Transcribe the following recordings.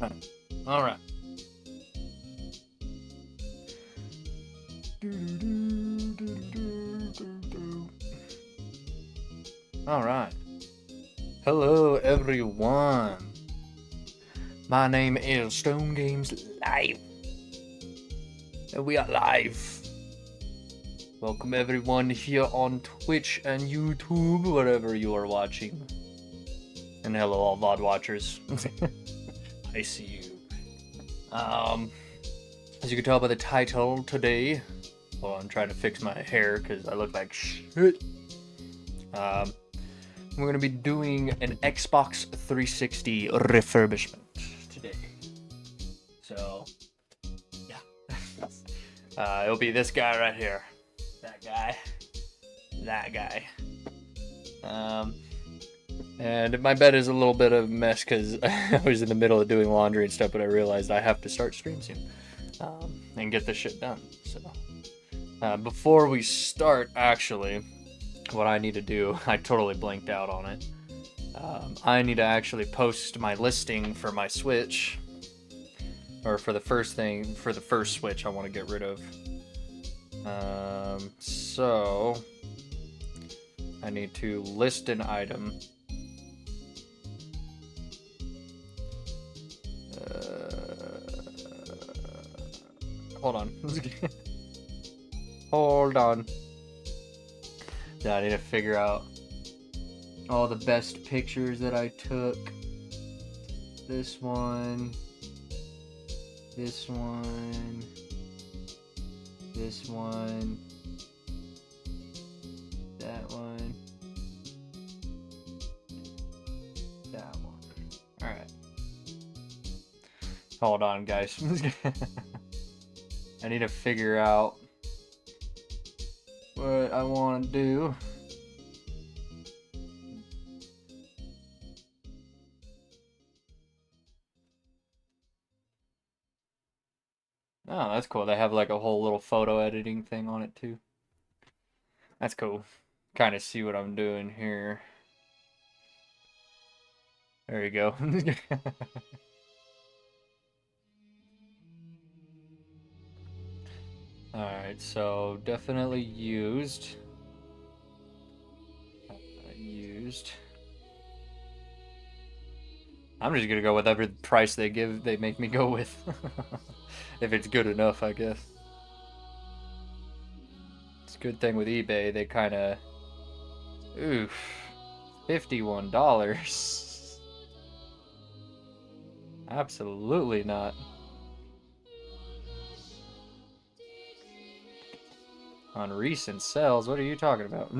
All right. All right. Hello, everyone. My name is Stone Games Live, and we are live. Welcome everyone here on Twitch and YouTube, wherever you are watching. And hello, all VOD watchers. I see you. As you can tell by the title today, well, I'm trying to fix my hair because I look like shit. We're gonna be doing an Xbox 360 refurbishment today. So, yeah. It'll be this guy right here. That guy. And my bed is a little bit of a mess because I was in the middle of doing laundry and stuff, but I realized I have to start stream soon and get this shit done. So, before we start, actually, what I need to do, I totally blanked out on it. I need to actually post my listing for my Switch, or for the first Switch I want to get rid of. So I need to list an item. Hold on. Hold on. Yeah, I need to figure out all the best pictures that I took. This one. This one. This one. That one. That one. Alright. Hold on, guys. I need to figure out what I want to do. Oh, that's cool. They have like a whole little photo editing thing on it too. That's cool. Kind of see what I'm doing here. There you go. Alright, so definitely used. Used. I'm just gonna go with every price they make me go with. If it's good enough, I guess. It's a good thing with eBay, they kinda... Oof. $51. Absolutely not. On recent sales, what are you talking about?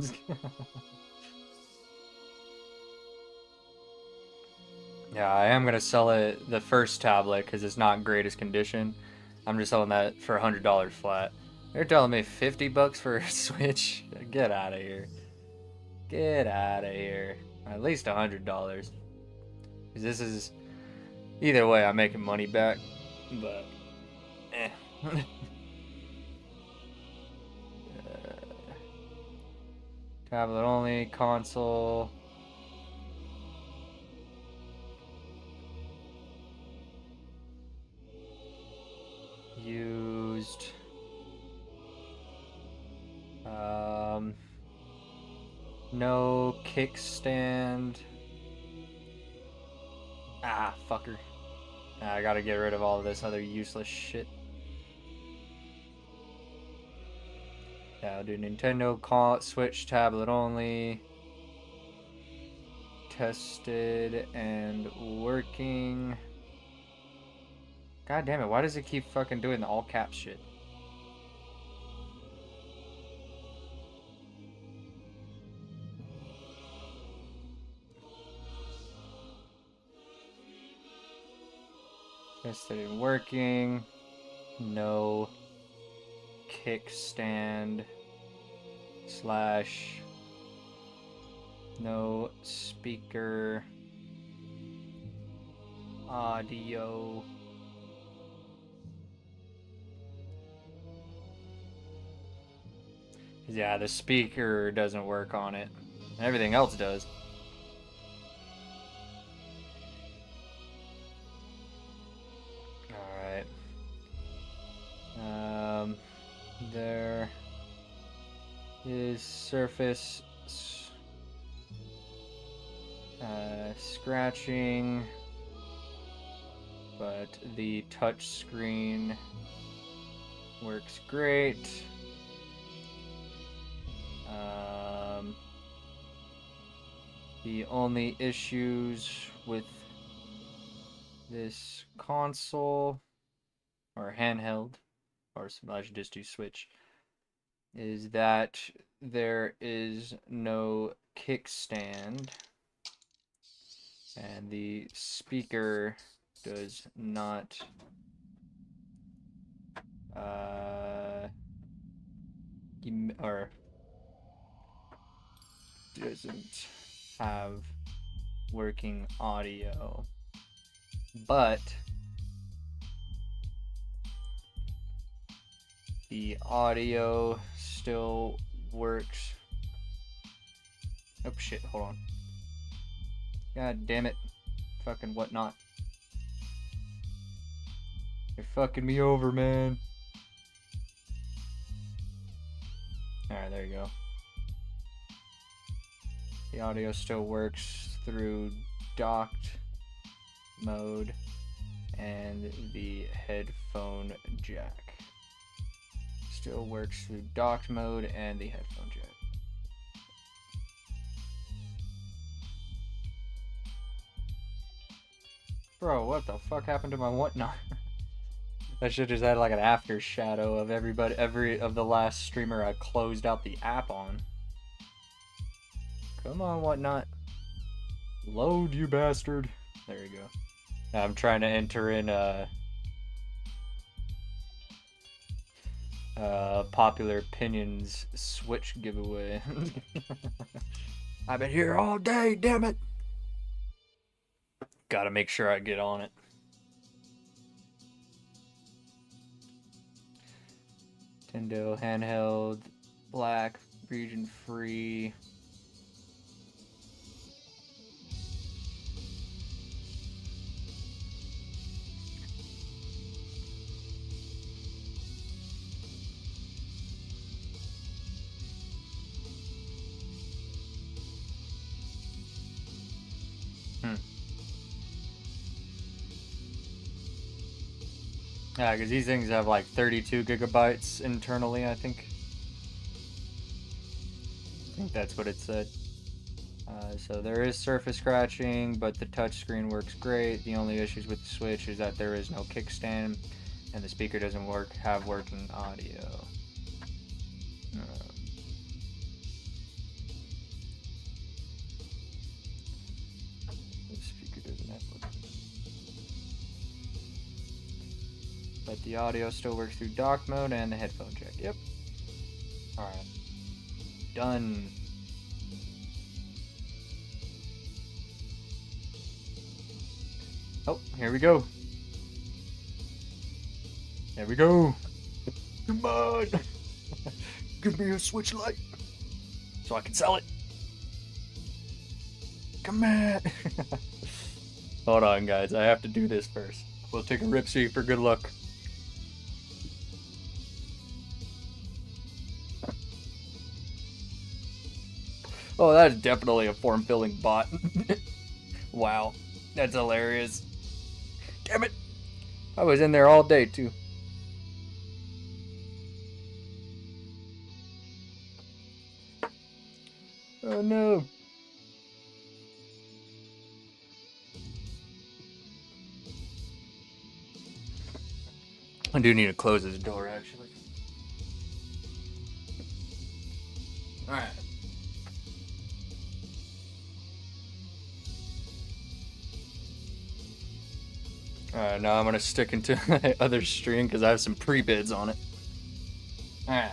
Yeah, I am gonna sell it, the first tablet, because it's not in greatest condition. I'm just selling that for $100 flat. They're telling me 50 bucks for a Switch? Get out of here. Get out of here. At least $100. Because this is... Either way, I'm making money back. But... Eh. Tablet only, console... Used... No kickstand. Ah, fucker. I gotta get rid of all of this other useless shit. Yeah, I'll do Nintendo Switch tablet only. Tested and working. God damn it, why does it keep fucking doing the all caps shit? Tested and working. No kickstand slash no speaker audio. Yeah, the speaker doesn't work on it. Everything else does. is surface scratching, but the touch screen works great. The only issues with this console, or handheld, or I should just do Switch, is that there is no kickstand, and the speaker does not or doesn't have working audio, but the audio still works. Oh shit, hold on. God damn it. Fucking whatnot. You're fucking me over, man. Alright, there you go. The audio still works through docked mode and the headphone jack. Still works through docked mode and the headphone jack. Bro, what the fuck happened to my whatnot? I should just had like an after shadow of every of the last streamer I closed out the app on. Come on, whatnot. Load, you bastard. There you go. I'm trying to enter in Popular Opinions Switch giveaway. I've been here all day, damn it. Gotta make sure I get on it. Nintendo handheld, black, region free. Yeah, because these things have like 32 gigabytes internally, I think. I think that's what it said. So there is surface scratching, but the touchscreen works great. The only issues with the Switch is that there is no kickstand, and the speaker doesn't have working audio. The speaker doesn't have working. But the audio still works through dock mode and the headphone jack. Yep. Alright. Done. Oh, here we go. There we go. Come on. Give me a Switch Lite so I can sell it. Come on. Hold on, guys. I have to do this first. We'll take a ripsy for good luck. Oh, that's definitely a form-filling bot. Wow, that's hilarious. Damn it! I was in there all day, too. Oh, no. I do need to close this door, actually. Alright. Alright, now I'm gonna stick into my other stream because I have some pre-bids on it. Alright.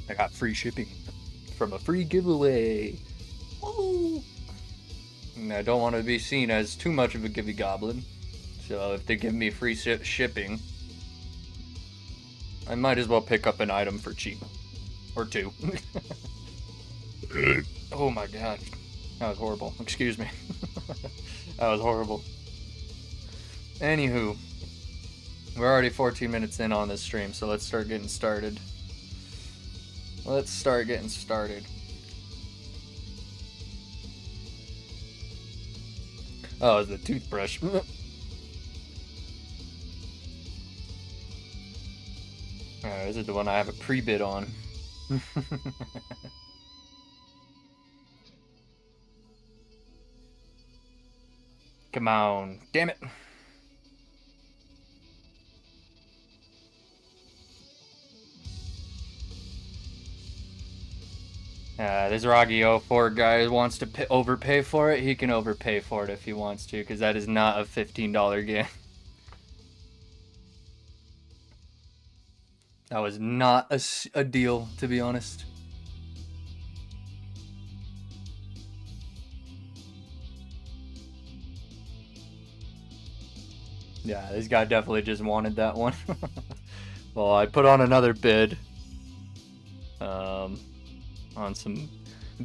I got free shipping from a free giveaway. Woo! And I don't want to be seen as too much of a givey goblin. So if they give me free shipping, I might as well pick up an item for cheap. Or two. Oh my god. That was horrible. Excuse me. That was horrible. Anywho, we're already 14 minutes in on this stream, so let's start getting started. let's start getting started. Oh, it's the toothbrush. This is the one I have a pre-bid on. Come on. Damn it. This Raggy04 guy wants to overpay for it. He can overpay for it if he wants to, because that is not a $15 game. That was not a deal, to be honest. Yeah, this guy definitely just wanted that one. Well, I put on another bid on some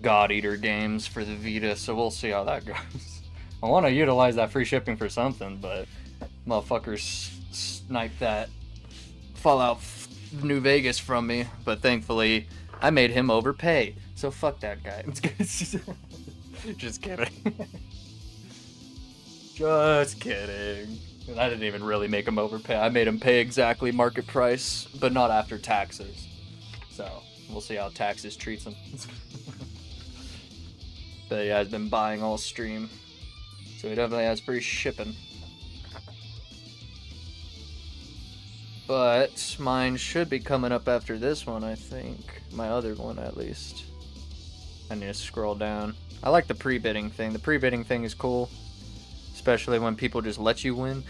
God Eater games for the Vita, so we'll see how that goes. I want to utilize that free shipping for something, but motherfuckers sniped that Fallout New Vegas from me, but thankfully I made him overpay, so fuck that guy. Just kidding. Just kidding. And I didn't even really make him overpay. I made him pay exactly market price, but not after taxes. So we'll see how taxes treats him. But yeah, he's been buying all stream, so he definitely has free shipping. But mine should be coming up after this one, I think. My other one, at least. I need to scroll down. I like the pre-bidding thing. The pre-bidding thing is cool. Especially when people just let you win.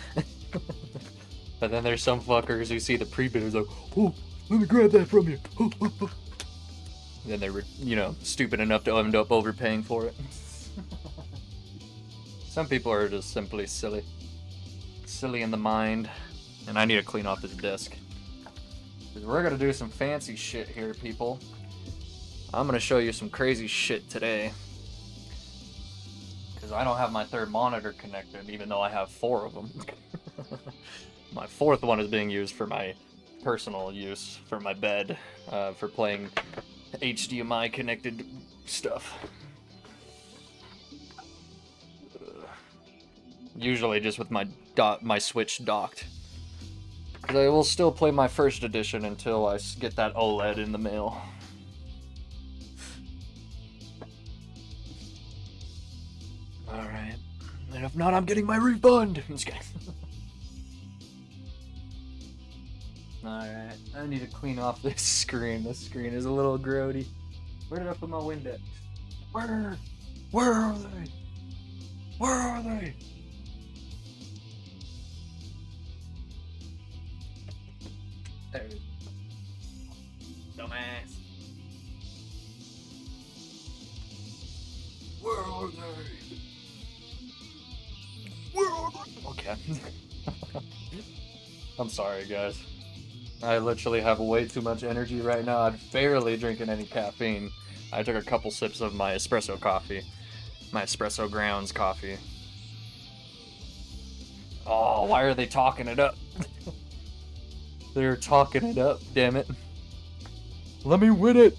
But then there's some fuckers who see the pre-bidders like, oh, let me grab that from you. Then they were, you know, stupid enough to end up overpaying for it. Some people are just simply silly. Silly in the mind. And I need to clean off this desk. Because we're going to do some fancy shit here, people. I'm going to show you some crazy shit today. Because I don't have my third monitor connected, even though I have 4 of them. My 4th one is being used for my personal use, for my bed, for playing HDMI connected stuff. Usually just with my Switch docked. I will still play my first edition until I get that OLED in the mail. Alright. And if not, I'm getting my refund! Alright. I need to clean off this screen. This screen is a little grody. Where did I put my Windex? Where? Where are they? Where are they? There it is. Dumbass. Where are they? Where are they? Okay. I'm sorry, guys. I literally have way too much energy right now. I'm barely drinking any caffeine. I took a couple sips of my espresso coffee. My espresso grounds coffee. Oh, why are they talking it up? They're talking it up, damn it. Let me win it!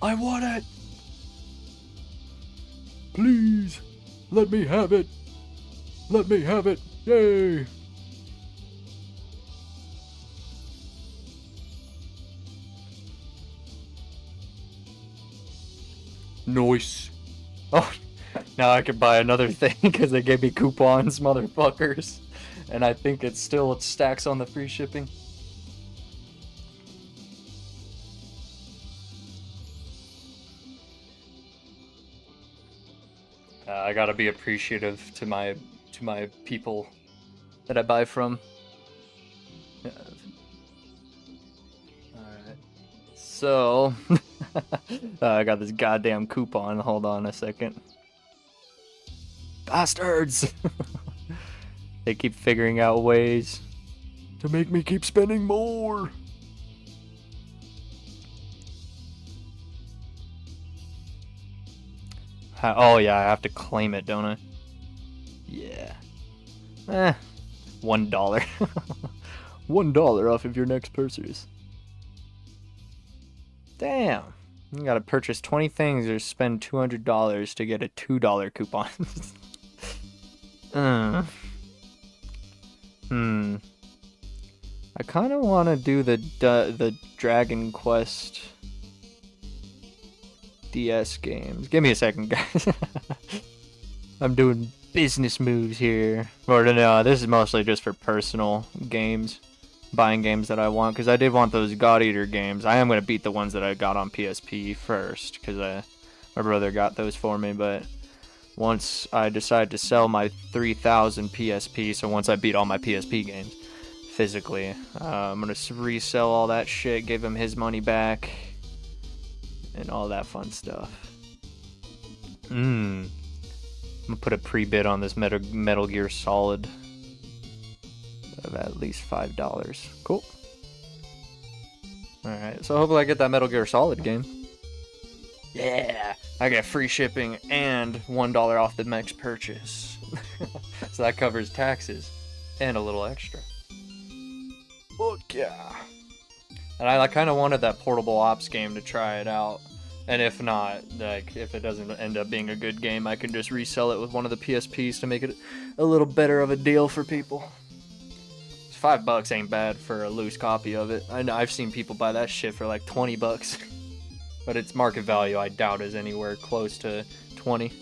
I want it! Please! Let me have it! Let me have it! Yay! Nice. Oh, now I can buy another thing because they gave me coupons, motherfuckers. And I think it stacks on the free shipping. I gotta be appreciative to my people that I buy from. Alright. So, I got this goddamn coupon. Hold on a second. Bastards! They keep figuring out ways to make me keep spending more. Oh yeah, I have to claim it, don't I? Yeah. $1. $1 off of your next purchase. Damn. You gotta purchase 20 things or spend $200 to get a $2 coupon. I kind of want to do the Dragon Quest DS games. Give me a second, guys. I'm doing business moves here. Or no, this is mostly just for personal games. Buying games that I want, because I did want those God Eater games. I am going to beat the ones that I got on PSP first, because my brother got those for me, but once I decide to sell my 3,000 PSP, so once I beat all my PSP games physically, I'm going to resell all that shit, give him his money back, and all that fun stuff. I'm going to put a pre-bid on this Metal Gear Solid of at least $5. Cool. Alright, so hopefully I get that Metal Gear Solid game. Yeah! I get free shipping and $1 off the next purchase. So that covers taxes and a little extra. Fuck yeah! And I kind of wanted that Portable Ops game to try it out. And if not, like, if it doesn't end up being a good game, I can just resell it with one of the PSPs to make it a little better of a deal for people. $5 ain't bad for a loose copy of it. I know I've seen people buy that shit for like $20. But its market value, I doubt, is anywhere close to 20.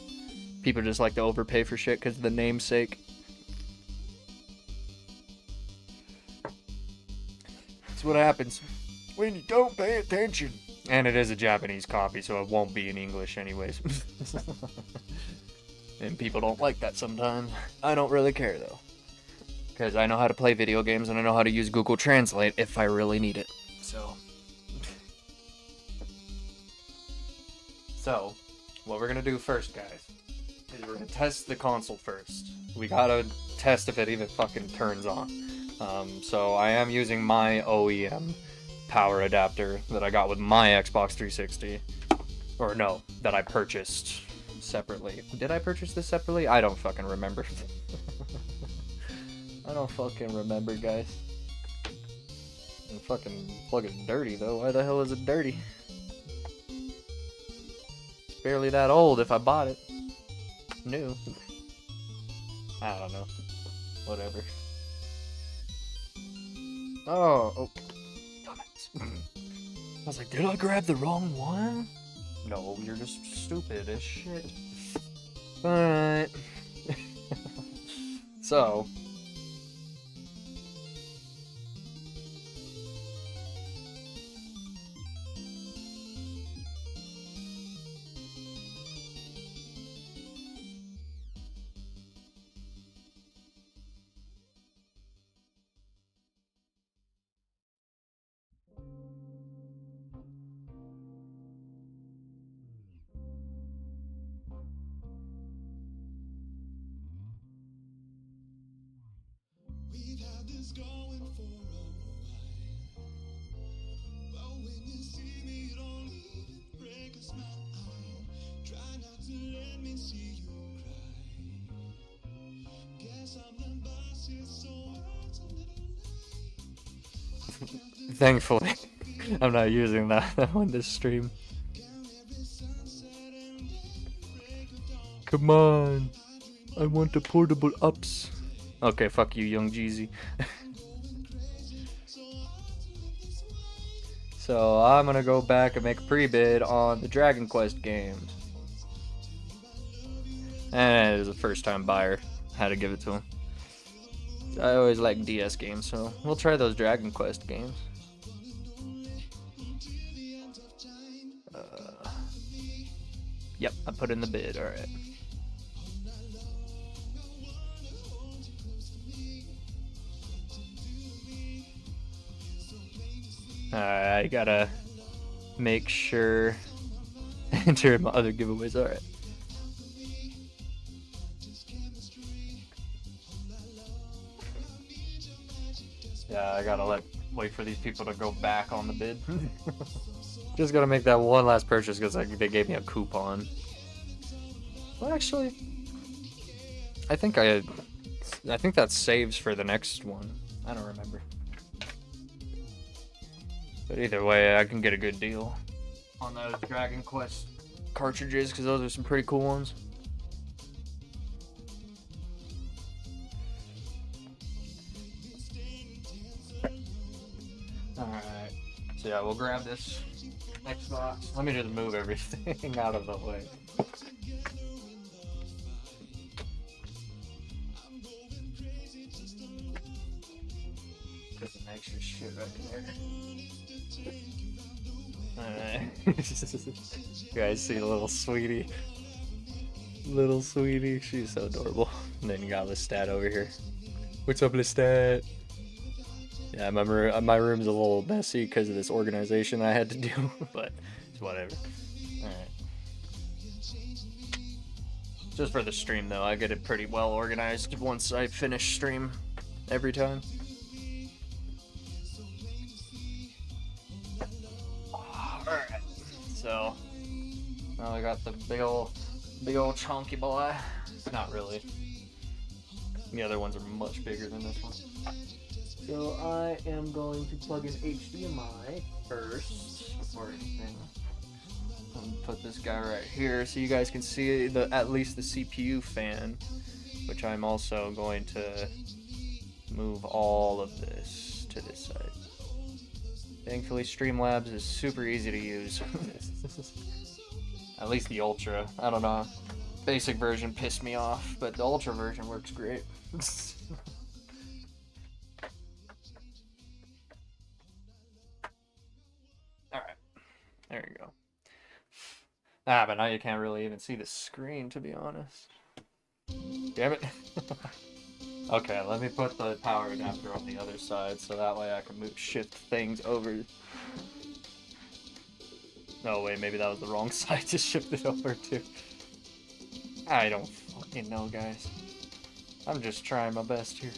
People just like to overpay for shit because of the namesake. That's what happens when you don't pay attention. And it is a Japanese copy, so it won't be in English anyways. And people don't like that sometimes. I don't really care though, because I know how to play video games and I know how to use Google Translate if I really need it. So, what we're gonna do first, guys, is we're gonna test the console first. We gotta test if it even fucking turns on. So I am using my OEM power adapter that I got with my Xbox 360. Or no, that I purchased separately. Did I purchase this separately? I don't fucking remember. I don't fucking remember, guys. I'm fucking fucking dirty, though. Why the hell is it dirty? It's barely that old if I bought it. New. I don't know. Whatever. Oh. Damn it. I was like, did I grab the wrong one? No, you're just stupid as shit. Alright. So. We've had this going for a while, but when you see me, you don't even break a smile. Try not to let me see you cry. Guess I'm the boss here, so it's a little late. Thankfully, I'm not using that on this stream. Come on, I want the portable ups. Okay, fuck you, young Jeezy. So I'm gonna go back and make a pre-bid on the Dragon Quest games. And it is a first-time buyer. Had to give it to him. I always like DS games, so we'll try those Dragon Quest games. Yep, I put in the bid, alright. I gotta make sure enter my other giveaways. Alright. Yeah, I gotta wait for these people to go back on the bid. Just gotta make that one last purchase because they gave me a coupon. Well, actually, I think that saves for the next one. I don't remember. But either way, I can get a good deal. on those Dragon Quest cartridges because those are some pretty cool ones. Alright, so yeah, we'll grab this Xbox. Let me just move everything out of the way. Put some extra shit right there. Alright. You guys see the little sweetie? Little sweetie. She's so adorable. And then you got Lestat over here. What's up, Lestat? Yeah, my room's a little messy because of this organization I had to do, but it's whatever. Alright. Just for the stream, though, I get it pretty well organized once I finish stream every time. Alright, so now I got the big old chunky boy. Not really. The other ones are much bigger than this one. So I am going to plug in HDMI first before anything. Put this guy right here so you guys can see at least the CPU fan, which I'm also going to move all of this to this side. Thankfully, Streamlabs is super easy to use. At least the Ultra. I don't know. Basic version pissed me off, but the Ultra version works great. Alright. There you go. Ah, but now you can't really even see the screen, to be honest. Damn it. Okay, let me put the power adapter on the other side so that way I can shift things over. No, wait, maybe that was the wrong side to shift it over to. I don't fucking know, guys. I'm just trying my best here.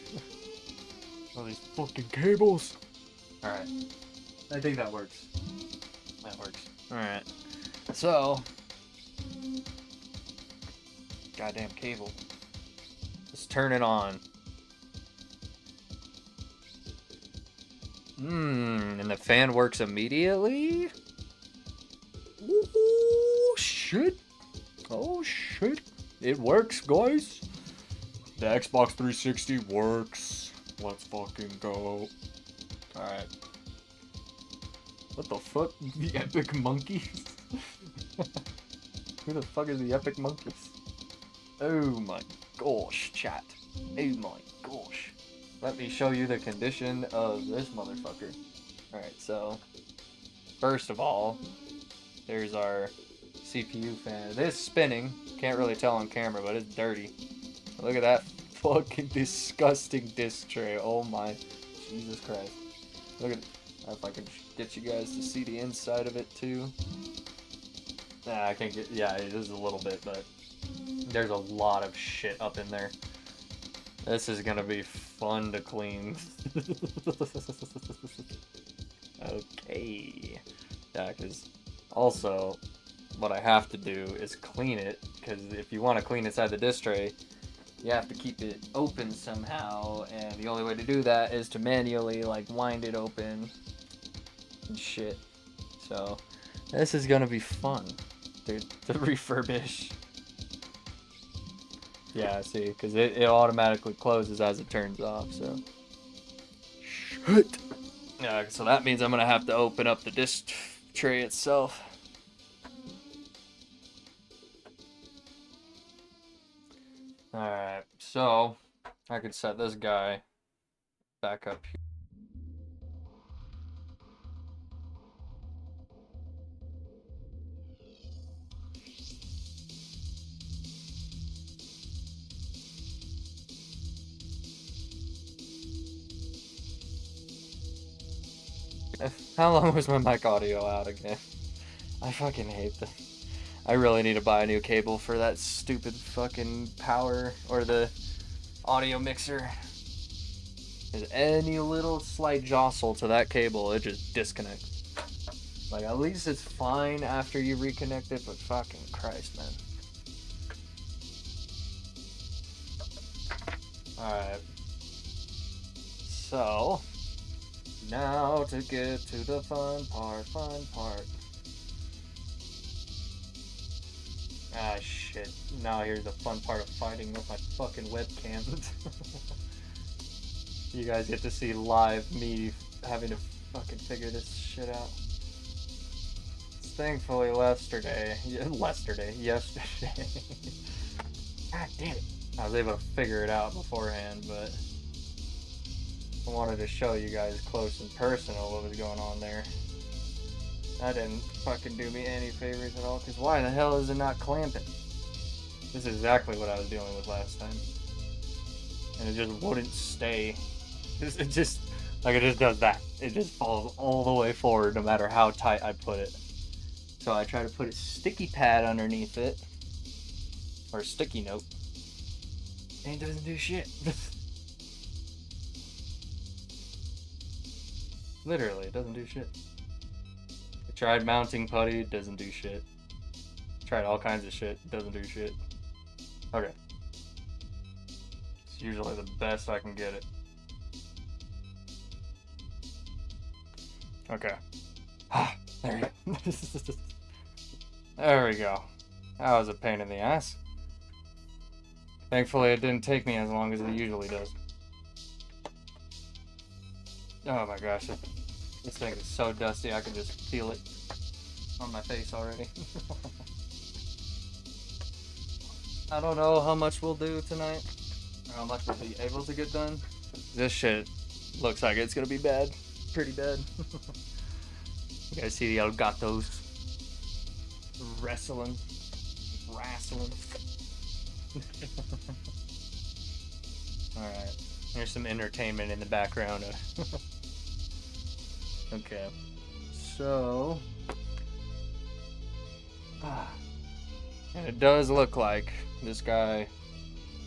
All these fucking cables. Alright. I think that works. That works. Alright. So. Goddamn cable. Let's turn it on. And the fan works immediately? Oh, shit. Oh, shit. It works, guys. The Xbox 360 works. Let's fucking go. Alright. What the fuck? The Epic Monkeys? Who the fuck is the Epic Monkeys? Oh my gosh, chat. Oh my gosh. Let me show you the condition of this motherfucker. Alright, so first of all, there's our CPU fan. This is spinning. Can't really tell on camera, but it's dirty. Look at that fucking disgusting disc tray. Oh my Jesus Christ. Look at if I can get you guys to see the inside of it too. Nah, I can't get. Yeah, it is a little bit, but there's a lot of shit up in there. This is gonna be fun to clean. Okay. Yeah, because also what I have to do is clean it, because if you want to clean inside the disc tray, you have to keep it open somehow, and the only way to do that is to manually like wind it open and shit. So this is gonna be fun, dude, to refurbish. Yeah, see, because it automatically closes as it turns off, so. Shit! Yeah, so that means I'm gonna have to open up the disc tray itself. Alright, so I could set this guy back up here. How long was my mic audio out again? I fucking hate this. I really need to buy a new cable for that stupid fucking power or the audio mixer. There's any little slight jostle to that cable, it just disconnects. Like, at least it's fine after you reconnect it, but fucking Christ, man. Alright. So, now to get to the fun part. Ah, shit. Now here's the fun part of fighting with my fucking webcam. You guys get to see live me having to fucking figure this shit out. Thankfully, yesterday. God damn it. I was able to figure it out beforehand, but I wanted to show you guys close and personal what was going on there. That didn't fucking do me any favors at all, because why the hell is it not clamping? This is exactly what I was dealing with last time. And it just wouldn't stay. It just does that. It just falls all the way forward no matter how tight I put it. So I try to put a sticky pad underneath it, or a sticky note, and it doesn't do shit. Literally, it doesn't do shit. I tried mounting putty, it doesn't do shit. Tried all kinds of shit, it doesn't do shit. Okay. It's usually the best I can get it. Okay. There you go. There we go. That was a pain in the ass. Thankfully, it didn't take me as long as it usually does. Oh my gosh. This thing is so dusty, I can just feel it on my face already. I don't know how much we'll do tonight, or how much we'll be able to get done. This shit looks like it's gonna be bad. Pretty bad. You guys see the El Gatos wrestling. Alright, there's some entertainment in the background. Okay, so... And it does look like this guy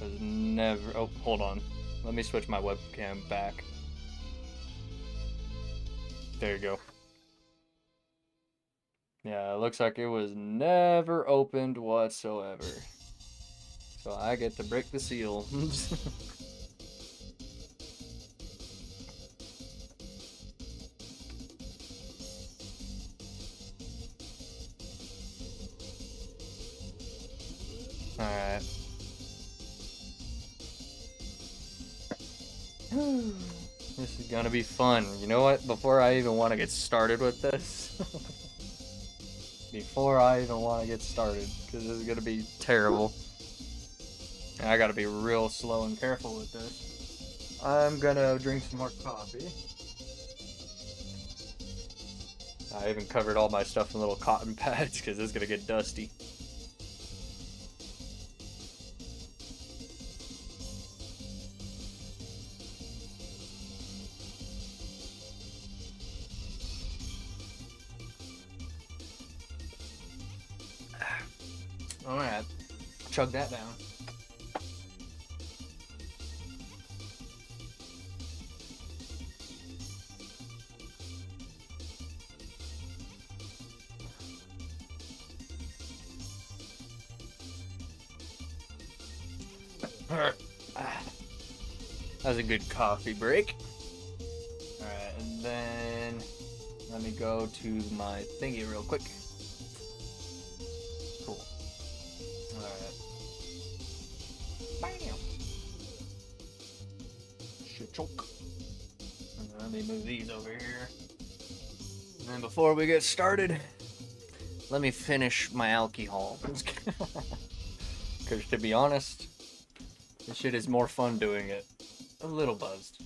has never... Oh, hold on. Let me switch my webcam back. There you go. Yeah, it looks like it was never opened whatsoever. So I get to break the seal. Alright. This is gonna be fun. You know what? Before I even want to get started with this, because this is gonna be terrible, and I gotta be real slow and careful with this. I'm gonna drink some more coffee. I even covered all my stuff in little cotton pads because it's gonna get dusty. Alright, chug that down. That was a good coffee break. Alright, and then let me go to my thingy real quick. Cool. Alright. Bam! Shit choke. And let me move these over here. And then before we get started, let me finish my alcohol. Because to be honest, this shit is more fun doing it. A little buzzed.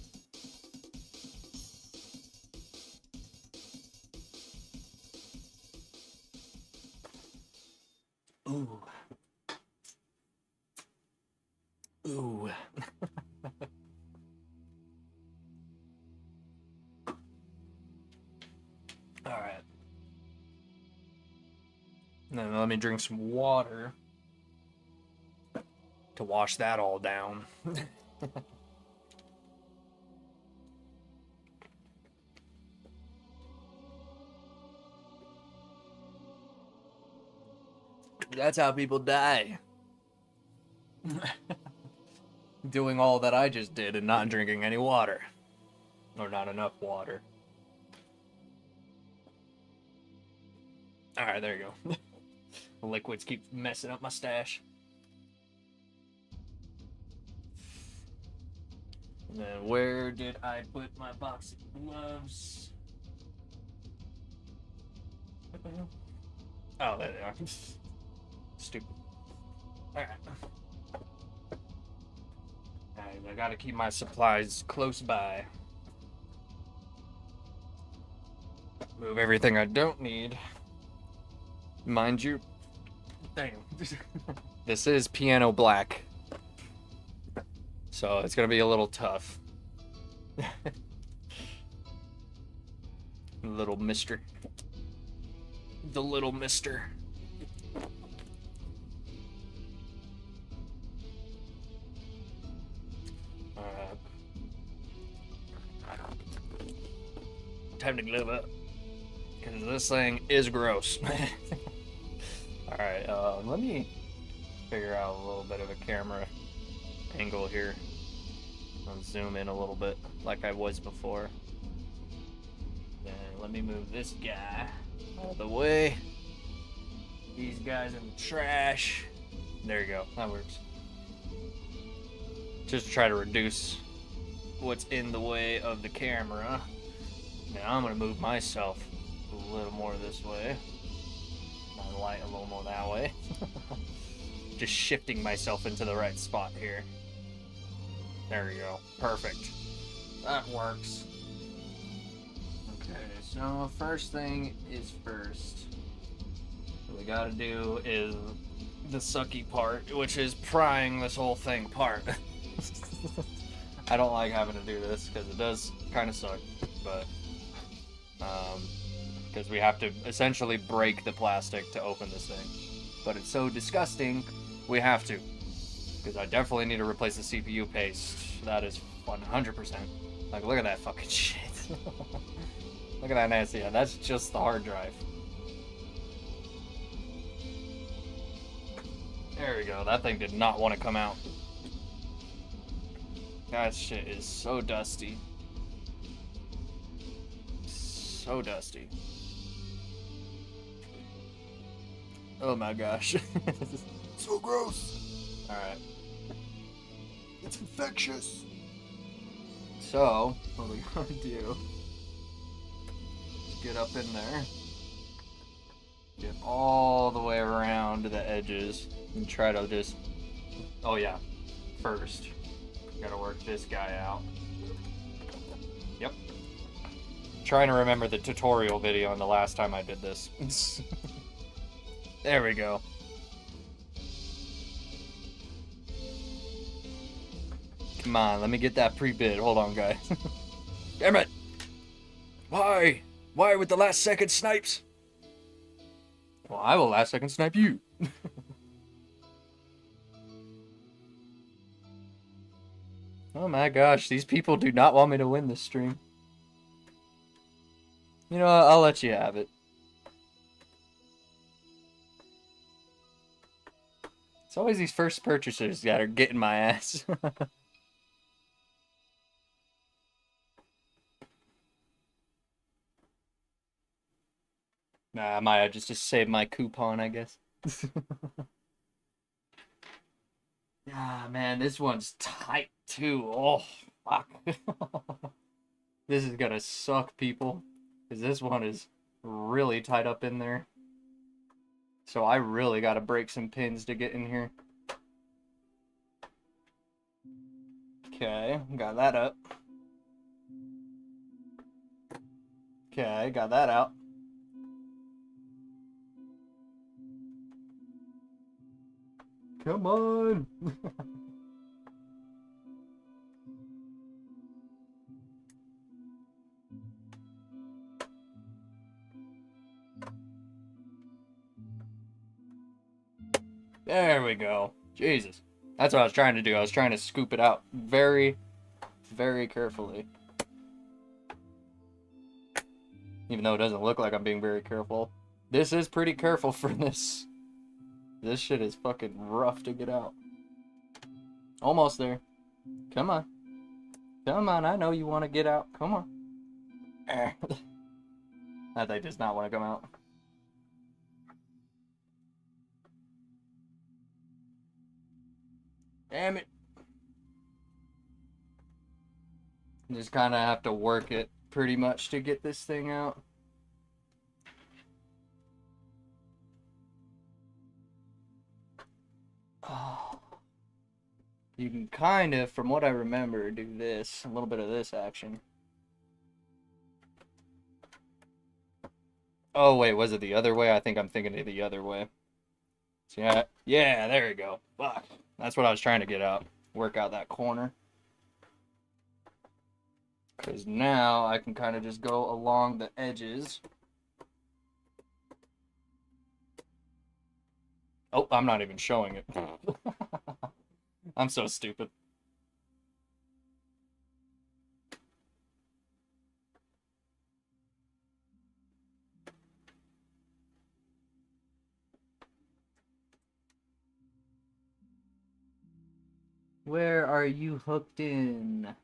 Ooh. Ooh. Alright. Then let me drink some water to wash that all down. That's how people die. Doing all that I just did and not drinking any water. Or not enough water. Alright, there you go. The liquids keep messing up my stash. And then where did I put my box of gloves? What the hell? Oh, there they are. Stupid. Alright. Alright, I gotta keep my supplies close by. Move everything I don't need. Mind you, damn. This is piano black. So it's gonna be a little tough. Little mister. The little mister. Time to glove up. Because this thing is gross. Alright, let me figure out a little bit of a camera angle here. I'll zoom in a little bit like I was before. Then let me move this guy all the way. These guys in the trash. There you go, that works. Just to try to reduce what's in the way of the camera. Now I'm gonna move myself a little more this way. My light a little more that way. Just shifting myself into the right spot here. There we go. Perfect. That works. Okay, so first thing is first. What we gotta do is the sucky part, which is prying this whole thing apart. I don't like having to do this because it does kind of suck, but because we have to essentially break the plastic to open this thing. But it's so disgusting, we have to. Because I definitely need to replace the CPU paste. That is 100%. Like, look at that fucking shit. Look at that nasty. Yeah, that's just the hard drive. There we go. That thing did not want to come out. That shit is so dusty. So dusty. Oh my gosh. So gross. Alright. It's infectious. So, what we gotta do is get up in there, get all the way around the edges, and try to just, oh yeah, first, gotta work this guy out. Yep. Trying to remember the tutorial video on the last time I did this. There we go. Come on, let me get that pre-bid. Hold on, guys. Damn it! Why? Why with the last second snipes? Well, I will last second snipe you. Oh my gosh, these people do not want me to win this stream. You know what, I'll let you have it. It's always these first purchasers that are getting my ass. Nah, I might have just saved my coupon, I guess. Ah, man, this one's tight, too. Oh, fuck. This is gonna suck, people. Because this one is really tight up in there. So I really gotta break some pins to get in here. Okay, got that up. Okay, got that out. Come on! There we go. Jesus. That's what I was trying to do. I was trying to scoop it out very, very carefully. Even though it doesn't look like I'm being very careful. This is pretty careful for this. This shit is fucking rough to get out. Almost there. Come on. Come on, I know you want to get out. Come on. That thing does not want to come out. Damn it. Just kind of have to work it pretty much to get this thing out. Oh. You can kind of, from what I remember, do this. A little bit of this action. Oh, wait, was it the other way? I think I'm thinking of the other way. So, yeah, there you go. Fuck. That's what I was trying to get out. Work out that corner. Because now I can kind of just go along the edges. Oh, I'm not even showing it. I'm so stupid. Where are you hooked in?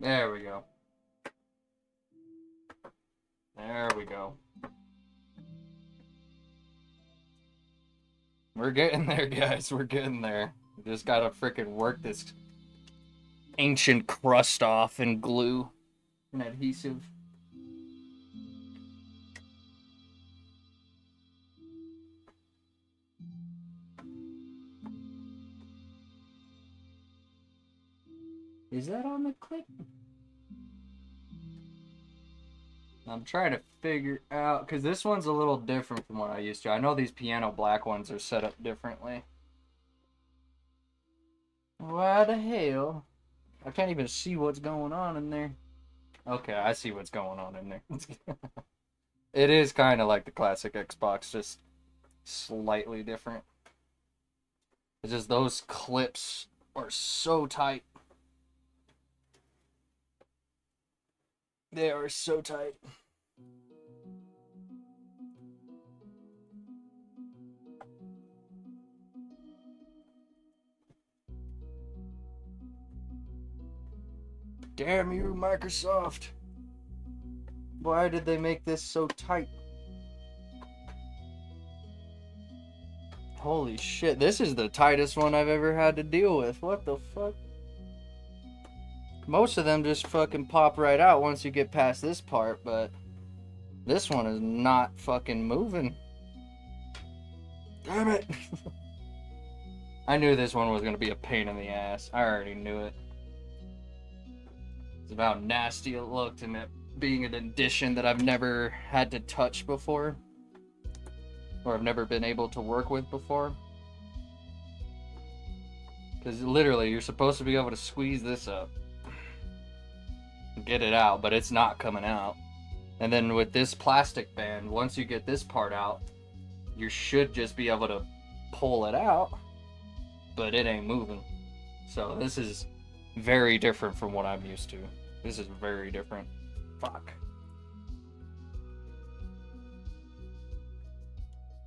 There we go. There we go. We're getting there, guys. We're getting there. We just gotta frickin' work this ancient crust off and glue and adhesive. Is that on the clip? I'm trying to figure out, because this one's a little different from what I used to. I know these piano black ones are set up differently. Why the hell? I can't even see what's going on in there. Okay, I see what's going on in there. It is kind of like the classic Xbox, just slightly different. It's just those clips are so tight. They are so tight. Damn you, Microsoft. Why did they make this so tight? Holy shit, this is the tightest one I've ever had to deal with. What the fuck? Most of them just fucking pop right out once you get past this part, but this one is not fucking moving. Damn it. I knew this one was gonna be a pain in the ass. I already knew it. It's about how nasty it looked, and it being an addition that I've never had to touch before, or I've never been able to work with before. Because literally, you're supposed to be able to squeeze this up, get it out, but it's not coming out. And then with this plastic band, once you get this part out, you should just be able to pull it out, but it ain't moving. So this is very different from what I'm used to. This is very different. Fuck.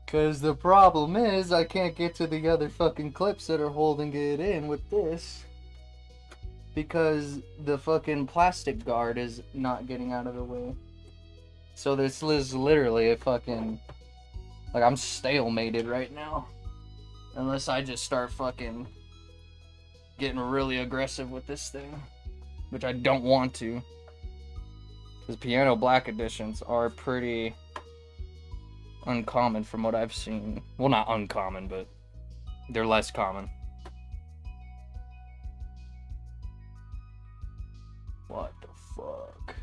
Because the problem is, I can't get to the other fucking clips that are holding it in with this. Because the fucking plastic guard is not getting out of the way. So this is literally a fucking... Like, I'm stalemated right now. Unless I just start fucking getting really aggressive with this thing. Which I don't want to. Because piano black editions are pretty uncommon from what I've seen. Well, not uncommon, but they're less common. What the fuck?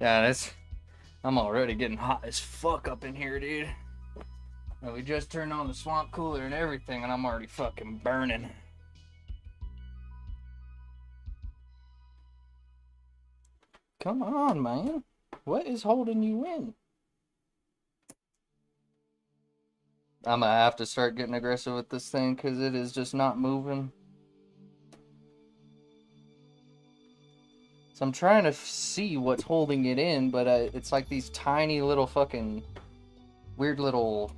Yeah, I'm already getting hot as fuck up in here, dude. And we just turned on the swamp cooler and everything, and I'm already fucking burning. Come on, man. What is holding you in? I'm gonna have to start getting aggressive with this thing because it is just not moving. So I'm trying to see what's holding it in, but it's like these tiny little fucking weird little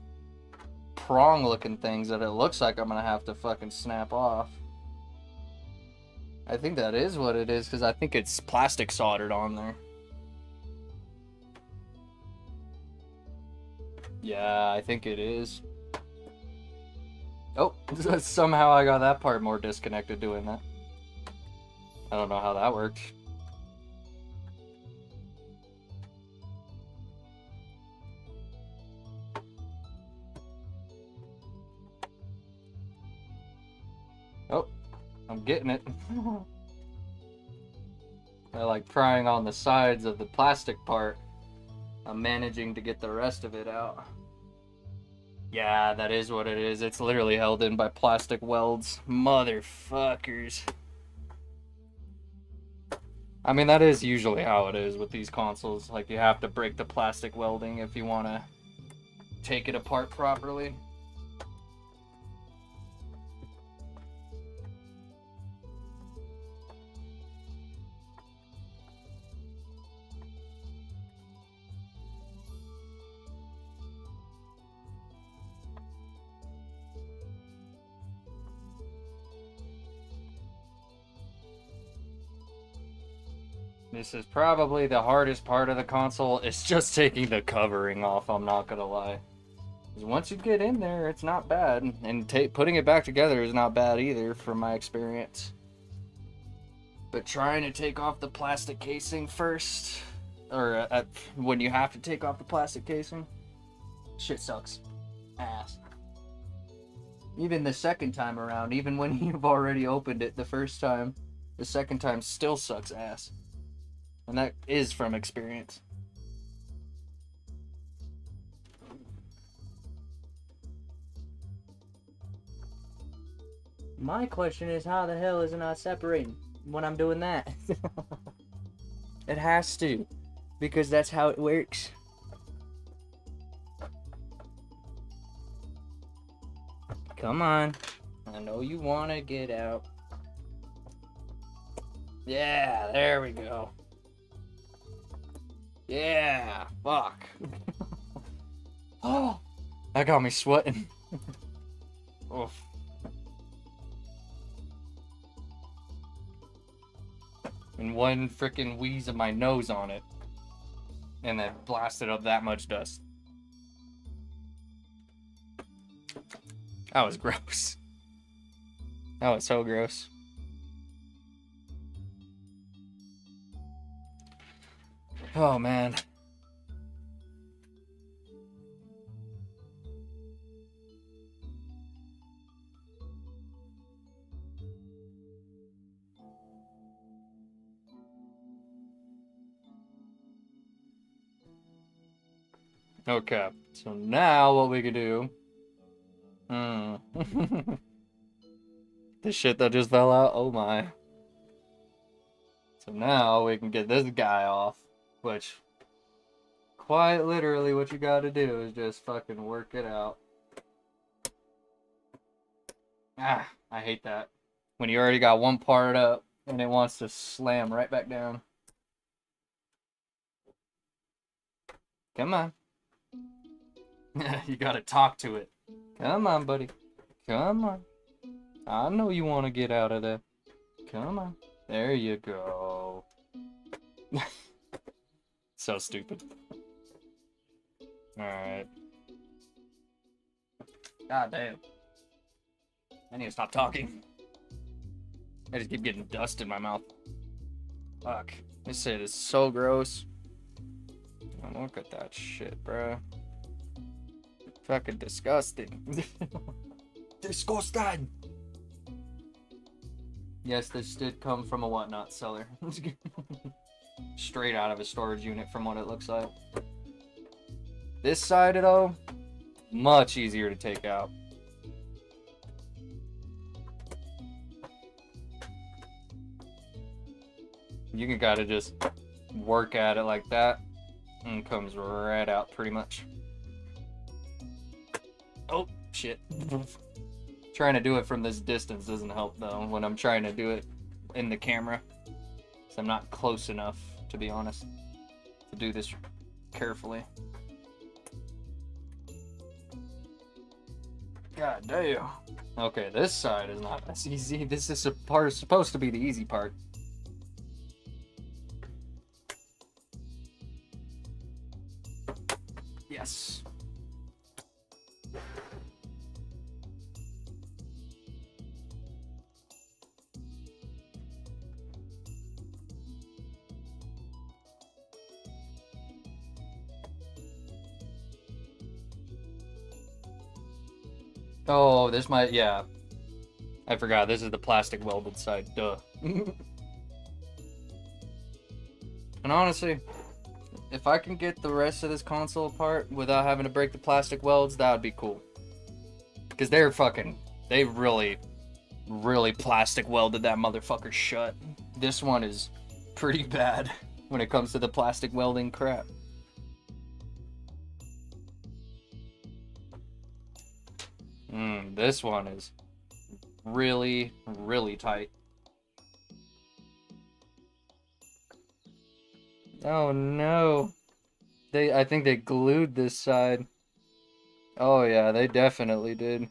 prong looking things that it looks like I'm gonna have to fucking snap off. I think that is what it is, because I think it's plastic soldered on there. Yeah, I think it is. Oh, somehow I got that part more disconnected doing that. I don't know how that worked. Oh, I'm getting it. I like prying on the sides of the plastic part. I'm managing to get the rest of it out. Yeah, that is what it is. It's literally held in by plastic welds. Motherfuckers. I mean, that is usually how it is with these consoles. Like, you have to break the plastic welding if you want to take it apart properly. This is probably the hardest part of the console. It's just taking the covering off, I'm not gonna lie. Because once you get in there, it's not bad. And putting it back together is not bad either, from my experience. But trying to take off the plastic casing first, or when you have to take off the plastic casing, shit sucks. Ass. Even the second time around, even when you've already opened it the first time, the second time still sucks ass. And that is from experience. My question is, how the hell is it not separating when I'm doing that? It has to, because that's how it works. Come on. I know you want to get out. Yeah, there we go. Yeah, fuck. Oh, that got me sweating. Oof. And one freaking wheeze of my nose on it, and then blasted up that much dust. That was gross. That was so gross. Oh man. Okay, so now what we could do. The shit that just fell out, oh my. So now we can get this guy off, which, quite literally what you gotta do is just fucking work it out. Ah, I hate that. When you already got one part up and it wants to slam right back down. Come on. You gotta talk to it. Come on, buddy. Come on. I know you want to get out of there. Come on. There you go. So stupid. Alright. God damn. I need to stop talking. I just keep getting dust in my mouth. Fuck. This shit is so gross. Oh, look at that shit, bro. Fucking disgusting. Disgusting! Yes, this did come from a whatnot seller. Straight out of a storage unit from what it looks like. This side, though, much easier to take out. You can gotta just work at it like that, and it comes right out pretty much. Oh, shit. Trying to do it from this distance doesn't help, though, when I'm trying to do it in the camera. So I'm not close enough, to be honest, to do this carefully. God damn. Okay, this side is not as easy. This is supposed to be the easy part. Yes. Oh, this might, yeah. I forgot, this is the plastic welded side, duh. And honestly, if I can get the rest of this console apart without having to break the plastic welds, that would be cool. Because they really plastic welded that motherfucker shut. This one is pretty bad when it comes to the plastic welding crap. This one is really tight. Oh no. I think they glued this side. Oh yeah, they definitely did.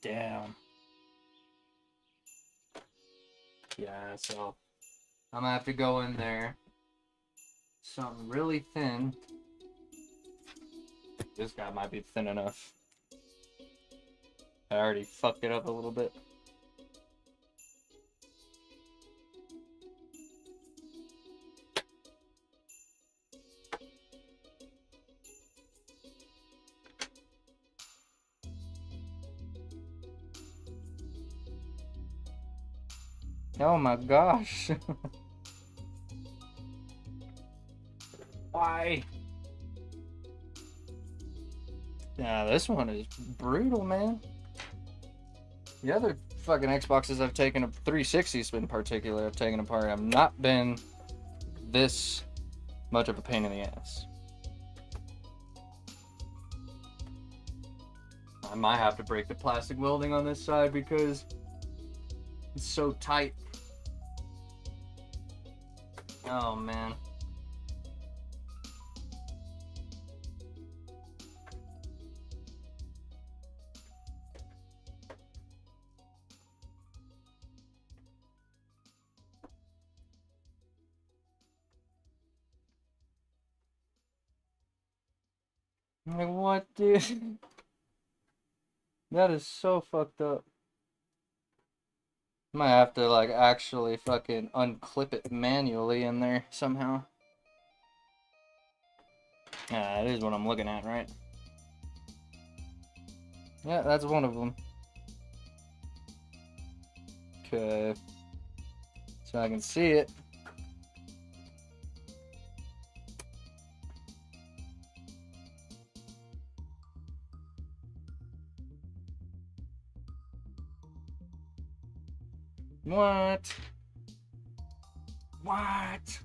Damn. Yeah, so I'm gonna have to go in there. Something really thin. This guy might be thin enough. I already fucked it up a little bit. Oh my gosh. Why? Yeah, this one is brutal, man. The other fucking Xboxes I've taken, 360's in particular, I've taken apart, have not been this much of a pain in the ass. I might have to break the plastic welding on this side because it's so tight. Oh man. Like, what, dude? That is so fucked up. Might have to, like, actually fucking unclip it manually in there somehow. Yeah, that is what I'm looking at, right? Yeah, that's one of them. Okay. So I can see it. What? What?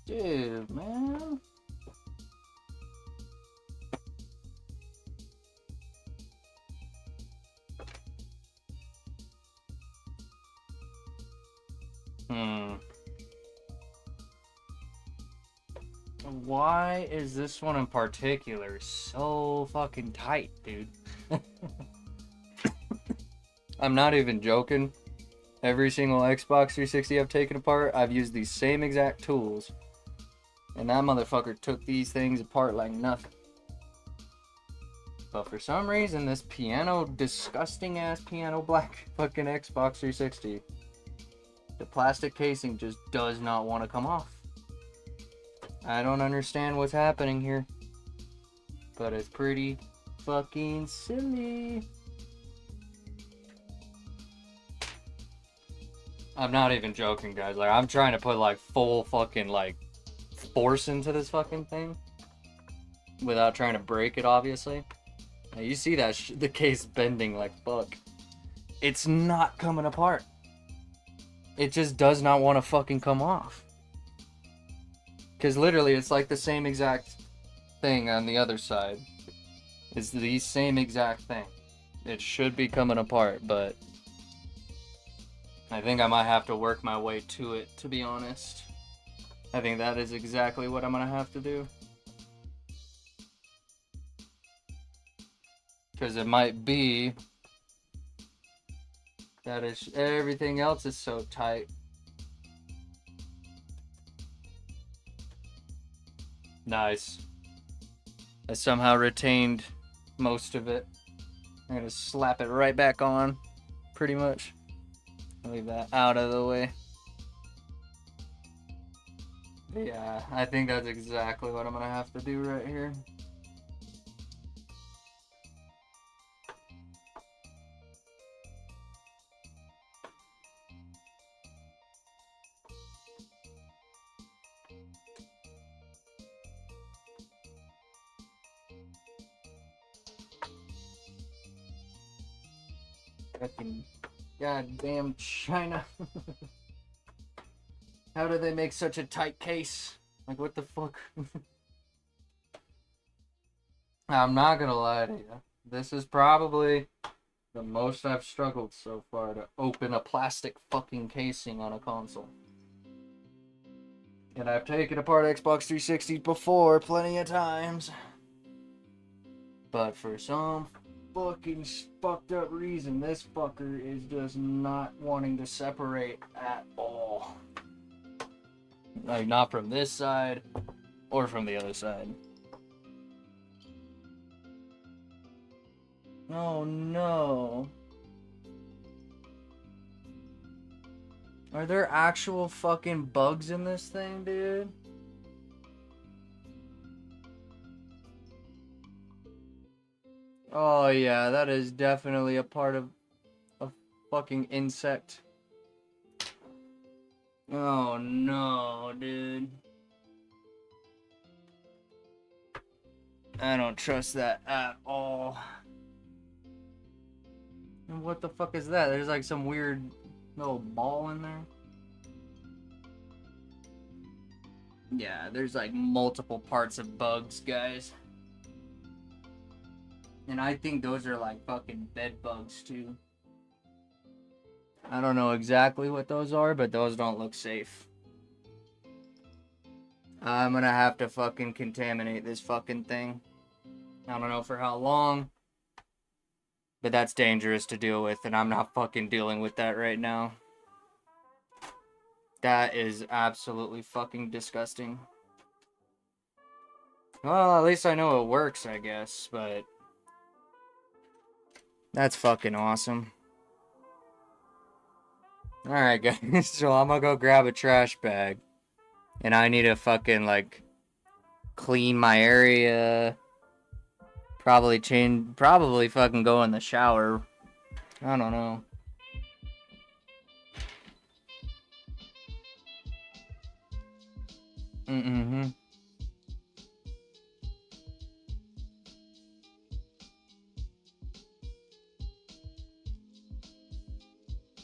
Dude, man. Why is this one in particular so fucking tight, dude? I'm not even joking. Every single Xbox 360 I've taken apart, I've used these same exact tools. And that motherfucker took these things apart like nothing. But for some reason, this disgusting ass piano black fucking Xbox 360, the plastic casing just does not want to come off. I don't understand what's happening here, but it's pretty fucking silly. I'm not even joking, guys. Like, I'm trying to put like full fucking like force into this fucking thing without trying to break it, obviously. Now, you see that the case bending like fuck. It's not coming apart. It just does not want to fucking come off. Because literally, it's like the same exact thing on the other side. It's the same exact thing. It should be coming apart, but I think I might have to work my way to it, to be honest. I think that is exactly what I'm gonna have to do. Because it might be that everything else is so tight. Nice. I somehow retained most of it. I'm gonna slap it right back on, pretty much. Leave that out of the way. Yeah, I think that's exactly what I'm gonna have to do right here. Fucking goddamn China. How do they make such a tight case? Like, what the fuck? I'm not gonna lie to you. This is probably the most I've struggled so far to open a plastic fucking casing on a console. And I've taken apart Xbox 360s before plenty of times. But for some fucking fucked up reason, this fucker is just not wanting to separate at all. Like, not from this side or from the other side. Oh no. Are there actual fucking bugs in this thing, dude? Oh yeah, that is definitely a part of a fucking insect. Oh no, dude. I don't trust that at all. And what the fuck is that? There's like some weird little ball in there. Yeah, there's like multiple parts of bugs, guys. And I think those are like fucking bed bugs too. I don't know exactly what those are, but those don't look safe. I'm gonna have to fucking contaminate this fucking thing. I don't know for how long. But that's dangerous to deal with, and I'm not fucking dealing with that right now. That is absolutely fucking disgusting. Well, at least I know it works, I guess, but... That's fucking awesome. Alright, guys, so I'm gonna go grab a trash bag. And I need to fucking, like, clean my area. Probably fucking go in the shower. I don't know. Mm-hmm.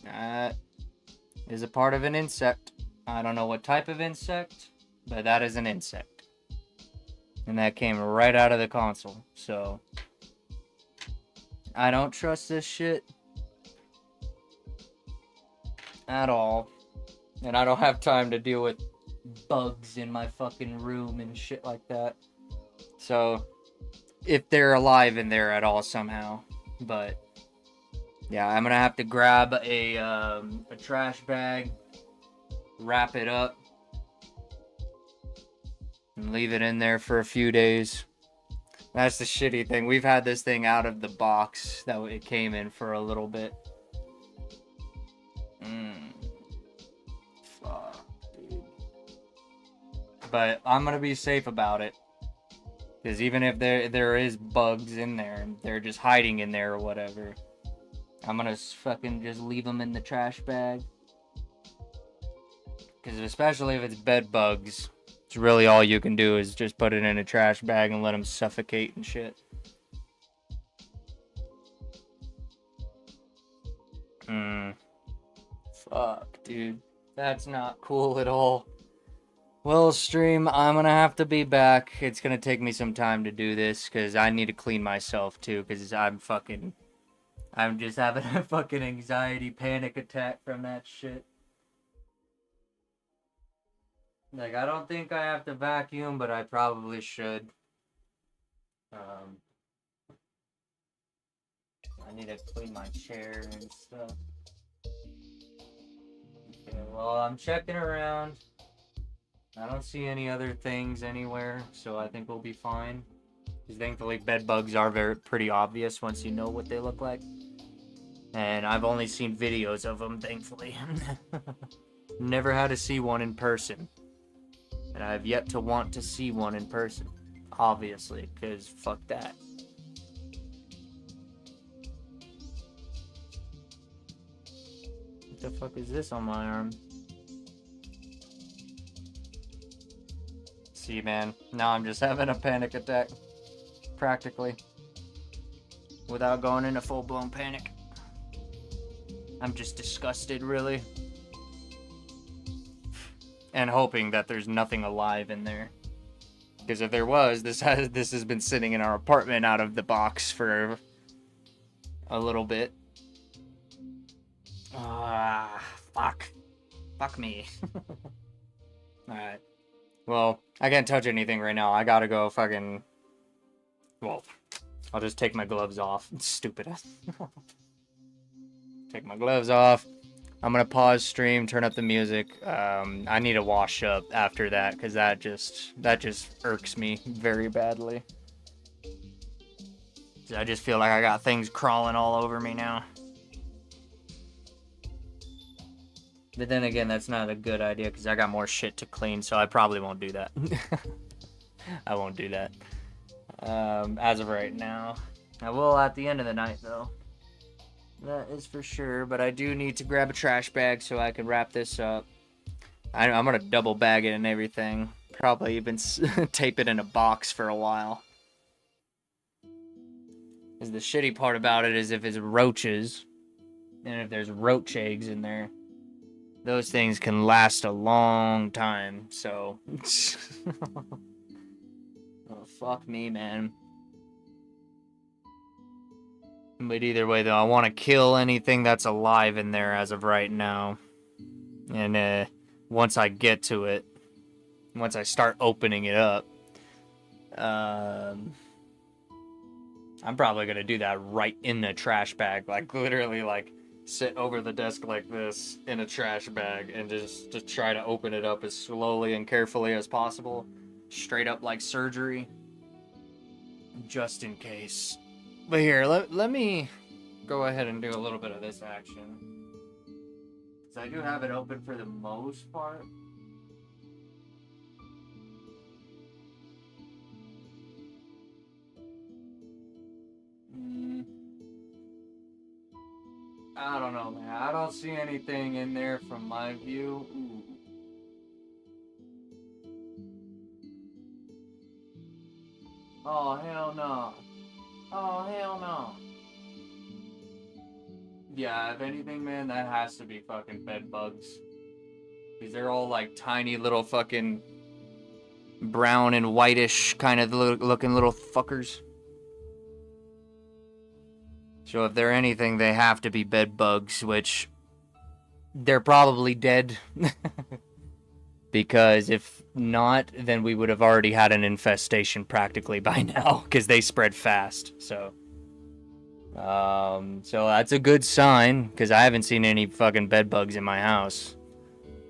That is a part of an insect. I don't know what type of insect, but that is an insect. And that came right out of the console, so... I don't trust this shit. At all. And I don't have time to deal with bugs in my fucking room and shit like that. So, if they're alive in there at all somehow. But, yeah, I'm gonna have to grab a trash bag, wrap it up, and leave it in there for a few days. That's the shitty thing. We've had this thing out of the box that it came in for a little bit. Fuck, dude. But I'm gonna be safe about it. Because even if there is bugs in there, they're just hiding in there or whatever, I'm gonna fucking just leave them in the trash bag. Because especially if it's bed bugs, it's really all you can do is just put it in a trash bag and let them suffocate and shit. Fuck, dude. That's not cool at all. Well, stream, I'm gonna have to be back. It's gonna take me some time to do this, because I need to clean myself, too, because I'm I'm just having a fucking anxiety panic attack from that shit. Like, I don't think I have to vacuum, but I probably should. I need to clean my chair and stuff. Okay, well, I'm checking around. I don't see any other things anywhere, so I think we'll be fine. Because thankfully, bed bugs are pretty obvious once you know what they look like. And I've only seen videos of them, thankfully. Never had to see one in person. And I've yet to want to see one in person. Obviously, because fuck that. What the fuck is this on my arm? See, man, now I'm just having a panic attack. Practically. Without going into full-blown panic. I'm just disgusted, really. And hoping that there's nothing alive in there. Because if there was, this has been sitting in our apartment out of the box for a little bit. Fuck. Fuck me. Alright. Well, I can't touch anything right now. I gotta go fucking... Well, I'll just take my gloves off. Stupid ass. Take my gloves off. I'm gonna pause stream, turn up the music. I need to wash up after that, because that just irks me very badly. I just feel like I got things crawling all over me now. But then again, that's not a good idea, because I got more shit to clean, so I probably won't do that. I won't do that. As of right now. I will at the end of the night, though. That is for sure, but I do need to grab a trash bag so I can wrap this up. I'm gonna double bag it and everything. Probably even tape it in a box for a while. Because the shitty part about it is if it's roaches, and if there's roach eggs in there, those things can last a long time, so... Oh, fuck me, man. But either way, though, I want to kill anything that's alive in there as of right now. And once I get to it, once I start opening it up, I'm probably going to do that right in the trash bag. Like, literally, like, sit over the desk like this in a trash bag and just try to open it up as slowly and carefully as possible. Straight up like surgery. Just in case. But here, let me go ahead and do a little bit of this action. Because I do have it open for the most part. I don't know, man. I don't see anything in there from my view. Ooh. Oh, hell no. Oh, hell no. Yeah, if anything, man, that has to be fucking bed bugs. Because they're all like tiny little fucking brown and whitish kind of looking little fuckers. So if they're anything, they have to be bed bugs, which they're probably dead. Because if not, then we would have already had an infestation practically by now, because they spread fast. So that's a good sign, because I haven't seen any fucking bed bugs in my house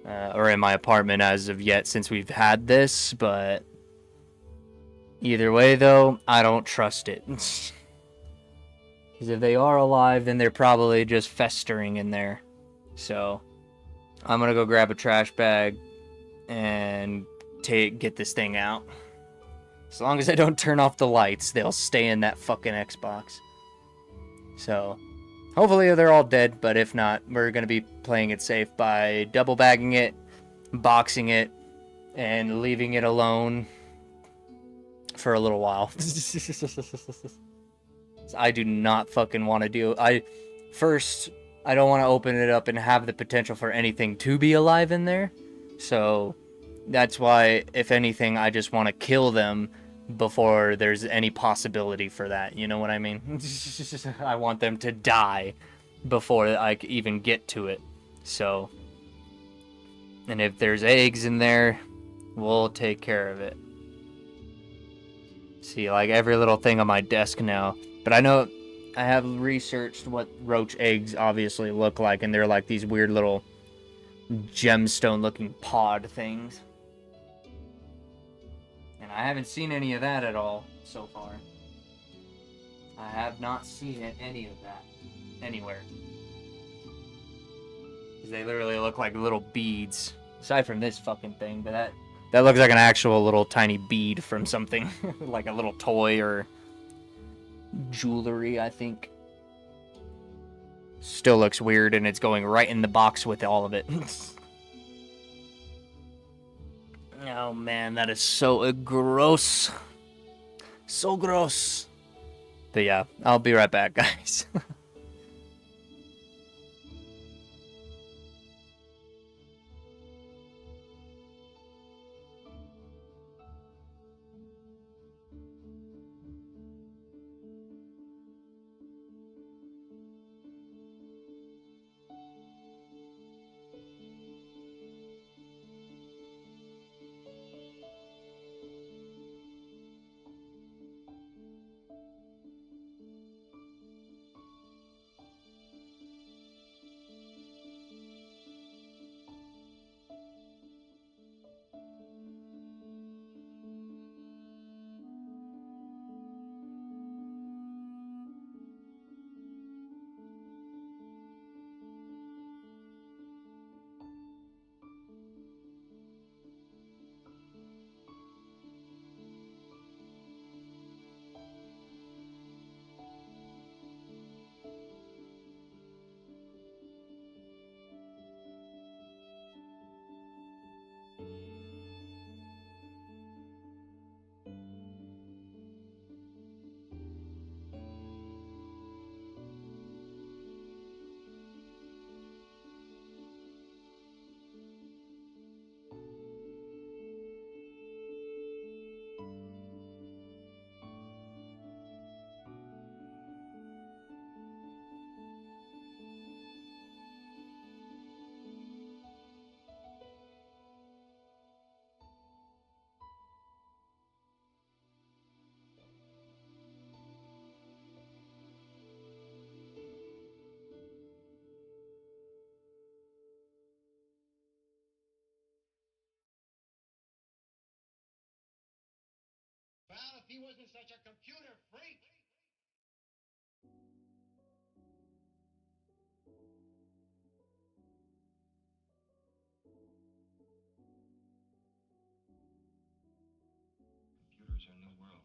or in my apartment as of yet since we've had this. But either way, though, I don't trust it. Because if they are alive, then they're probably just festering in there. So I'm gonna go grab a trash bag and get this thing out. As long as I don't turn off the lights, they'll stay in that fucking Xbox. So hopefully they're all dead, but if not, we're gonna be playing it safe by double bagging it, boxing it, and leaving it alone for a little while. I do not fucking want to do... I don't want to open it up and have the potential for anything to be alive in there. So that's why, if anything, I just want to kill them before there's any possibility for that. You know what I mean? I want them to die before I even get to it. So, and if there's eggs in there, we'll take care of it. See, like every little thing on my desk now. But I know I have researched what roach eggs obviously look like, and they're like these weird little gemstone looking pod things. And I haven't seen any of that at all so far. I have not seen any of that anywhere. Because they literally look like little beads. Aside from this fucking thing, but that looks like an actual little tiny bead from something. Like a little toy or jewelry, I think. Still looks weird, and it's going right in the box with all of it. Oh man, that is so gross. So gross. But yeah, I'll be right back, guys. Well, if he wasn't such a computer freak. Computers are a new world.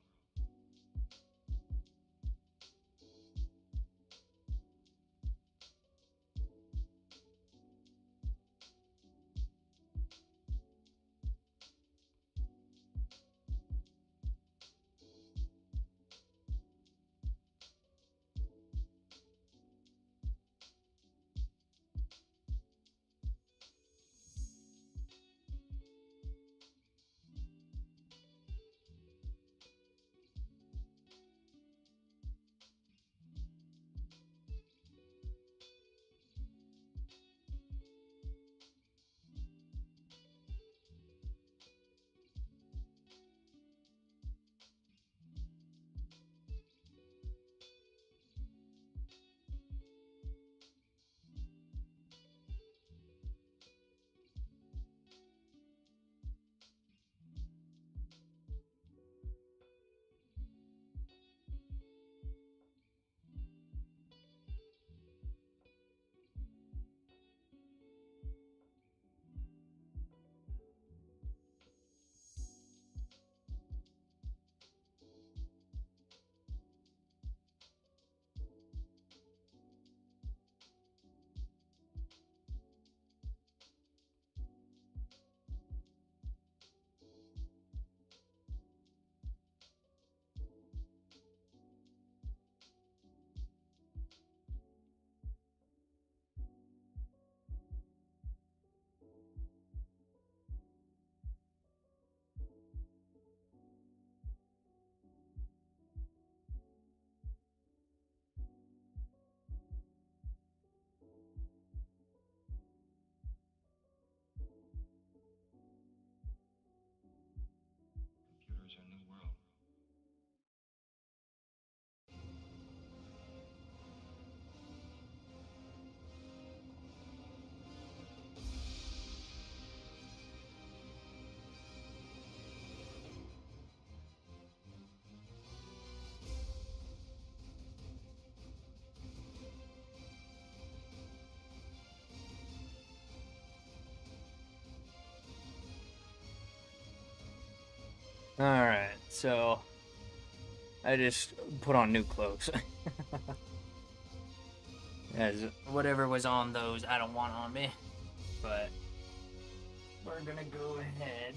Alright, so I just put on new clothes. As whatever was on those, I don't want on me. But we're gonna go ahead.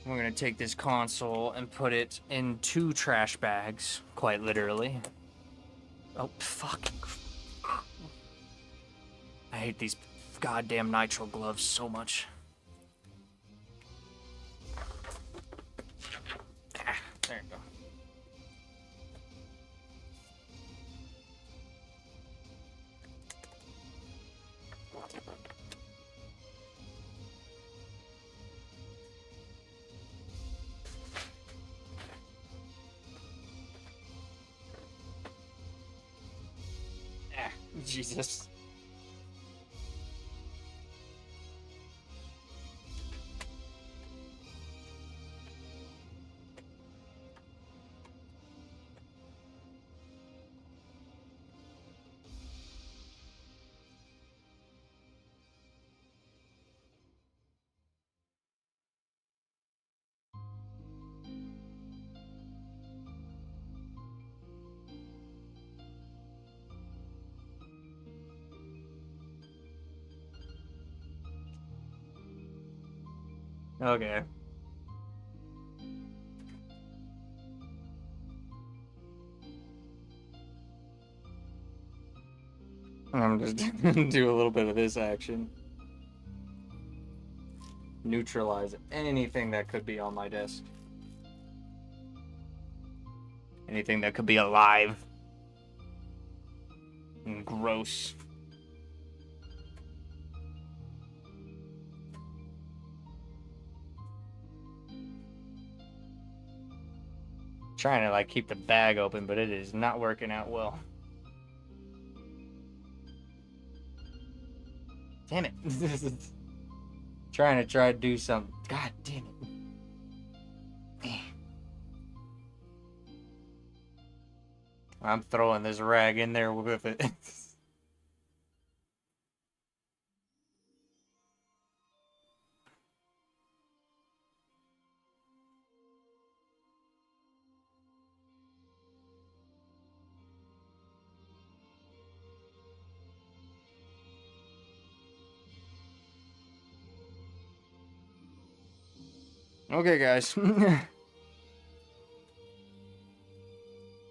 We're gonna take this console and put it in 2 trash bags, quite literally. Oh, fuck. I hate these goddamn nitrile gloves so much. Ah, there you go. Ah, Jesus. Okay. I'm just gonna do a little bit of this action. Neutralize anything that could be on my desk. Anything that could be alive. And gross. Trying to like keep the bag open, but it is not working out well. Damn it. Trying to do something. God damn it. I'm throwing this rag in there with it. Okay, guys.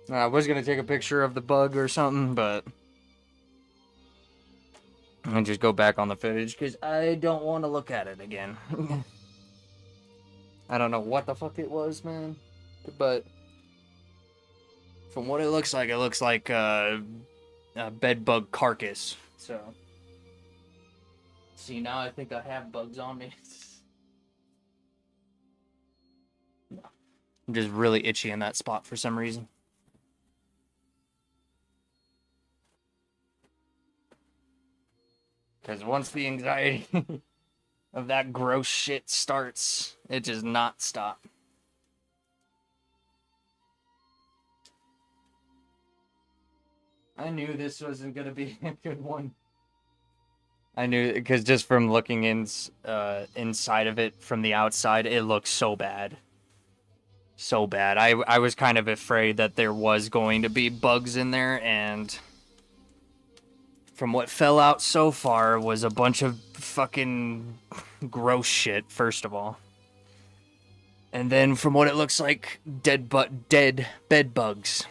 I was gonna take a picture of the bug or something, but I just go back on the footage because I don't want to look at it again. I don't know what the fuck it was, man, but from what it looks like a bed bug carcass. So, see, now I think I have bugs on me. I'm just really itchy in that spot for some reason. Because once the anxiety of that gross shit starts, it does not stop. I knew this wasn't going to be a good one. I knew, because just from looking inside of it from the outside, it looks so bad. So bad. I was kind of afraid that there was going to be bugs in there, and from what fell out so far was a bunch of fucking gross shit, first of all. And then from what it looks like, dead bed bugs.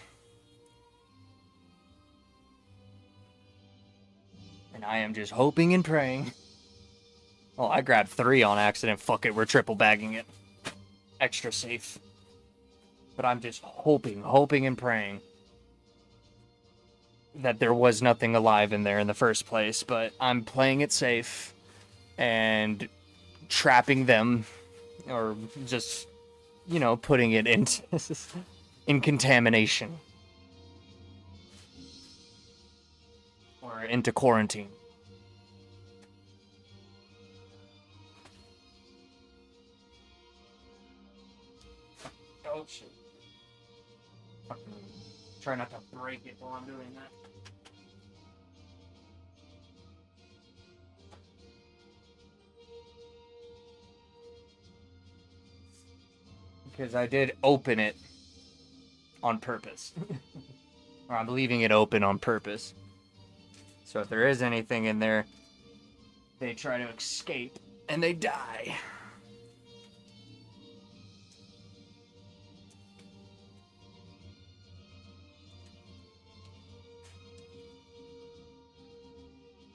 And I am just hoping and praying. Well, I grabbed 3 on accident. Fuck it, we're triple bagging it. Extra safe. But I'm just hoping and praying that there was nothing alive in there in the first place. But I'm playing it safe and trapping them, or just, you know, putting it in contamination. Or into quarantine. Oh shit. Fucking try not to break it while I'm doing that. Because I did open it on purpose. Or I'm leaving it open on purpose. So if there is anything in there, they try to escape and they die.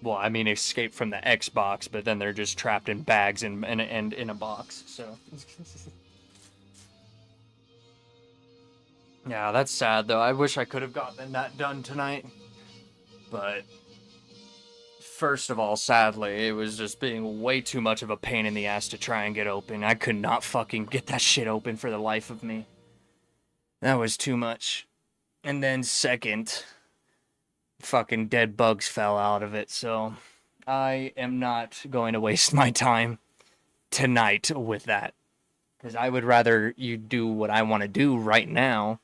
Well, I mean, escape from the Xbox, but then they're just trapped in bags and in a box, so. Yeah, that's sad, though. I wish I could have gotten that done tonight. But, first of all, sadly, it was just being way too much of a pain in the ass to try and get open. I could not fucking get that shit open for the life of me. That was too much. And then second, fucking dead bugs fell out of it, so I am not going to waste my time tonight with that. Because I would rather you do what I want to do right now,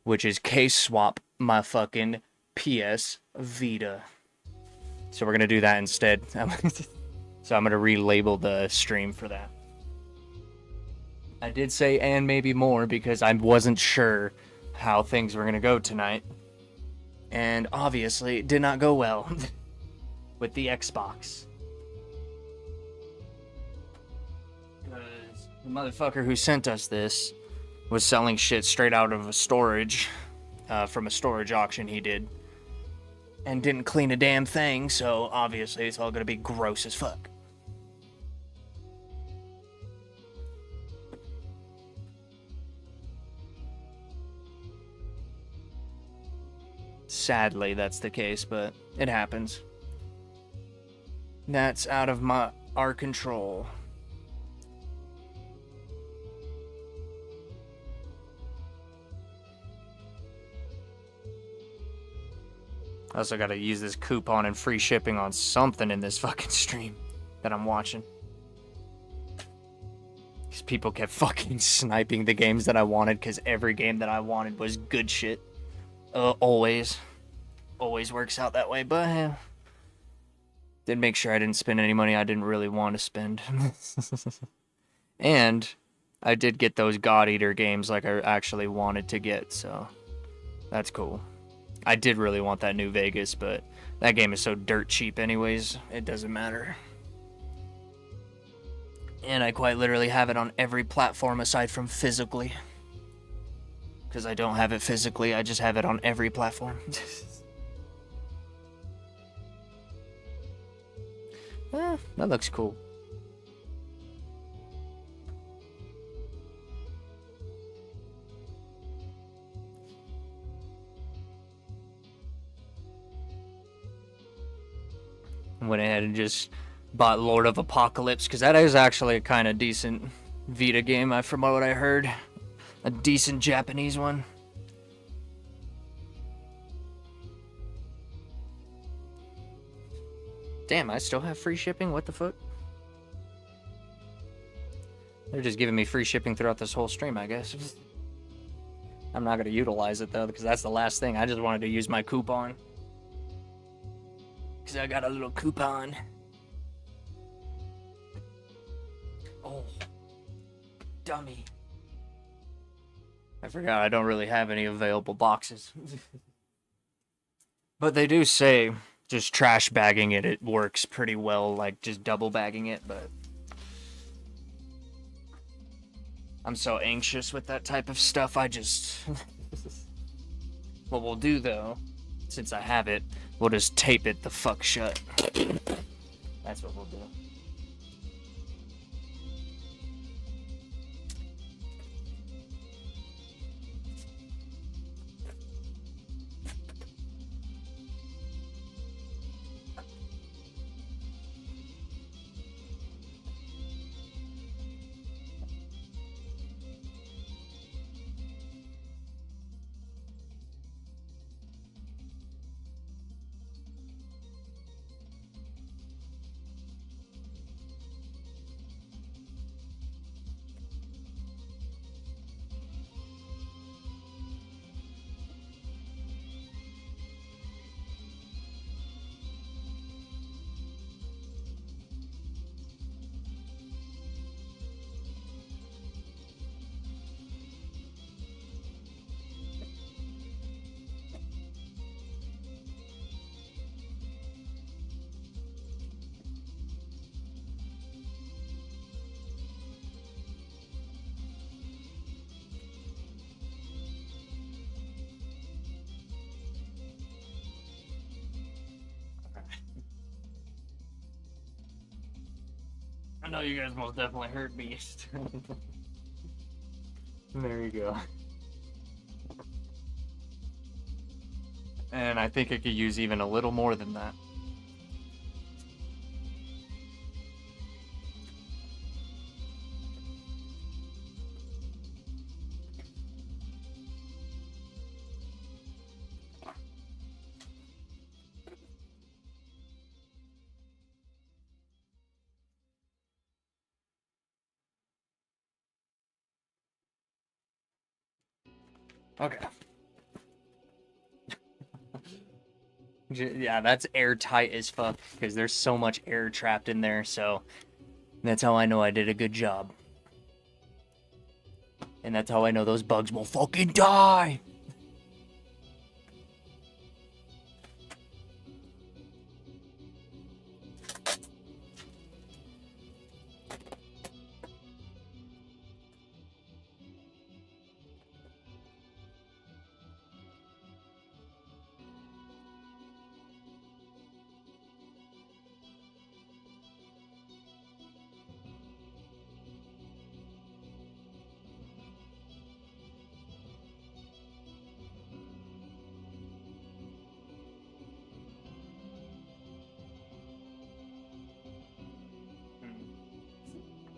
which is case swap my fucking PS Vita. So we're going to do that instead. So I'm going to relabel the stream for that. I did say and maybe more because I wasn't sure how things were going to go tonight. And obviously, it did not go well with the Xbox. Because the motherfucker who sent us this was selling shit straight out of a storage, from a storage auction he did. And didn't clean a damn thing, so obviously it's all gonna be gross as fuck. Sadly, that's the case, but it happens. That's out of our control. I also gotta use this coupon and free shipping on something in this fucking stream that I'm watching. These people kept fucking sniping the games that I wanted because every game that I wanted was good shit. Always works out that way, but did make sure I didn't spend any money I didn't really want to spend. And I did get those God Eater games like I actually wanted to get, so that's cool. I did really want that New Vegas, but that game is so dirt cheap anyways, it doesn't matter. And I quite literally have it on every platform aside from physically. Because I don't have it physically, I just have it on every platform. That looks cool. Went ahead and just bought Lord of Apocalypse, because that is actually a kind of decent Vita game, from what I heard. A decent Japanese one. Damn, I still have free shipping? What the fuck? They're just giving me free shipping throughout this whole stream, I guess. I'm not going to utilize it, though, because that's the last thing. I just wanted to use my coupon. Because I got a little coupon. Oh. Dummy. I forgot I don't really have any available boxes. But they do say just trash bagging it works pretty well, like just double bagging it, but I'm so anxious with that type of stuff, I just... What we'll do, though, since I have it, we'll just tape it the fuck shut. That's what we'll do. I know you guys most definitely heard me. There you go. And I think it could use even a little more than that. Okay. Yeah, that's airtight as fuck because there's so much air trapped in there, so that's how I know I did a good job. And that's how I know those bugs will fucking die.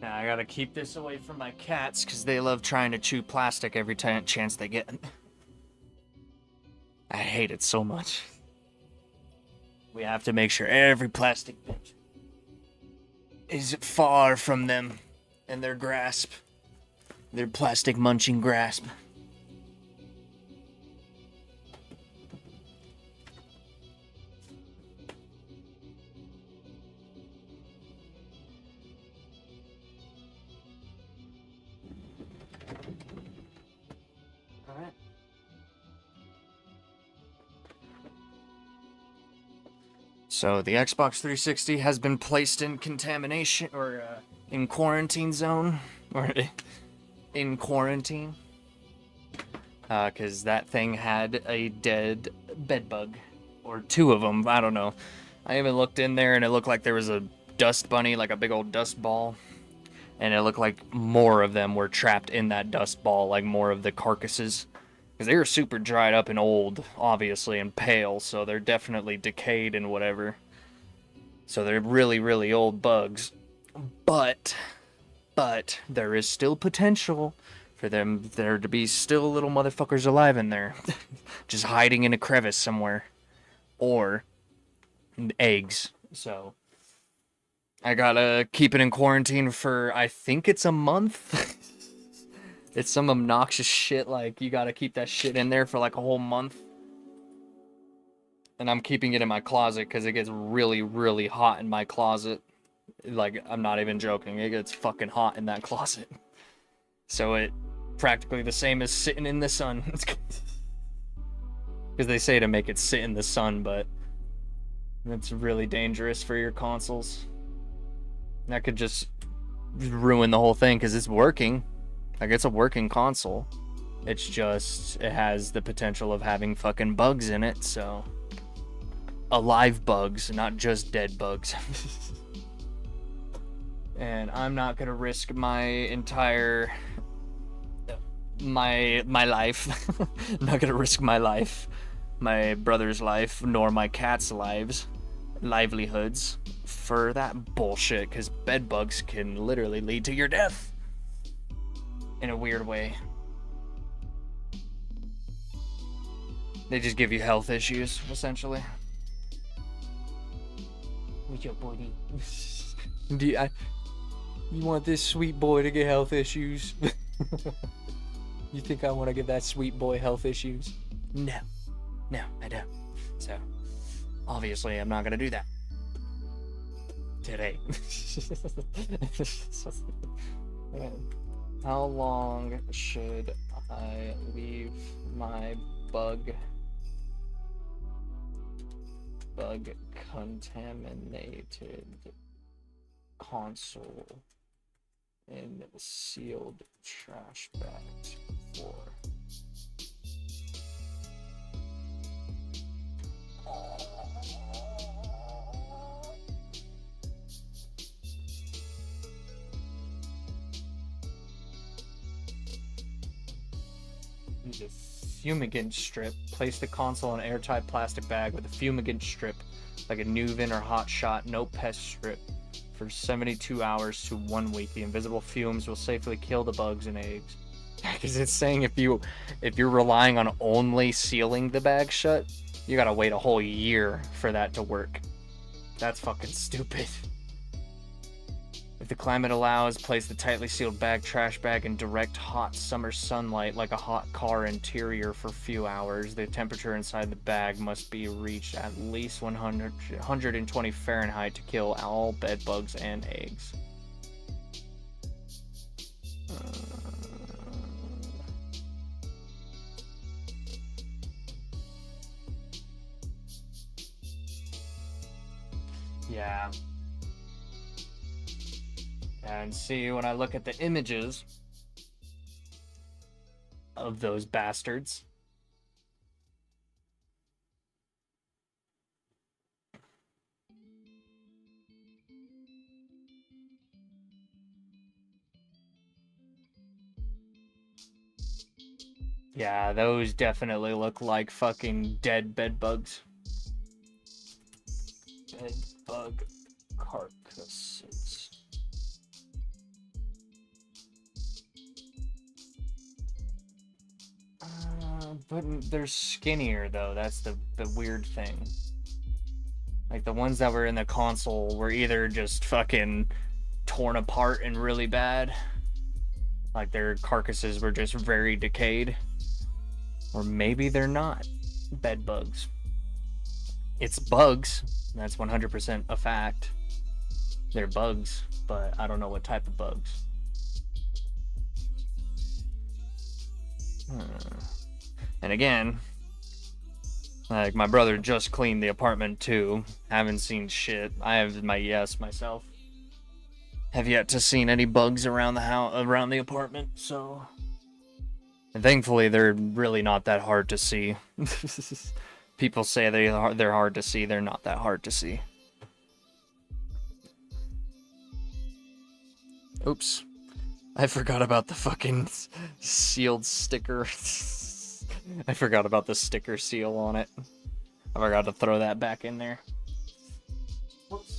Now I gotta keep this away from my cats because they love trying to chew plastic every chance they get. I hate it so much. We have to make sure every plastic bit is far from them and their grasp. Their plastic munching grasp. Alright. So the Xbox 360 has been placed in contamination or in quarantine zone or in quarantine because that thing had a dead bed bug or two of them. I don't know. I even looked in there and it looked like there was a dust bunny, like a big old dust ball, and it looked like more of them were trapped in that dust ball, like more of the carcasses. Because they were super dried up and old, obviously, and pale, so they're definitely decayed and whatever. So they're really, really old bugs. But there is still potential for there to be still little motherfuckers alive in there. Just hiding in a crevice somewhere. Or eggs. So I gotta keep it in quarantine for, I think it's a month. It's some obnoxious shit, like, you gotta keep that shit in there for, like, a whole month. And I'm keeping it in my closet, because it gets really, really hot in my closet. Like, I'm not even joking, it gets fucking hot in that closet. So it, practically the same as sitting in the sun. Because they say to make it sit in the sun, but that's really dangerous for your consoles. That could just ruin the whole thing, because it's working. Like, it's a working console. It's just, it has the potential of having fucking bugs in it, so. Alive bugs, not just dead bugs. And I'm not gonna risk my entire... my life. I'm not gonna risk my life, my brother's life, nor my cat's livelihoods, for that bullshit, because bed bugs can literally lead to your death. In a weird way. They just give you health issues, essentially. What's your body? You want this sweet boy to get health issues? You think I want to give that sweet boy health issues? No. No, I don't. So, obviously, I'm not gonna do that. Today. How long should I leave my bug contaminated console in sealed trash bags for? Use a fumigant strip. Place the console in an airtight plastic bag with a fumigant strip, like a Nuvin or Hot Shot no pest strip, for 72 hours to 1 week. The invisible fumes will safely kill the bugs and eggs. Because it's saying if you're relying on only sealing the bag shut, you gotta wait a whole year for that to work. That's fucking stupid. If the climate allows, place the tightly sealed trash bag in direct hot summer sunlight like a hot car interior for a few hours. The temperature inside the bag must be reached at least 120 Fahrenheit to kill all bed bugs and eggs. Yeah. And see, when I look at the images of those bastards, yeah, those definitely look like fucking dead bed bugs. Bed bug carcasses. But they're skinnier though. That's the weird thing. Like the ones that were in the console were either just fucking torn apart and really bad, like their carcasses were just very decayed, or maybe they're not bed bugs. It's bugs. That's 100% a fact. They're bugs, but I don't know what type of bugs. And again, like my brother just cleaned the apartment too. Haven't seen shit. I have my yes myself. Have yet to seen any bugs around the house, around the apartment. So, and thankfully they're really not that hard to see. People say they're hard to see. They're not that hard to see. Oops. I forgot about the fucking sealed sticker. I forgot about the sticker seal on it. I forgot to throw that back in there. Whoops.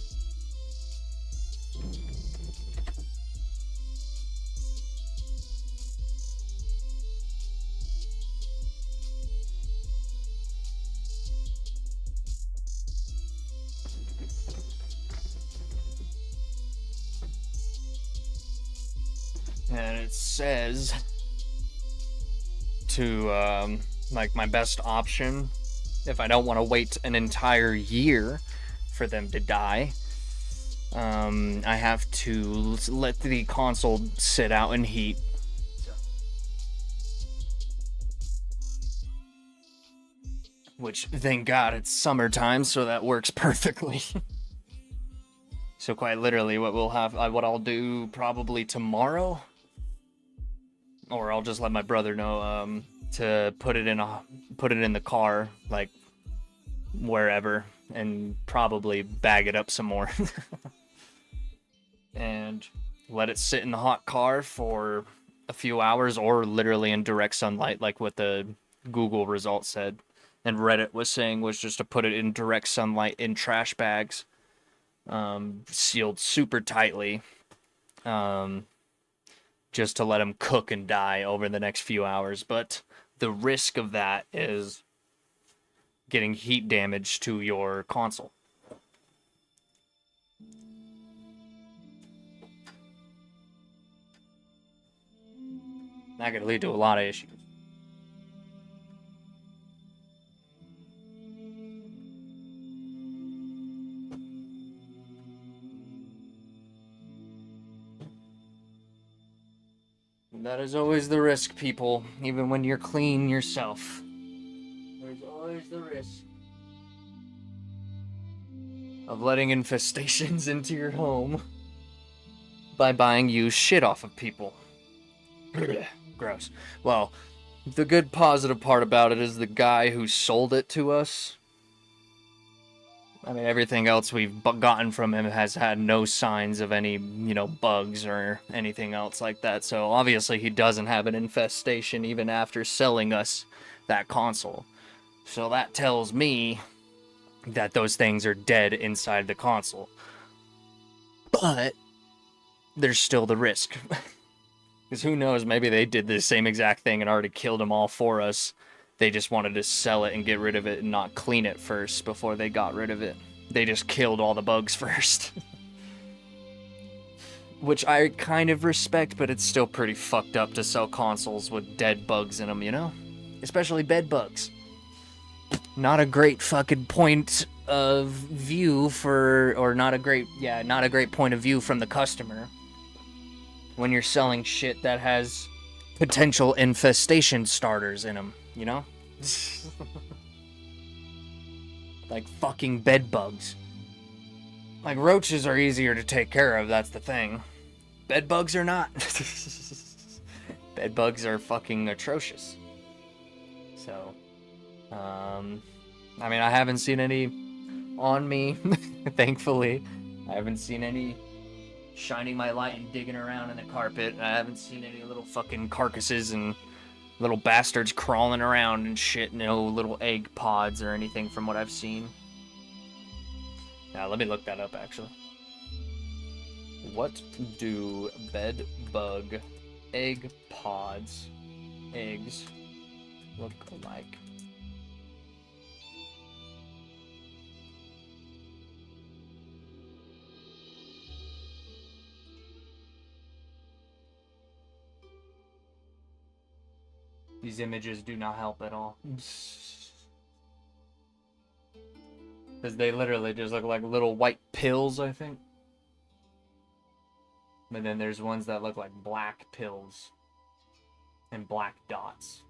And it says to, like, my best option, if I don't want to wait an entire year for them to die, I have to let the console sit out and heat. Which, thank God, it's summertime, so that works perfectly. So quite literally, what I'll do probably tomorrow, or I'll just let my brother know, to put it in the car, like wherever, and probably bag it up some more, and let it sit in the hot car for a few hours, or literally in direct sunlight, like what the Google result said, and Reddit was saying was just to put it in direct sunlight in trash bags, sealed super tightly, just to let them cook and die over the next few hours. But the risk of that is getting heat damage to your console. That could lead to a lot of issues. That is always the risk, people, even when you're clean yourself. There's always the risk of letting infestations into your home by buying used shit off of people. Gross. Well, the good positive part about it is the guy who sold it to us I mean, everything else we've gotten from him has had no signs of any, bugs or anything else like that. So obviously he doesn't have an infestation even after selling us that console. So that tells me that those things are dead inside the console. But there's still the risk. Because who knows, maybe they did the same exact thing and already killed them all for us. They just wanted to sell it and get rid of it and not clean it first before they got rid of it. They just killed all the bugs first. Which I kind of respect, but it's still pretty fucked up to sell consoles with dead bugs in them, Especially bed bugs. Not a great fucking point of view not a great point of view from the customer when you're selling shit that has potential infestation starters in them, Like fucking bed bugs. Like, roaches are easier to take care of, that's the thing. Bed bugs are not. Bed bugs are fucking atrocious. So, I mean, I haven't seen any on me, thankfully. I haven't seen any shining my light and digging around in the carpet. I haven't seen any little fucking carcasses and little bastards crawling around and shit. No little egg pods or anything from what I've seen. Now, let me look that up, actually. What do bed bug egg pods, eggs, look like? These images do not help at all. Because they literally just look like little white pills, I think. But then there's ones that look like black pills. And black dots.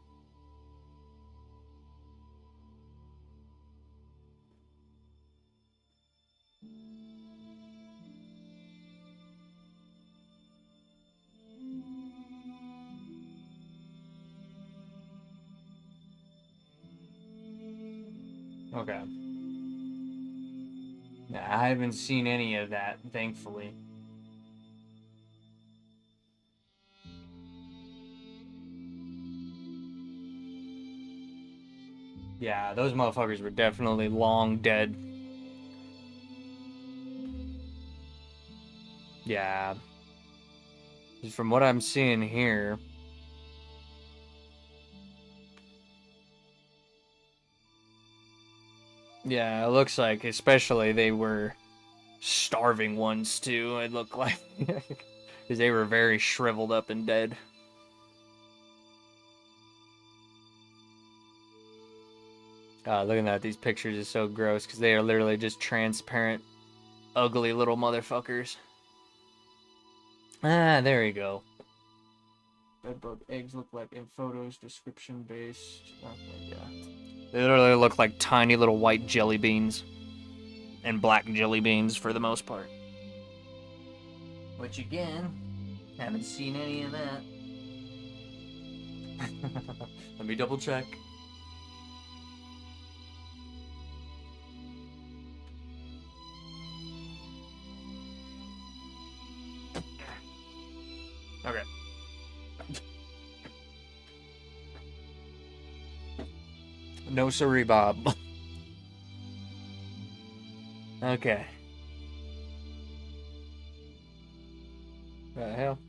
Okay. Yeah, I haven't seen any of that, thankfully. Yeah, those motherfuckers were definitely long dead. Yeah. Just from what I'm seeing here. Yeah, it looks like, especially they were starving ones too, it looked like. Because they were very shriveled up and dead. Looking at these pictures is so gross because they are literally just transparent, ugly little motherfuckers. Ah, there you go. Bedbug eggs look like in photos, description based. Okay, yeah. They literally look like tiny little white jelly beans. And black jelly beans for the most part. Which again, haven't seen any of that. Let me double check. Okay. No siree, Bob. Okay. What the hell?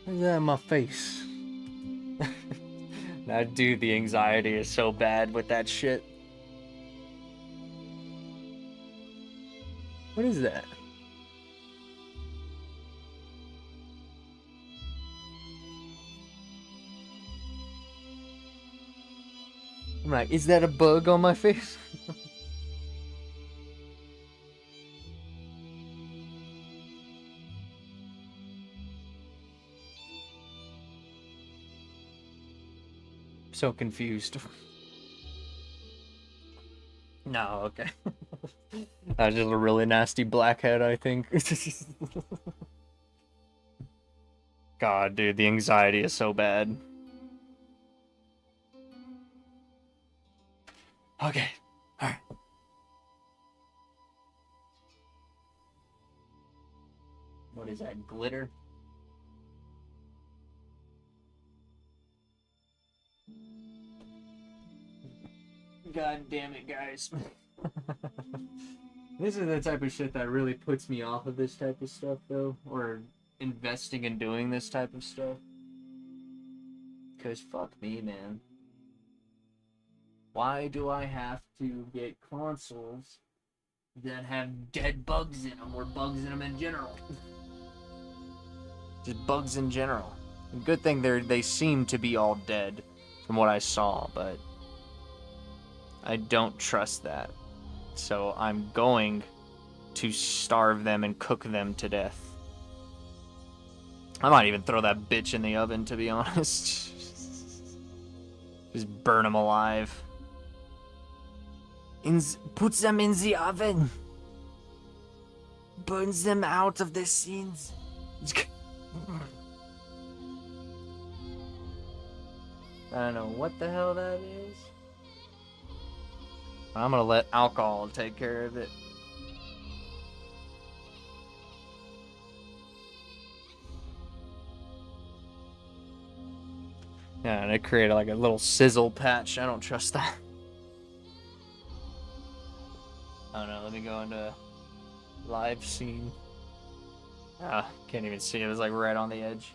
What's that in my face? Now, dude, the anxiety is so bad with that shit. What is that? I'm like, is that a bug on my face? So confused. No, okay. That's just a really nasty blackhead, I think. God, dude, the anxiety is so bad. Okay. Alright. What is that? Glitter? God damn it, guys. This is the type of shit that really puts me off of this type of stuff, though. Or investing in doing this type of stuff. Because fuck me, man. Why do I have to get consoles that have dead bugs in them, or bugs in them in general? Just bugs in general. Good thing they seem to be all dead from what I saw, but I don't trust that. So I'm going to starve them and cook them to death. I might even throw that bitch in the oven, to be honest. Just burn them alive. Put them in the oven. Burns them out of the scenes. I don't know what the hell that is. I'm gonna let alcohol take care of it. Yeah, and it created like a little sizzle patch. I don't trust that. I don't know, let me go into live scene. Ah, can't even see it. It was like right on the edge.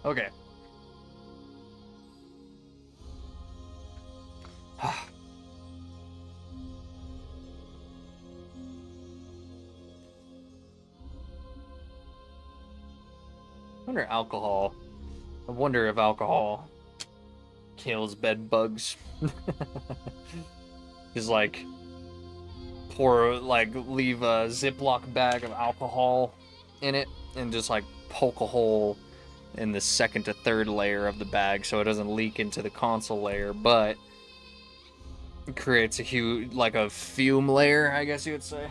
Okay. I wonder if alcohol kills bed bugs. Just like leave a Ziploc bag of alcohol in it and just like poke a hole in the second to third layer of the bag so it doesn't leak into the console layer, but it creates a huge, like a fume layer, I guess you would say.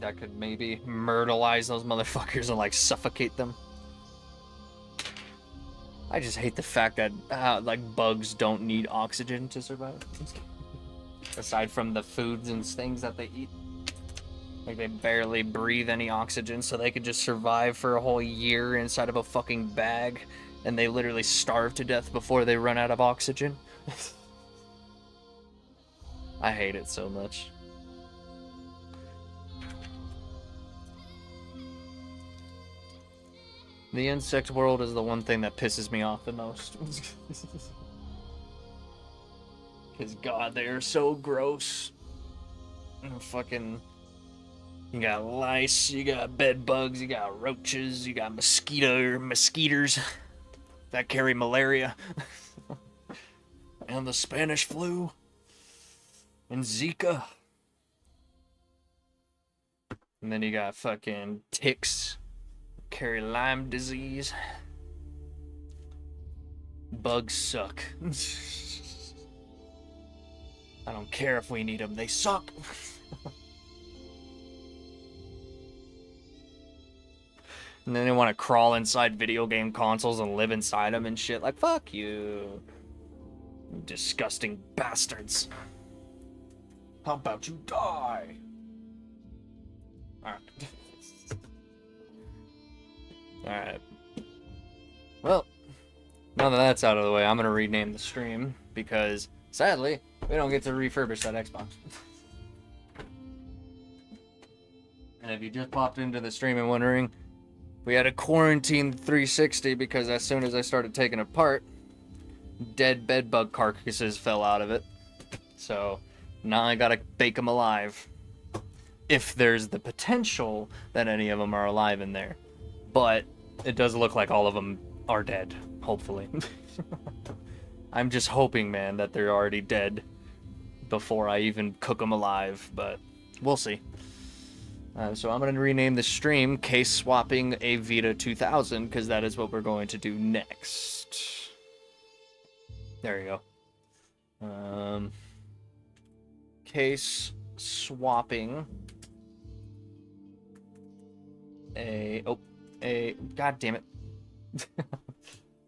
That could maybe myrtleize those motherfuckers and like suffocate them. I just hate the fact that like bugs don't need oxygen to survive. Aside from the foods and things that they eat. Like they barely breathe any oxygen, so they could just survive for a whole year inside of a fucking bag, and they literally starve to death before they run out of oxygen. I hate it so much. The insect world is the one thing that pisses me off the most. Because, God, they are so gross. Fucking... You got lice, you got bed bugs, you got roaches, you got mosquitoes that carry malaria. And the Spanish flu. And Zika. And then you got fucking ticks, carry Lyme disease. Bugs suck. I don't care if we need them, they suck. And then they want to crawl inside video game consoles and live inside them and shit. Like, fuck you. You disgusting bastards. How about you die? Alright. Alright. Well, now that that's out of the way, I'm going to rename the stream. Because, sadly, we don't get to refurbish that Xbox. And if you just popped into the stream and wondering... We had a quarantine 360 because as soon as I started taking it apart, dead bedbug carcasses fell out of it. So now I gotta bake them alive. If there's the potential that any of them are alive in there. But it does look like all of them are dead, hopefully. I'm just hoping, man, that they're already dead before I even cook them alive, but we'll see. So I'm going to rename the stream Case Swapping A Vita 2000, because that is what we're going to do next. There you go. Case Swapping God damn it.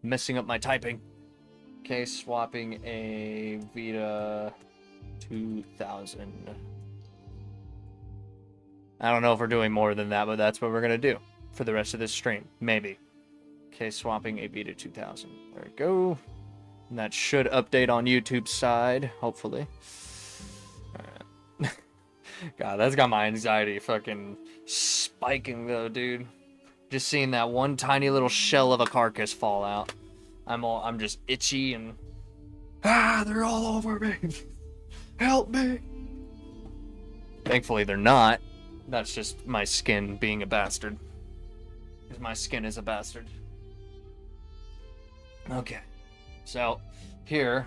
Messing up my typing. Case Swapping A Vita 2000. I don't know if we're doing more than that, but that's what we're going to do for the rest of this stream. Maybe. Case Swapping A Vita 2000. There we go. And that should update on YouTube's side, hopefully. Alright. God, that's got my anxiety fucking spiking, though, dude. Just seeing that one tiny little shell of a carcass fall out. I'm just itchy and... they're all over me. Help me. Thankfully, they're not. That's just my skin being a bastard. Because my skin is a bastard. Okay. So, here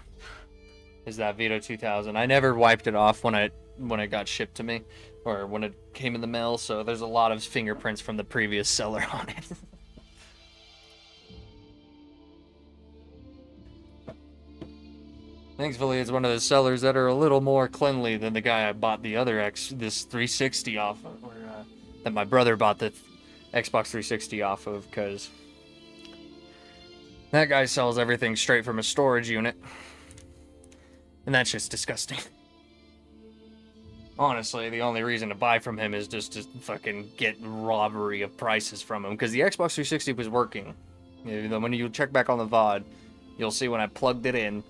is that Vita 2000. I never wiped it off when it got shipped to me. Or when it came in the mail, so there's a lot of fingerprints from the previous seller on it. Thankfully, it's one of the sellers that are a little more cleanly than the guy I bought this 360 off of, or that my brother bought the Xbox 360 off of, because that guy sells everything straight from a storage unit, and that's just disgusting. Honestly, the only reason to buy from him is just to fucking get robbery of prices from him, because the Xbox 360 was working. When you check back on the VOD, you'll see when I plugged it in,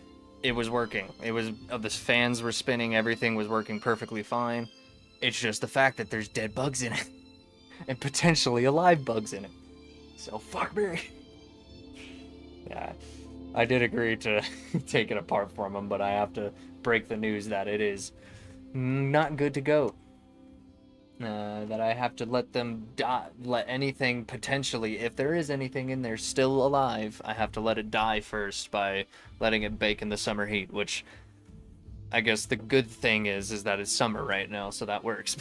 it was working. The fans were spinning, everything was working perfectly fine. It's just the fact that there's dead bugs in it. And potentially alive bugs in it. So, fuck me. Yeah, I did agree to take it apart from him, but I have to break the news that it is not good to go. That I have to let them die, let anything potentially, if there is anything in there still alive, I have to let it die first by letting it bake in the summer heat, which I guess the good thing is that it's summer right now, so that works.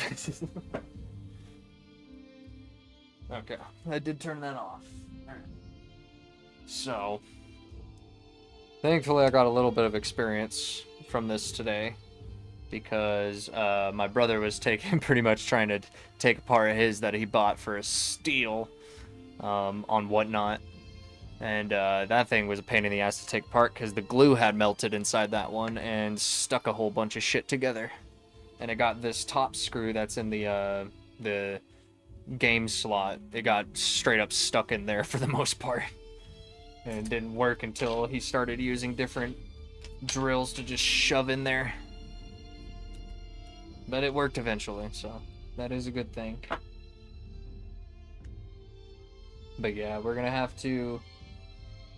Okay, I did turn that off. Alright. So, thankfully I got a little bit of experience from this today, because my brother was pretty much trying to take apart his that he bought for a steal on Whatnot, and that thing was a pain in the ass to take apart because the glue had melted inside that one and stuck a whole bunch of shit together, and it got this top screw that's in the game slot, it got straight up stuck in there for the most part, and it didn't work until he started using different drills to just shove in there. But it worked eventually, so that is a good thing. But yeah, we're gonna have to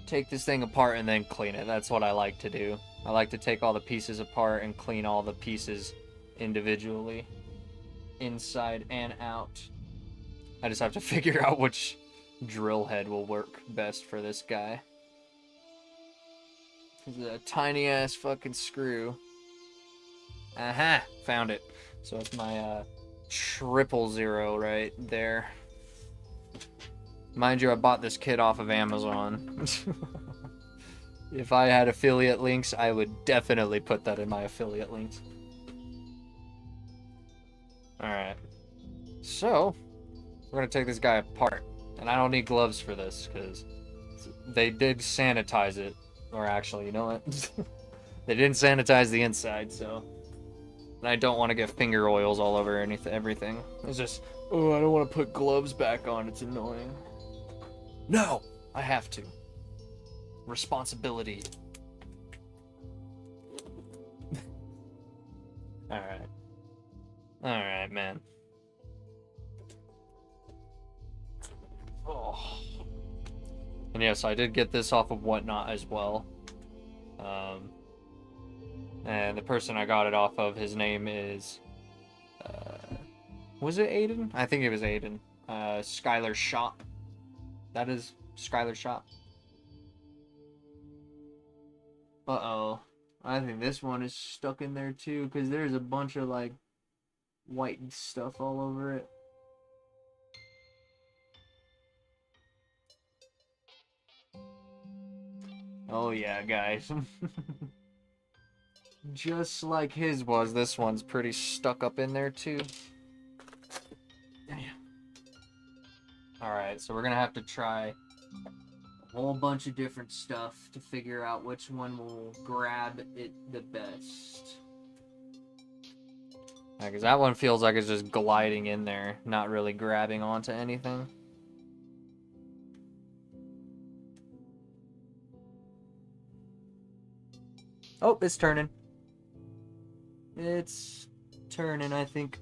take this thing apart and then clean it. That's what I like to do. I like to take all the pieces apart and clean all the pieces individually, inside and out. I just have to figure out which drill head will work best for this guy. It's a tiny ass fucking screw. Aha! Found it. So it's my 000 right there. Mind you, I bought this kit off of Amazon. If I had affiliate links, I would definitely put that in my affiliate links. Alright. So, we're going to take this guy apart. And I don't need gloves for this, because they did sanitize it. Or actually, you know what? They didn't sanitize the inside, so... And I don't want to get finger oils all over everything. It's just, oh, I don't want to put gloves back on. It's annoying. No! I have to. Responsibility. Alright. Alright, man. Oh. And yes, I did get this off of Whatnot as well. And the person I got it off of, his name is... was it Aiden? I think it was Aiden. Skylar Shop. That is Skylar Shop. Uh-oh. I think this one is stuck in there too, because there's a bunch of like white stuff all over it. Oh yeah, guys. Just like his was, this one's pretty stuck up in there too. Damn. Alright, so we're gonna have to try a whole bunch of different stuff to figure out which one will grab it the best. Because that one feels like it's just gliding in there, not really grabbing onto anything. Oh, it's turning. It's turning, I think.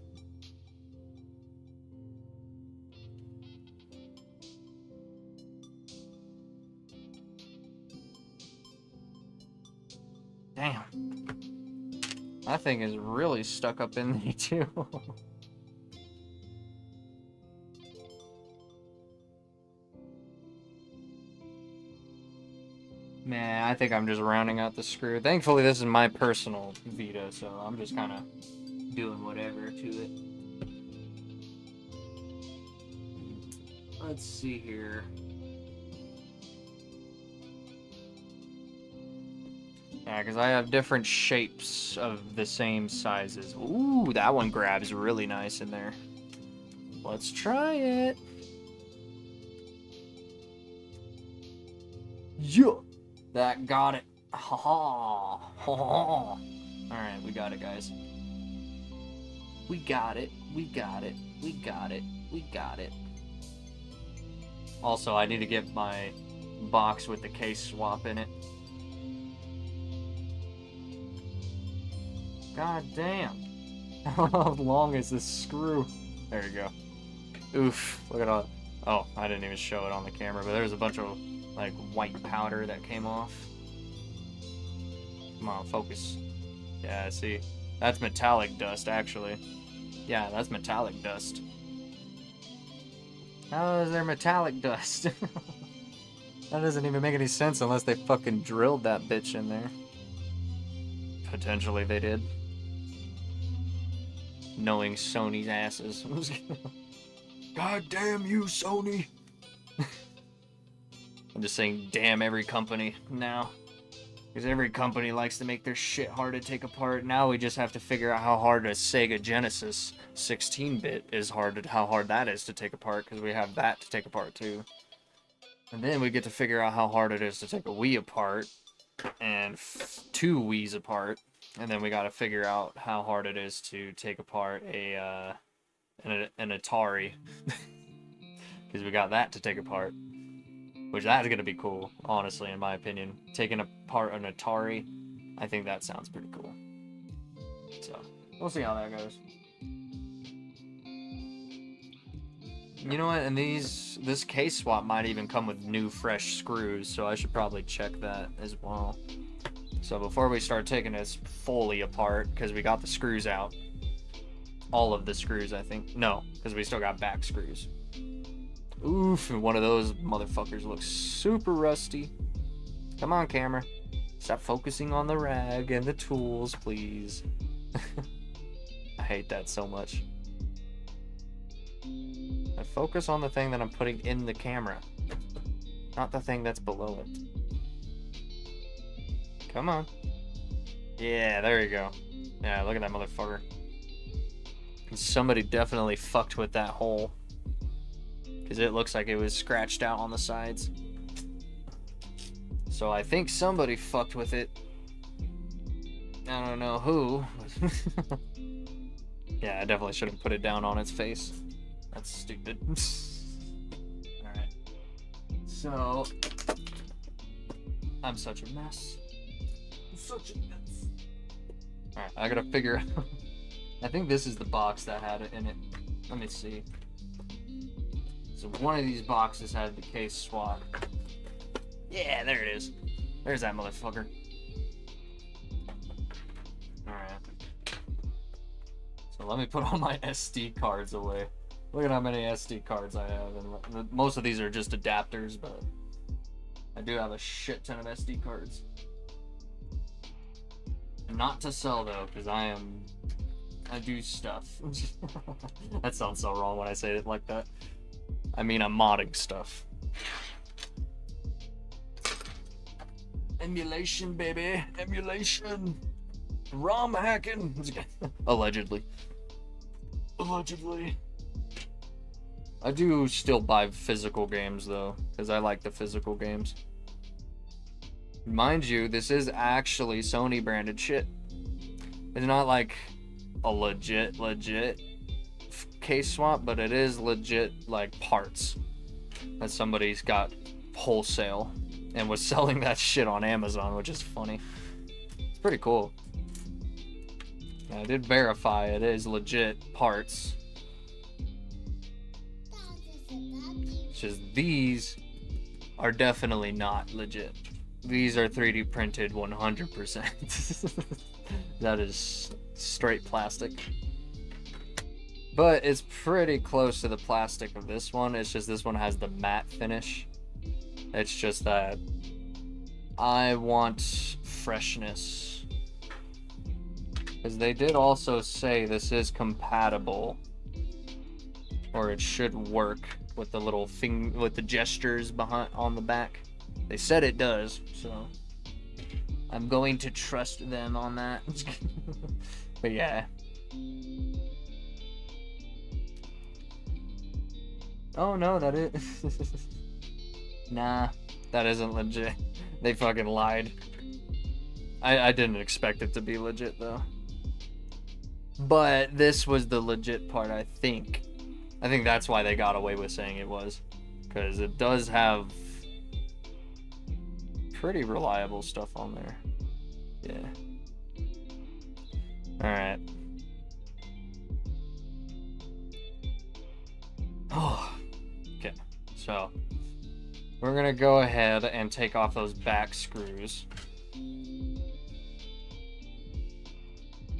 Damn. That thing is really stuck up in there, too. Man, I think I'm just rounding out the screw. Thankfully, this is my personal Vita, so I'm just kind of doing whatever to it. Let's see here. Yeah, because I have different shapes of the same sizes. Ooh, that one grabs really nice in there. Let's try it. Yeah, that got it. Ha ha. Alright, we got it, guys. We got it. We got it. We got it. We got it. Also, I need to get my box with the case swap in it. God damn. How long is this screw? There you go. Oof. Look at all. Oh, I didn't even show it on the camera, but there's a bunch of like white powder that came off. Come on, focus. Yeah, see. That's metallic dust, actually. Yeah, that's metallic dust. How is there metallic dust? That doesn't even make any sense unless they fucking drilled that bitch in there. Potentially they did. Knowing Sony's asses. God damn you, Sony! I'm just saying damn every company now. Because every company likes to make their shit hard to take apart. Now we just have to figure out how hard a Sega Genesis 16-bit is how hard that is to take apart, because we have that to take apart too. And then we get to figure out how hard it is to take a Wii apart, and two Wii's apart. And then we got to figure out how hard it is to take apart an Atari, because we got that to take apart, which that's gonna be cool, honestly, in my opinion. Taking apart an Atari, I think that sounds pretty cool. So we'll see how that goes. You know what? And this case swap might even come with new, fresh screws, so I should probably check that as well. So before we start taking this fully apart, because we got the screws out. All of the screws, I think. No, because we still got back screws. Oof, and one of those motherfuckers looks super rusty. Come on, camera. Stop focusing on the rag and the tools, please. I hate that so much. I focus on the thing that I'm putting in the camera, not the thing that's below it. Come on. Yeah, there you go. Yeah, look at that motherfucker. Somebody definitely fucked with that hole, because it looks like it was scratched out on the sides. So I think somebody fucked with it. I don't know who. Yeah, I definitely shouldn't put it down on its face. That's stupid. Alright. So, I'm such a mess. Such a mess. Alright, I gotta figure out. I think this is the box that had it in it. Let me see. So one of these boxes had the case swap. Yeah, there it is. There's that motherfucker. Alright. So let me put all my SD cards away. Look at how many SD cards I have. And most of these are just adapters, but I do have a shit ton of SD cards. Not to sell though, because I do stuff. That sounds so wrong when I say it like that. I mean, I'm modding stuff. Emulation, baby. Emulation. ROM hacking. Allegedly. Allegedly. I do still buy physical games though, because I like the physical games. Mind you, this is actually Sony branded shit. It's not like a legit case swap, but it is legit like parts that somebody's got wholesale and was selling that shit on Amazon, which is funny. It's pretty cool. I did verify it is legit parts. It's just these are definitely not legit. These are 3D printed 100%. That is straight plastic. But it's pretty close to the plastic of this one. It's just this one has the matte finish. It's just that I want freshness. Because they did also say this is compatible, or it should work with the little thing with the gestures behind on the back. They said it does, so I'm going to trust them on that. But yeah. Oh no, that is. Nah, that isn't legit. They fucking lied. I didn't expect it to be legit though. But this was the legit part, I think. I think that's why they got away with saying it was. Because it does have pretty reliable stuff on there. Yeah. Alright. Oh. Okay. So, we're going to go ahead and take off those back screws.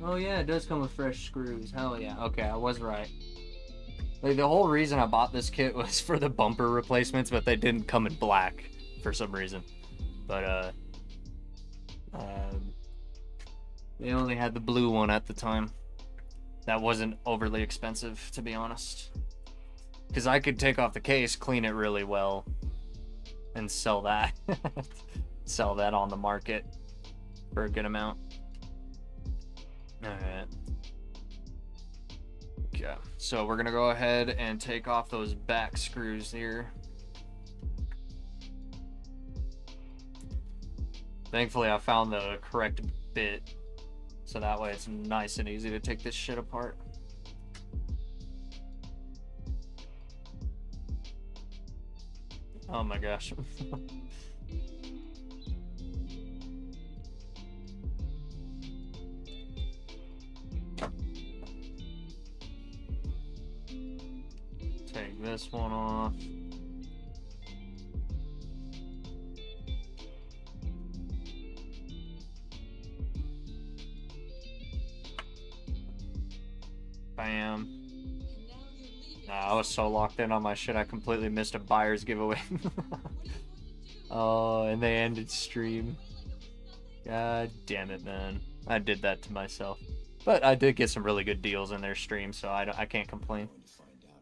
Oh yeah, it does come with fresh screws. Hell yeah. Okay, I was right. Like, the whole reason I bought this kit was for the bumper replacements, but they didn't come in black for some reason. But, they only had the blue one at the time. That wasn't overly expensive, to be honest. Because I could take off the case, clean it really well, and sell that. Sell that on the market for a good amount. Alright. Okay, so we're gonna go ahead and take off those back screws here. Thankfully, I found the correct bit, so that way it's nice and easy to take this shit apart. Oh my gosh. Take this one off. Bam. Nah, I was so locked in on my shit, I completely missed a buyer's giveaway. Oh, and they ended stream. God damn it, man. I did that to myself. But I did get some really good deals in their stream, so I can't complain.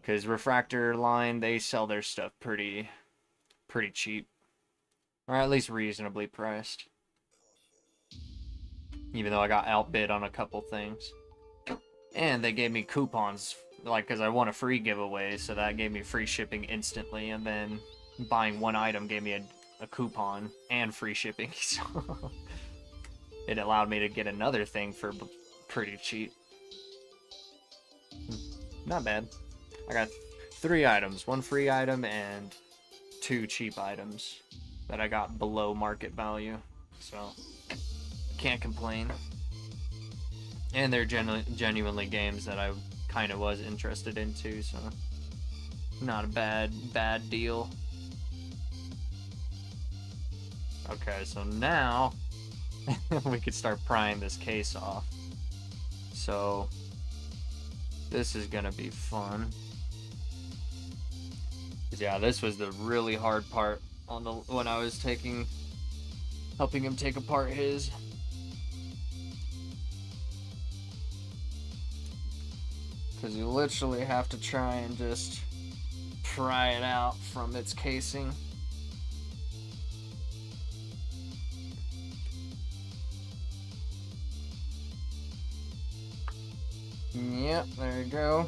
Because Refractor line, they sell their stuff pretty cheap. Or at least reasonably priced. Even though I got outbid on a couple things. And they gave me coupons, like, because I won a free giveaway, so that gave me free shipping instantly, and then buying one item gave me a coupon and free shipping, so it allowed me to get another thing for pretty cheap. Not bad. I got 3 items, 1 free item and 2 cheap items that I got below market value, so can't complain. And they're genuinely games that I kind of was interested in too, so not a bad deal. Okay, so now we could start prying this case off. So this is gonna be fun. 'Cause yeah, this was the really hard part on the when I was helping him take apart his. Because you literally have to try and just pry it out from its casing. Yep, there you go.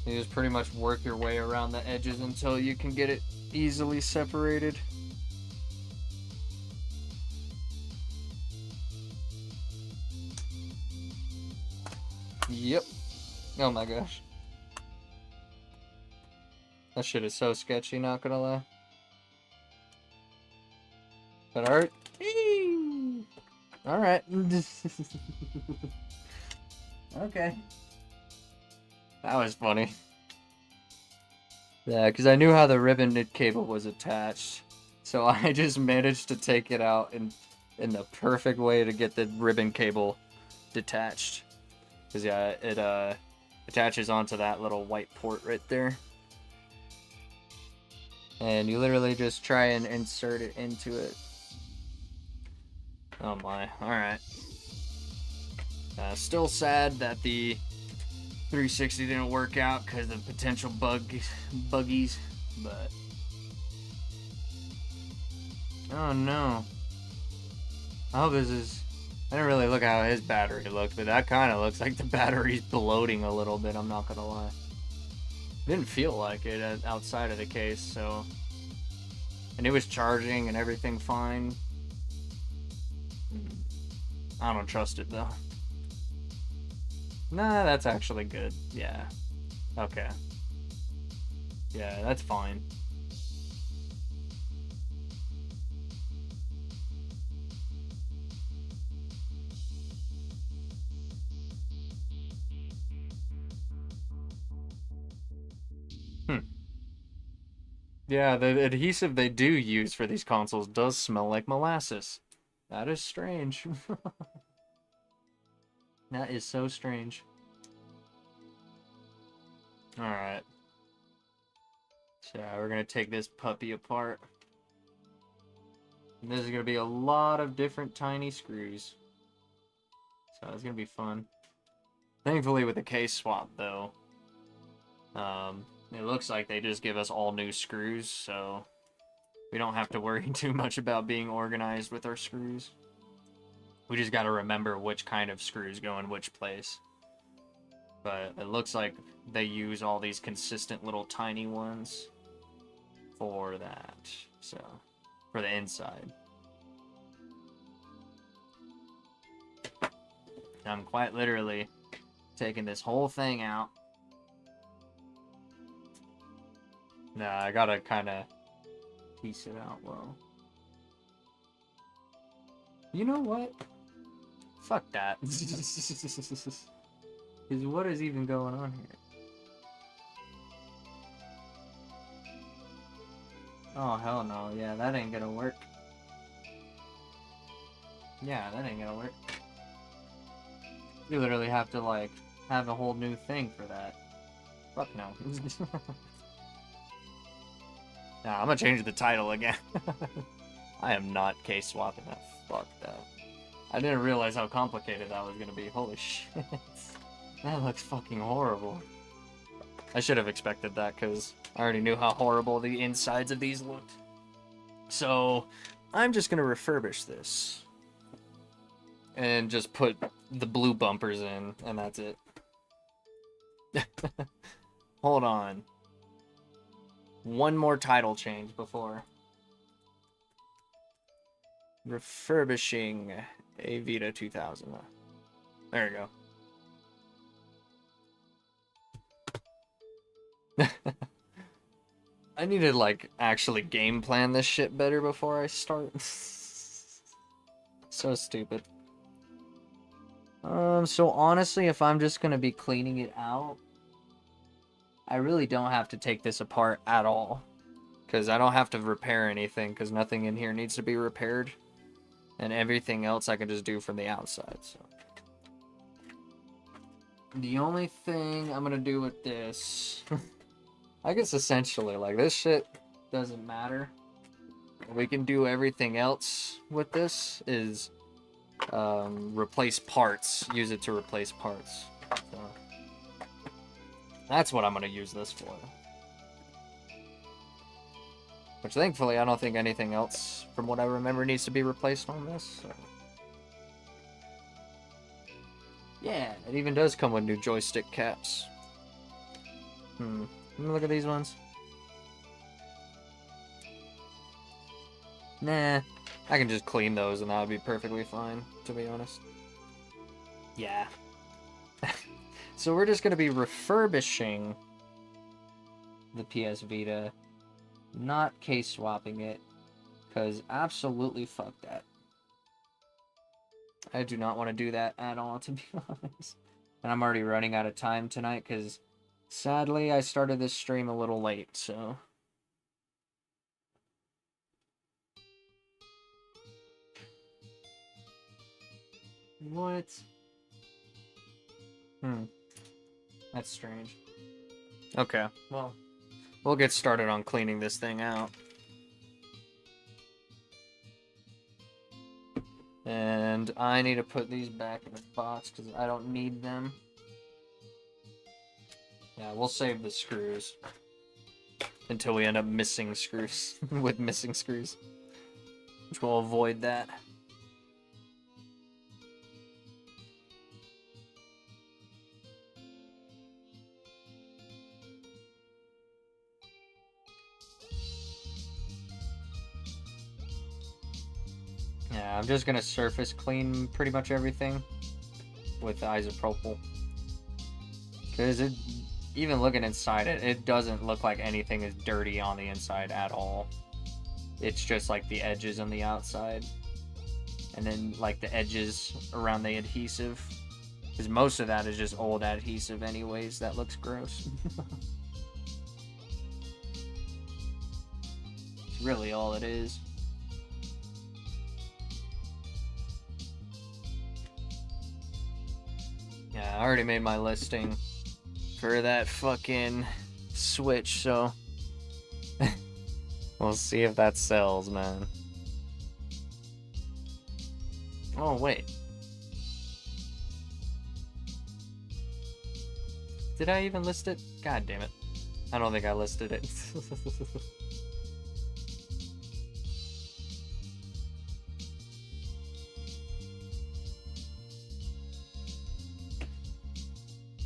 You just pretty much work your way around the edges until you can get it easily separated. Yep. Oh my gosh. That shit is so sketchy, not gonna lie. But alright. Alright. Okay. That was funny. Yeah, because I knew how the ribbon knit cable was attached. So I just managed to take it out in the perfect way to get the ribbon cable detached. Because, yeah, it attaches onto that little white port right there. And you literally just try and insert it into it. Oh my, alright. Still sad that the 360 didn't work out because of potential buggies, but... Oh no. I hope this is... I didn't really look how his battery looked, but that kind of looks like the battery's bloating a little bit, I'm not gonna lie. Didn't feel like it outside of the case, so... And it was charging and everything fine. I don't trust it, though. Nah, that's actually good. Yeah. Okay. Yeah, that's fine. Yeah, the adhesive they do use for these consoles does smell like molasses. That is strange. That is so strange. Alright. So we're gonna take this puppy apart. And this is gonna be a lot of different tiny screws. So it's gonna be fun. Thankfully with the case swap though, it looks like they just give us all new screws, so we don't have to worry too much about being organized with our screws. We just gotta remember which kind of screws go in which place. But it looks like they use all these consistent little tiny ones for that, so, for the inside. I'm quite literally taking this whole thing out. Nah, I gotta kind of piece it out well. You know what? Fuck that. Because what is even going on here? Oh, hell no. Yeah, that ain't gonna work. Yeah, that ain't gonna work. You literally have to, like, have a whole new thing for that. Fuck no. Nah, I'm gonna change the title again. I am not case swapping that. Fuck that. I didn't realize how complicated that was gonna be. Holy shit. That looks fucking horrible. I should have expected that, because I already knew how horrible the insides of these looked. So, I'm just gonna refurbish this. And just put the blue bumpers in, and that's it. Hold on. One more title change before. Refurbishing A Vita 2000. There you go. I need to, like, actually game plan this shit better before I start. So stupid. So honestly, if I'm just gonna be cleaning it out, I really don't have to take this apart at all. Because I don't have to repair anything, because nothing in here needs to be repaired. And everything else I can just do from the outside, so. The only thing I'm gonna do with this... I guess essentially, like, this shit doesn't matter. We can do everything else with this is replace parts. Use it to replace parts. So, That's what I'm going to use this for. Which, thankfully, I don't think anything else, from what I remember, needs to be replaced on this. So. Yeah, it even does come with new joystick caps. Look at these ones. Nah, I can just clean those and that would be perfectly fine, to be honest. Yeah. So we're just going to be refurbishing the PS Vita, not case swapping it, because absolutely fuck that. I do not want to do that at all, to be honest. And I'm already running out of time tonight, because sadly I started this stream a little late, so... What? That's strange. Okay, well, we'll get started on cleaning this thing out. And I need to put these back in the box because I don't need them. Yeah, we'll save the screws until we end up missing screws with missing screws, which will avoid that. Yeah, I'm just gonna surface clean pretty much everything with isopropyl. Because it, even looking inside it, it doesn't look like anything is dirty on the inside at all. It's just like the edges on the outside. And then like the edges around the adhesive. Because most of that is just old adhesive anyways, that looks gross. It's really all it is. Yeah, I already made my listing for that fucking Switch, so we'll see if that sells, man. Oh, wait. Did I even list it? God damn it. I don't think I listed it.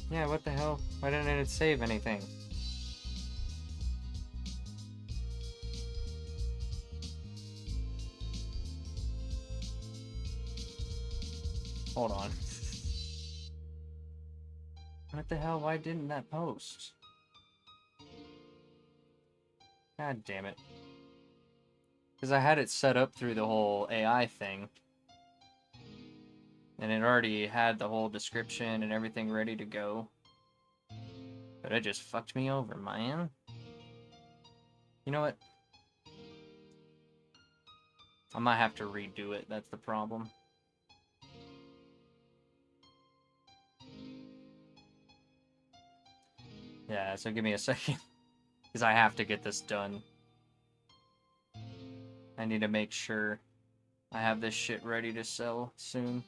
Yeah, what the hell? Why didn't it save anything? Hold on. What the hell? Why didn't that post? God damn it. Because I had it set up through the whole AI thing. And it already had the whole description and everything ready to go. But it just fucked me over, man. You know what? I might have to redo it, that's the problem. Yeah, so give me a second. Because I have to get this done. I need to make sure I have this shit ready to sell soon.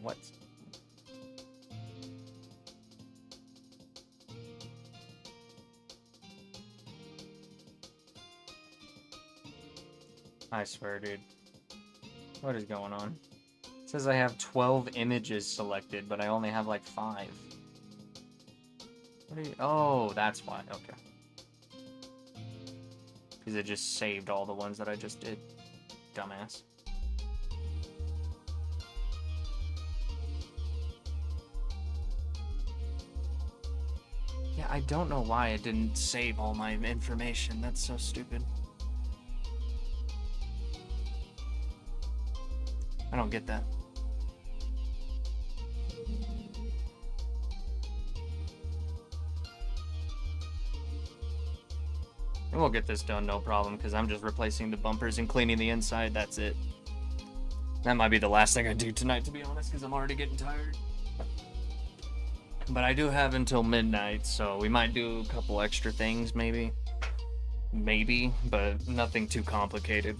What? I swear, dude. What is going on? It says I have 12 images selected, but I only have like 5. What are you... Oh, that's why. Okay. Because it just saved all the ones that I just did. Dumbass. Yeah, I don't know why it didn't save all my information. That's so stupid. I don't get that. And we'll get this done, no problem, because I'm just replacing the bumpers and cleaning the inside. That's it. That might be the last thing I do tonight, to be honest, because I'm already getting tired. But I do have until midnight, so we might do a couple extra things, maybe. Maybe, but nothing too complicated.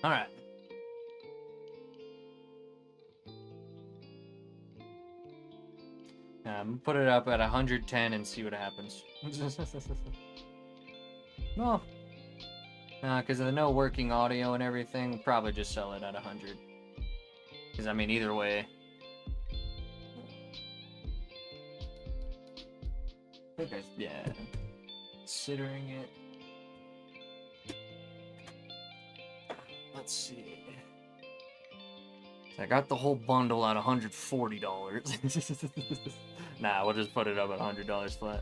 All right. Put it up at 110 and see what happens. No. Because of the no working audio and everything, we'll probably just sell it at 100. Because, I mean, either way. I think yeah. Considering it. Let's see. I got the whole bundle at $140. Nah, we'll just put it up at $100 flat.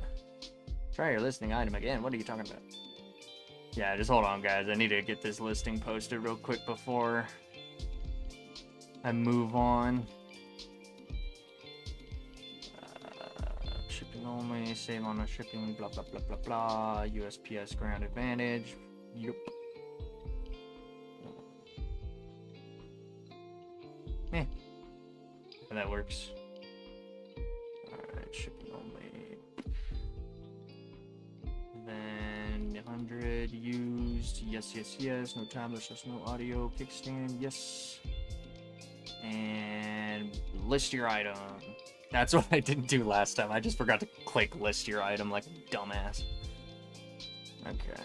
Try your listing item again. What are you talking about? Yeah, just hold on, guys. I need to get this listing posted real quick before I move on. Shipping only. Save on the shipping. Blah, blah, blah, blah, blah. USPS ground advantage. Yup. Eh. That works. Alright, shipping only. Then 100 used. Yes, yes, yes. No timeless, just no audio. Kickstand. Yes. And list your item. That's what I didn't do last time. I just forgot to click list your item like a dumbass. Okay.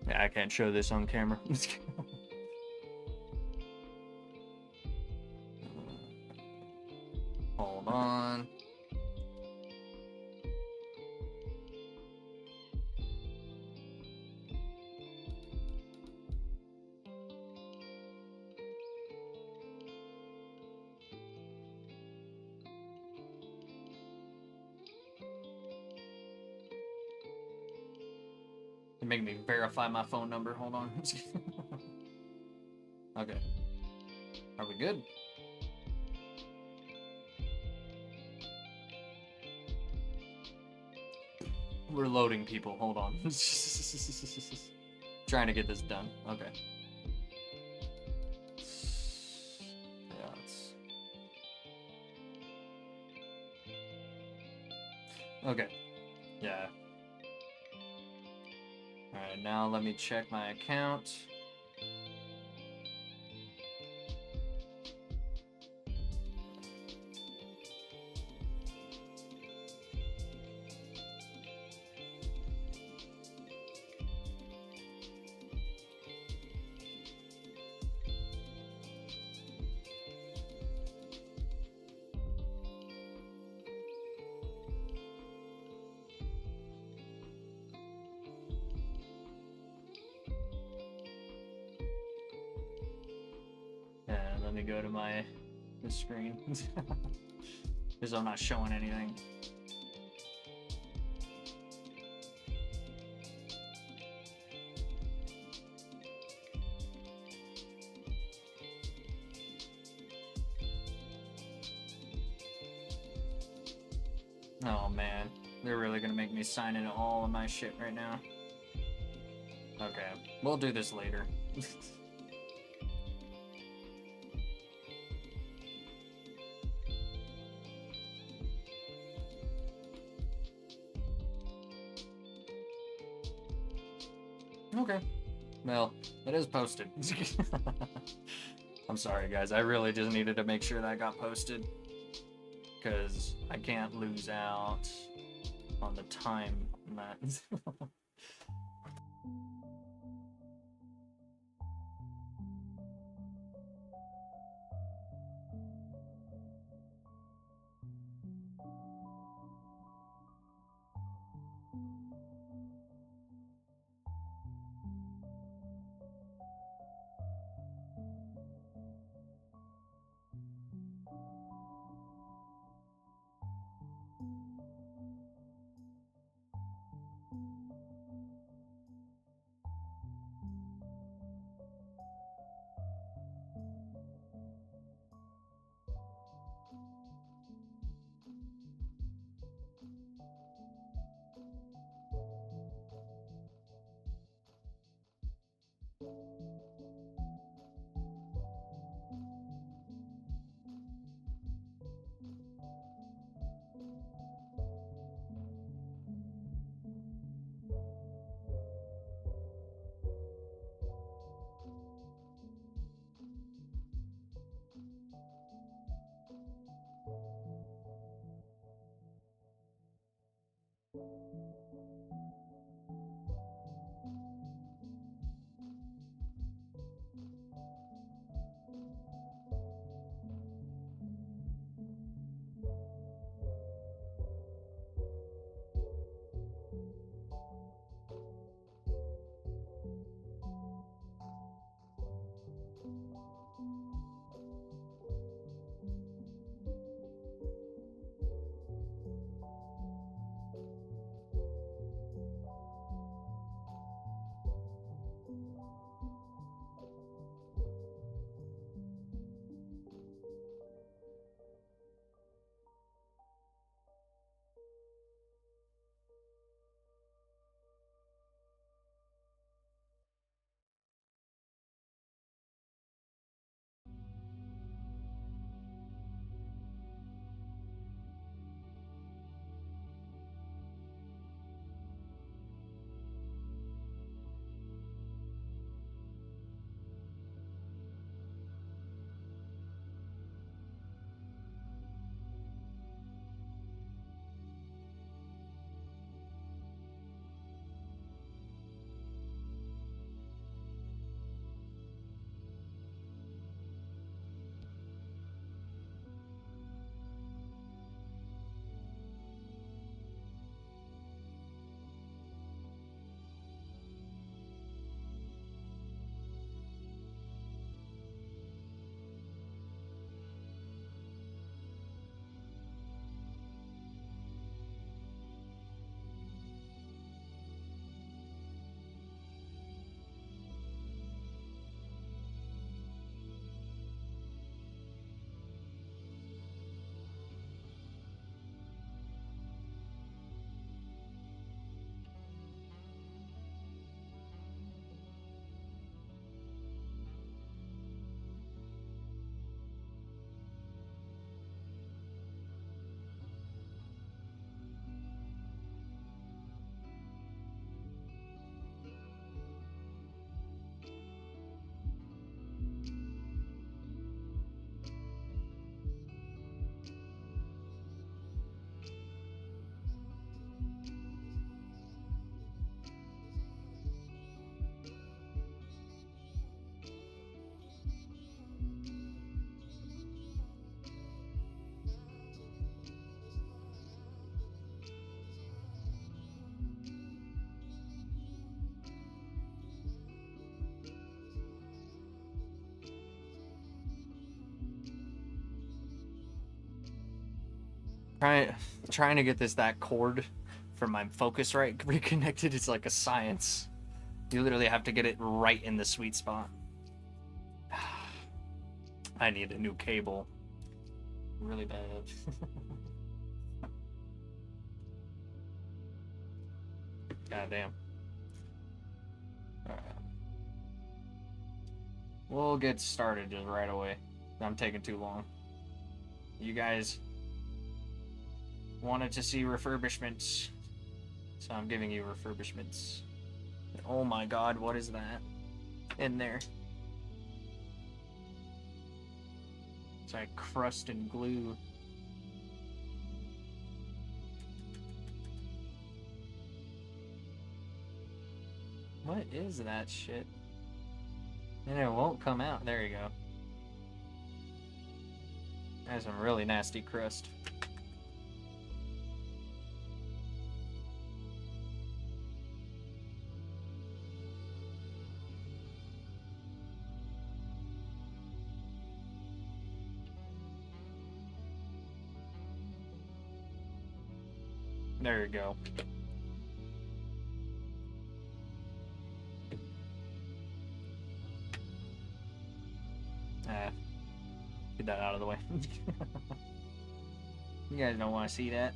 Yeah, I can't show this on camera. Hold on. You're making me verify my phone number. Hold on. Okay. Are we good? We're loading people. Hold on. Trying to get this done. Okay. Yeah, okay. Yeah. Alright, now let me check my account. Let me go to the screen because I'm not showing anything. Oh man, they're really gonna make me sign into all of my shit right now. Okay, we'll do this later. Okay. Well, it is posted. I'm sorry, guys. I really just needed to make sure that got posted. Because I can't lose out on the time on that. Trying to get that cord for my Focusrite reconnected is like a science. You literally have to get it right in the sweet spot. I need a new cable. Really bad. God damn. Alright. We'll get started just right away. I'm taking too long. You guys wanted to see refurbishments, so I'm giving you refurbishments. Oh my god, what is that in there? It's like crust and glue. What is that shit? And it won't come out. There you go. That's some really nasty crust. There you go. Get that out of the way. You guys don't want to see that.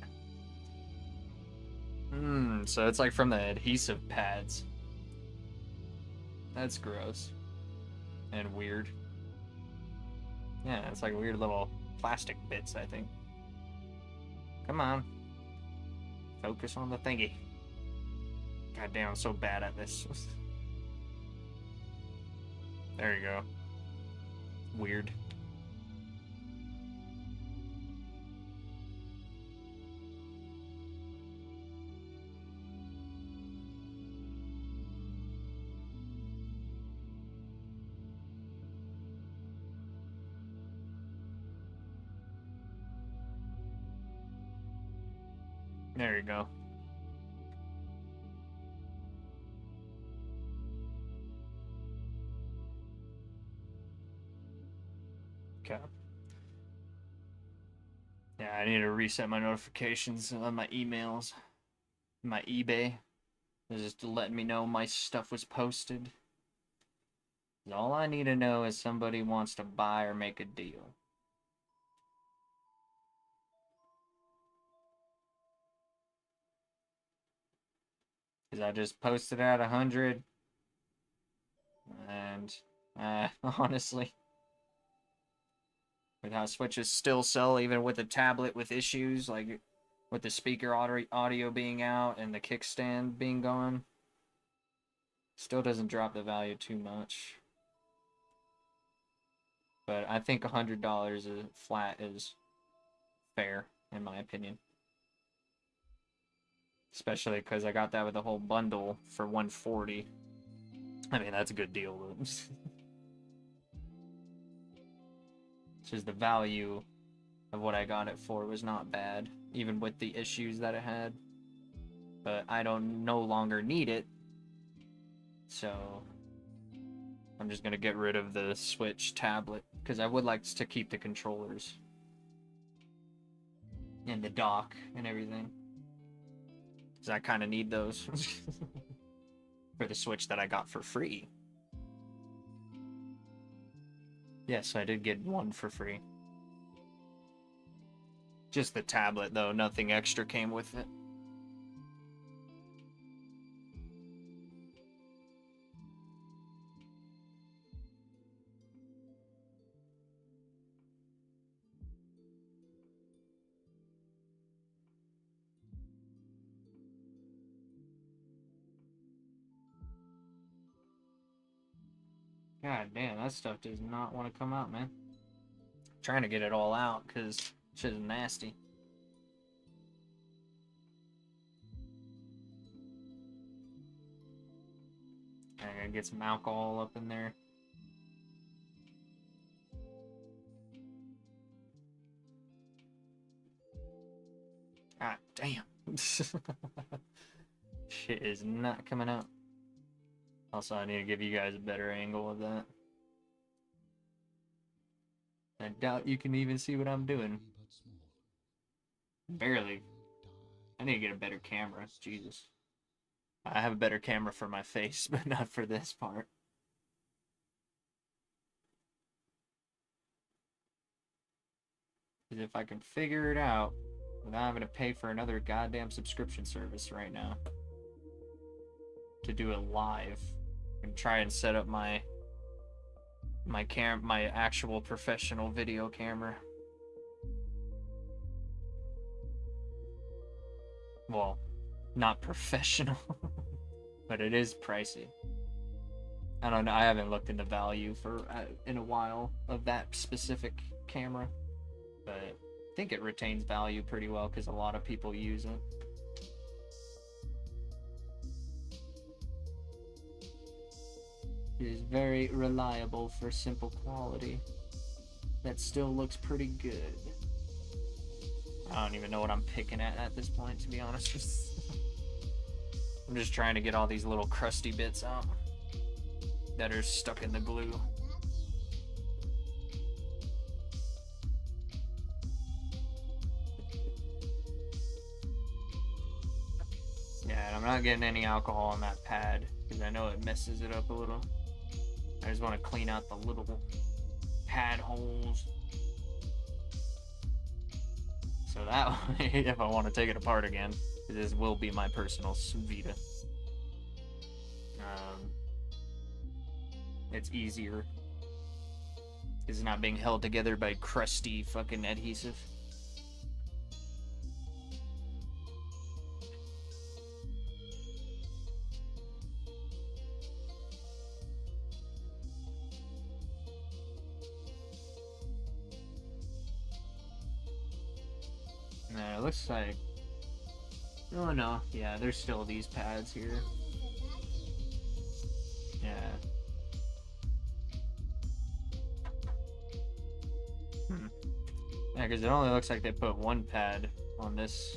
So it's like from the adhesive pads. That's gross. And weird. Yeah, it's like weird little plastic bits, I think. Come on. Focus on the thingy. God damn, I'm so bad at this. There you go. Weird. There you go. Okay. Yeah, I need to reset my notifications on my emails. My eBay. It's just letting me know my stuff was posted. All I need to know is somebody wants to buy or make a deal. Because I just posted at 100. And, honestly, with how Switches still sell even with a tablet with issues, like with the speaker audio being out and the kickstand being gone, still doesn't drop the value too much. But I think $100 flat is fair, in my opinion. Especially because I got that with a whole bundle for $140. I mean, that's a good deal. It's just the value of what I got it for was not bad, even with the issues that it had. But I don't no longer need it, so I'm just gonna get rid of the Switch tablet because I would like to keep the controllers and the dock and everything, because I kind of need those for the Switch that I got for free. Yes, I did get one for free. Just the tablet, though. Nothing extra came with it. God damn, that stuff does not want to come out, man. I'm trying to get it all out, because shit is nasty. I gotta get some alcohol up in there. God damn. Shit is not coming out. Also, I need to give you guys a better angle of that. I doubt you can even see what I'm doing. But small. Barely. I need to get a better camera. Jesus. I have a better camera for my face, but not for this part. Because if I can figure it out without having to pay for another goddamn subscription service right now to do it live, and try and set up my actual professional video camera. Well, not professional, but it is pricey. I don't know. I haven't looked into value for in a while of that specific camera, but I think it retains value pretty well because a lot of people use it. It is very reliable for simple quality. That still looks pretty good. I don't even know what I'm picking at this point, to be honest. I'm just trying to get all these little crusty bits out that are stuck in the glue. Yeah, and I'm not getting any alcohol on that pad because I know it messes it up a little. I just want to clean out the little pad holes. So that way, if I want to take it apart again, this will be my personal Vita. It's easier. It's not being held together by crusty fucking adhesive. No, it looks like... Oh no, yeah, there's still these pads here. Yeah. Yeah, because it only looks like they put one pad on this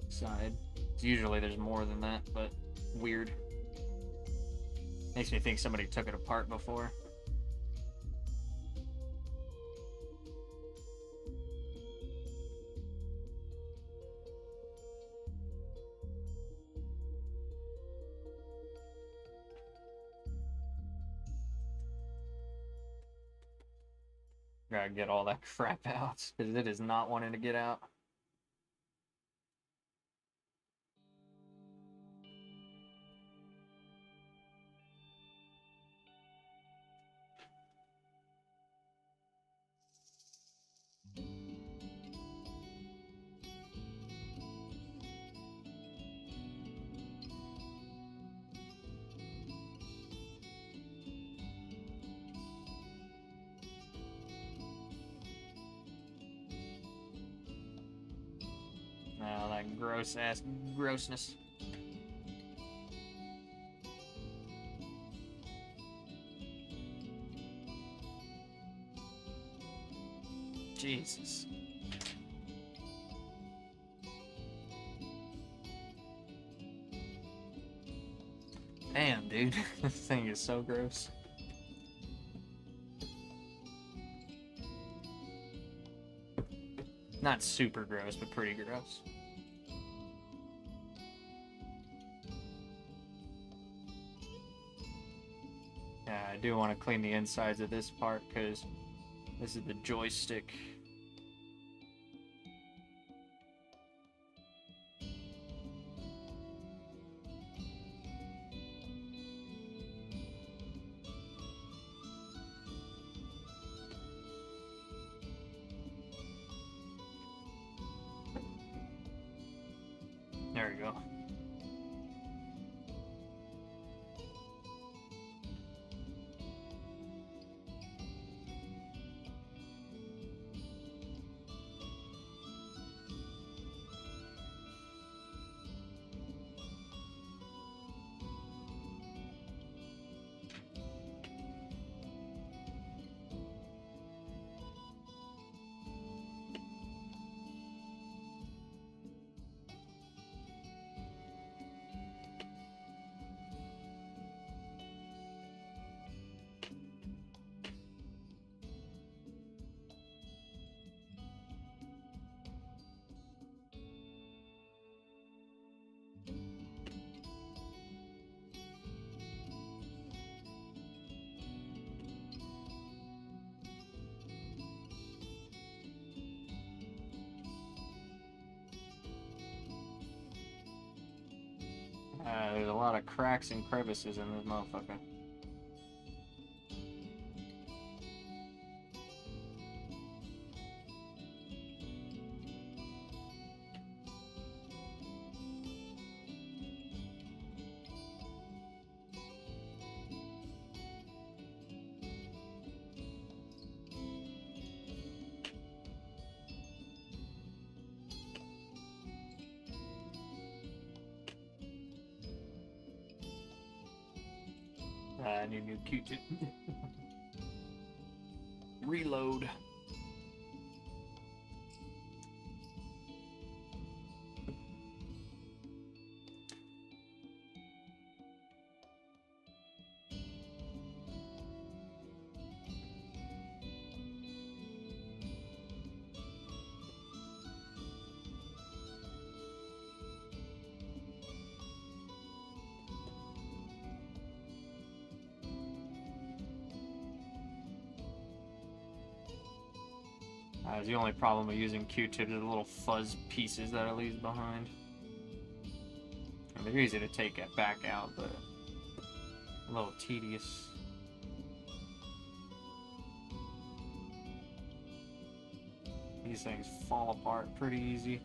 side. Usually there's more than that, but weird. Makes me think somebody took it apart before. Gotta get all that crap out, because it is not wanting to get out. Oh, that gross ass grossness. Jesus. Damn, dude. This thing is so gross. Not super gross, but pretty gross. Yeah, I do want to clean the insides of this part because this is the joystick. There we go. There's a lot of cracks and crevices in this motherfucker. I need a new Q-tip. Reload. The only problem with using Q-tips is the little fuzz pieces that it leaves behind. And they're easy to take it back out, but a little tedious. These things fall apart pretty easy.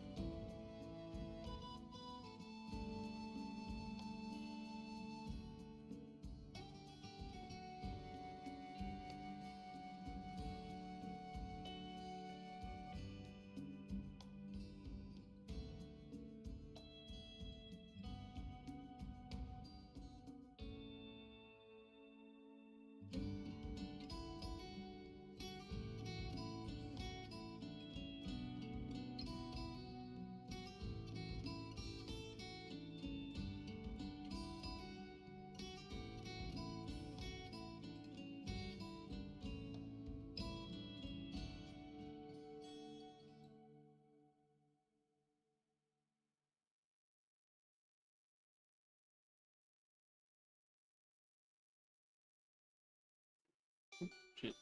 Shit.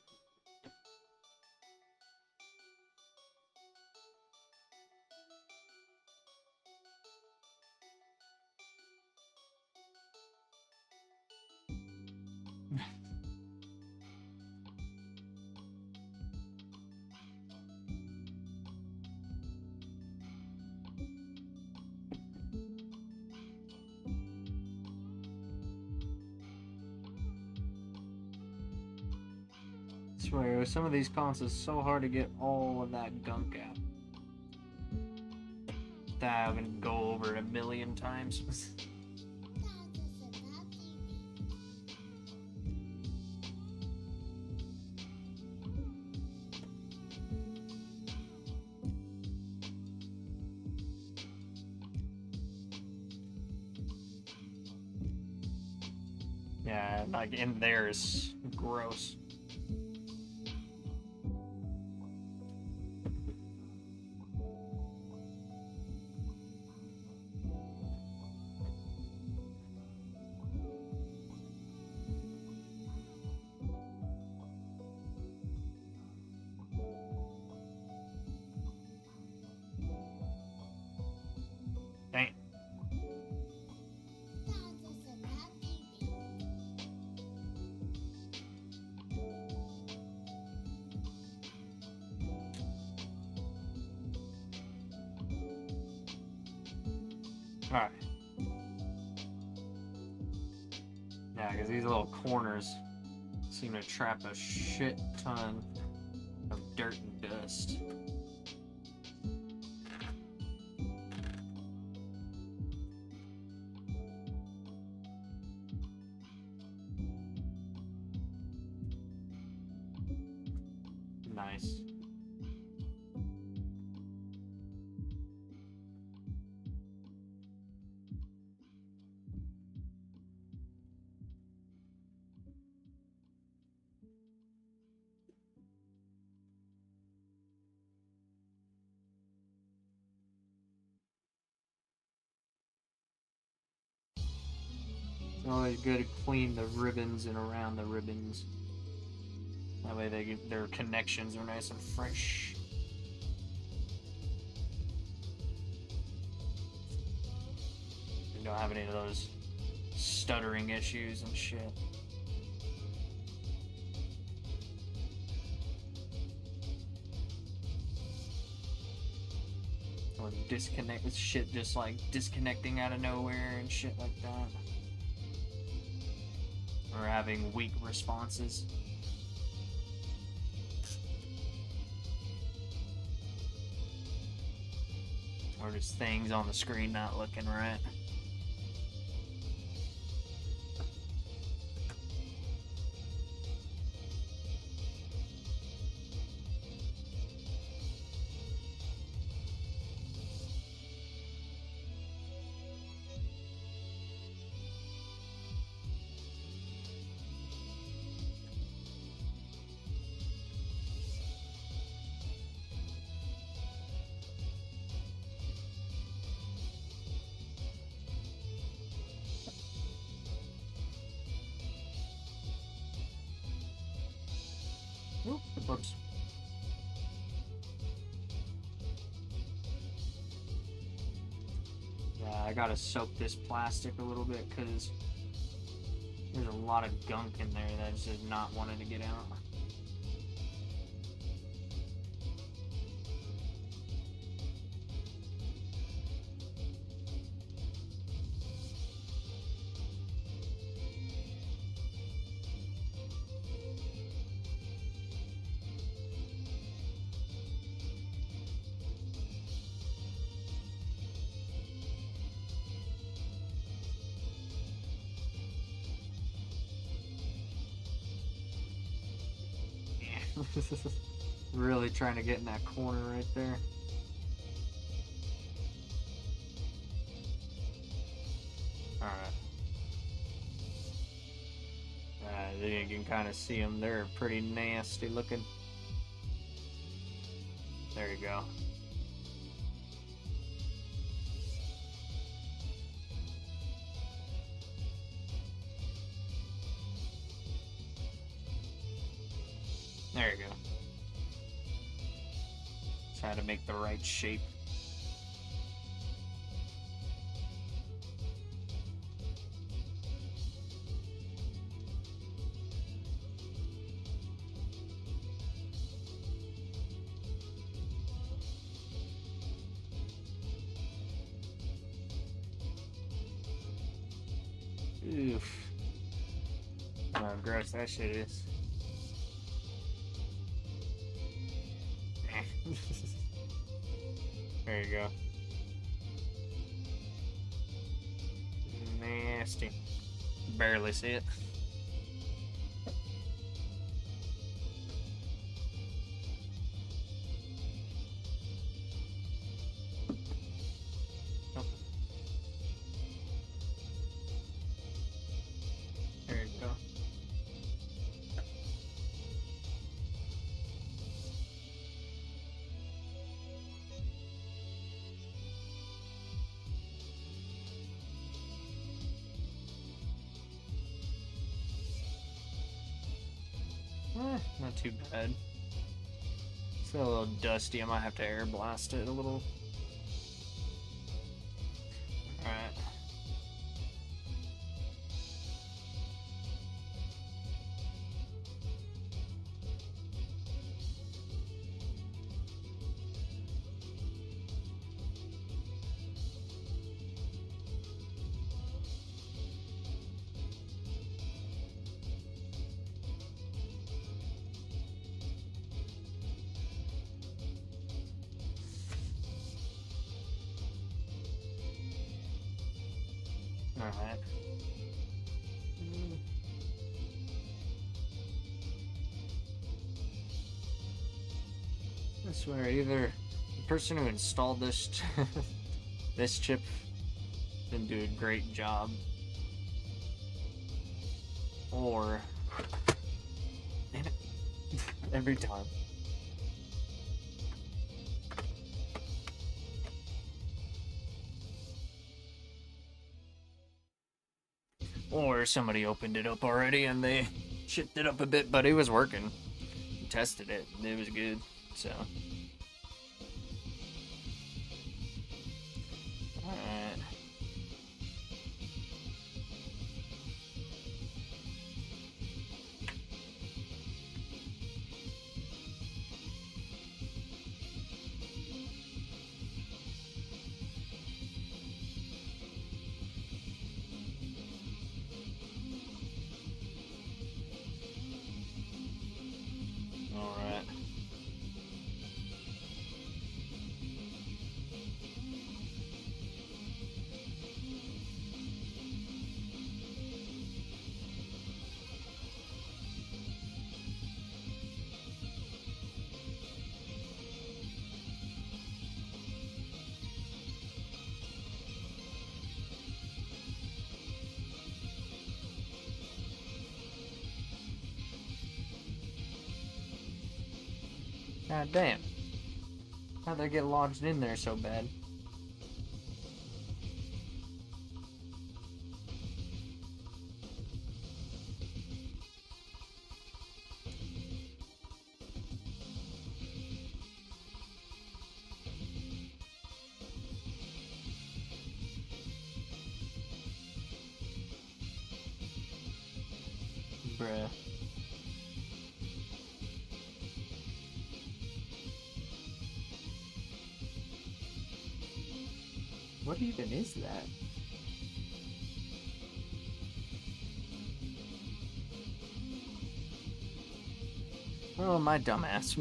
I swear, some of these cons is so hard to get all of that gunk out. That I'm gonna go over it a million times. Yeah, like in there is gross. Dang. Alright. Yeah, because these little corners seem to trap a shit ton of dirt and dust. Nice. It's always good to clean the ribbons and around the ribbons. That way their connections are nice and fresh. You don't have any of those stuttering issues and shit. Or disconnect with shit just like disconnecting out of nowhere and shit like that. Or having weak responses. Or just things on the screen not looking right. Oop, whoops. Yeah, I gotta soak this plastic a little bit because there's a lot of gunk in there that's just not wanting to get out. Really trying to get in that corner right there. Alright. You can kind of see them. They're pretty nasty looking. There you go. There you go. Try to make the right shape. Oof. How gross that shit is. There you go. Nasty. Barely see it. Oh. There you go. Not too bad. It's a little dusty. I might have to air blast it a little. Alright. Alright. I swear, either the person who installed this this chip didn't do a great job, or damn it, every time. Or somebody opened it up already and they chipped it up a bit, but it was working. Tested it, and it was good, so. Alright. God damn. How'd they get lodged in there so bad? Bruh. What even is that? Oh, my dumbass.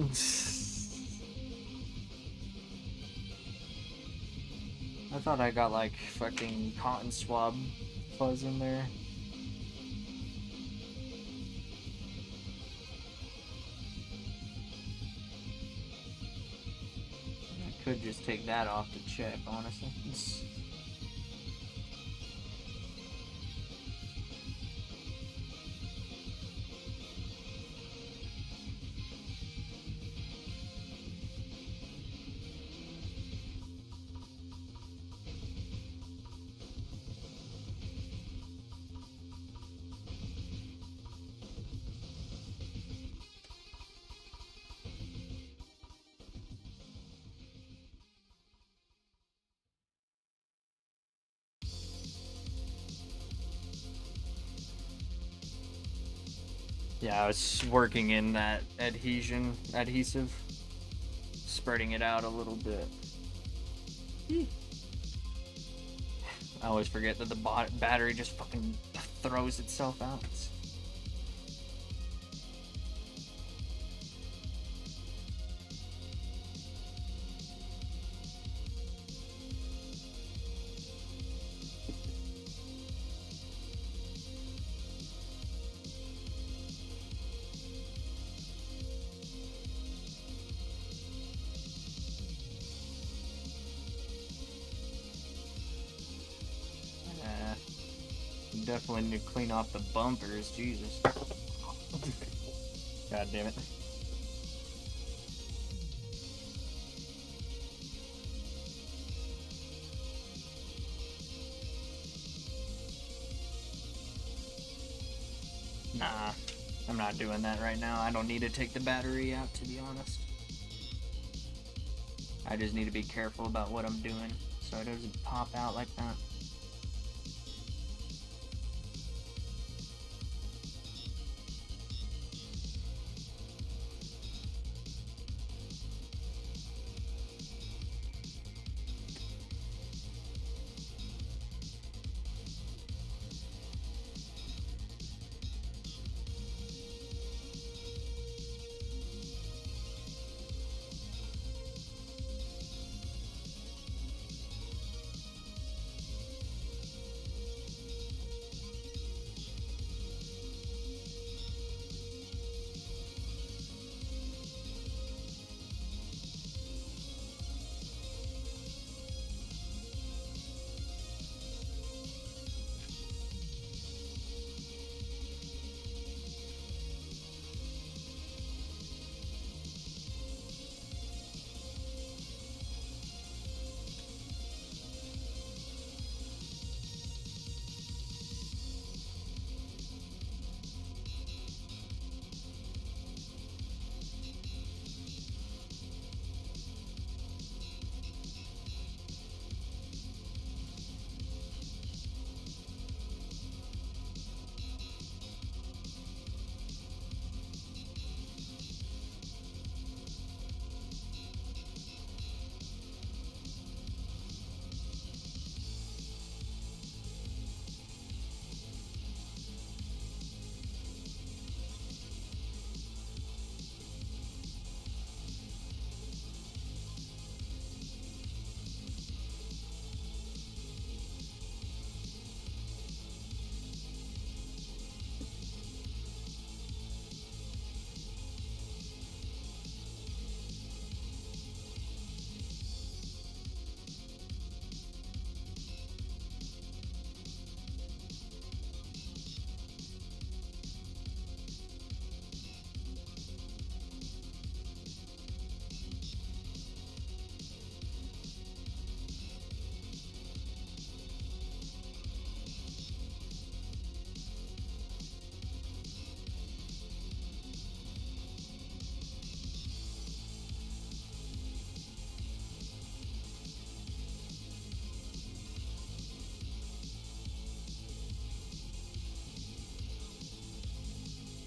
I thought I got like fucking cotton swab fuzz in there. I could just take that off to check, honestly. Yeah, I was working in that adhesive, spreading it out a little bit. I always forget that the battery just fucking throws itself out. Definitely need to clean off the bumpers, Jesus. God damn it. Nah, I'm not doing that right now. I don't need to take the battery out, to be honest. I just need to be careful about what I'm doing so it doesn't pop out like that.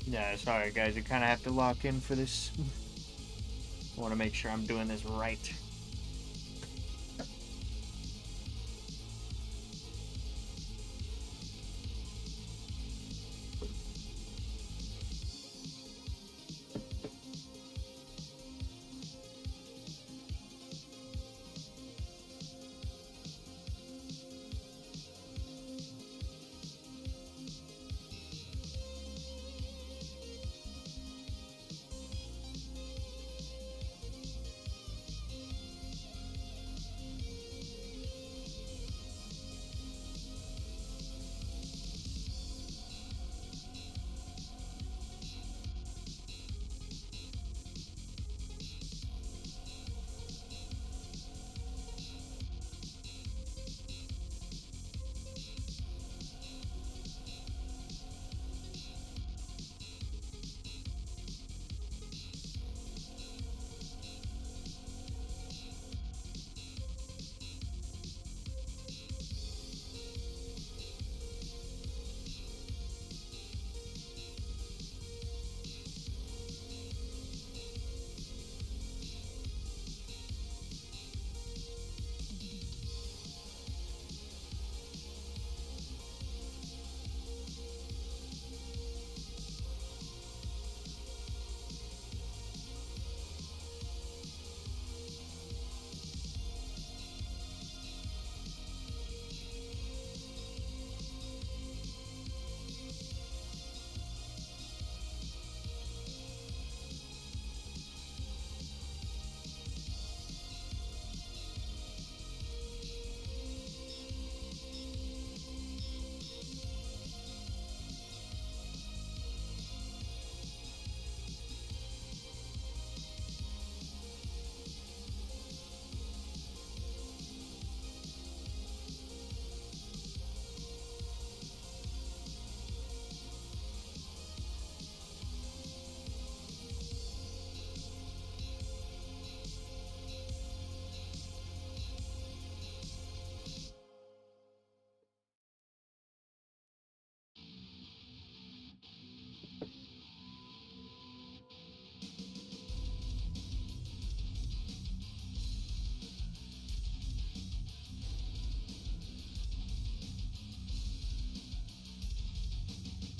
Yeah, sorry guys, you kind of have to lock in for this. I want to make sure I'm doing this right.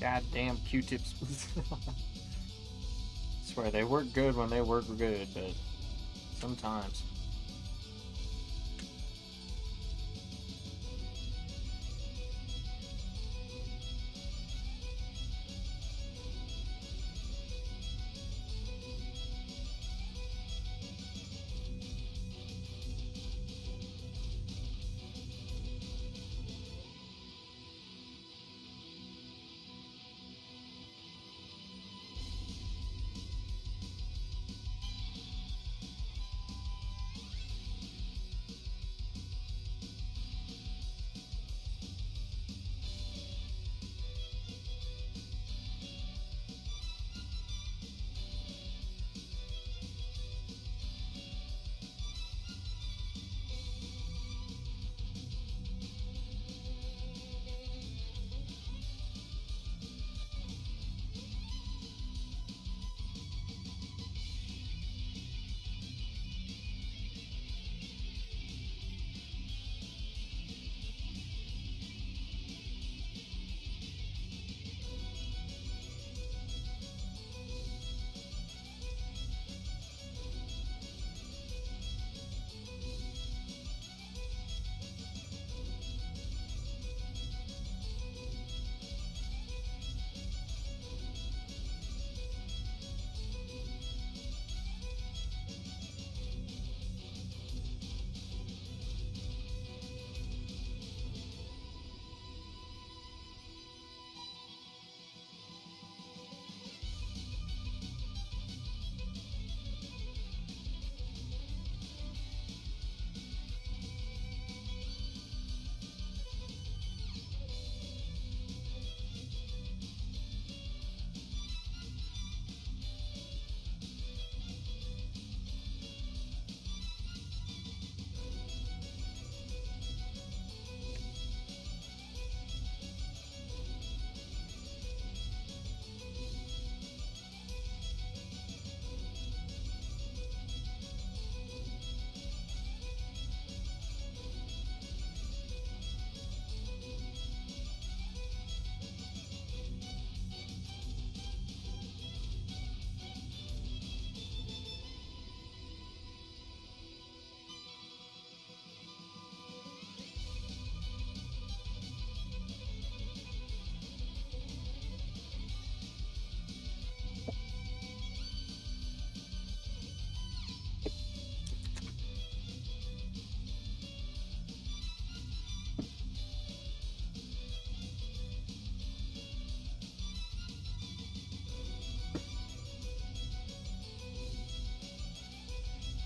Goddamn Q-tips. Swear they work good when they work good, but sometimes.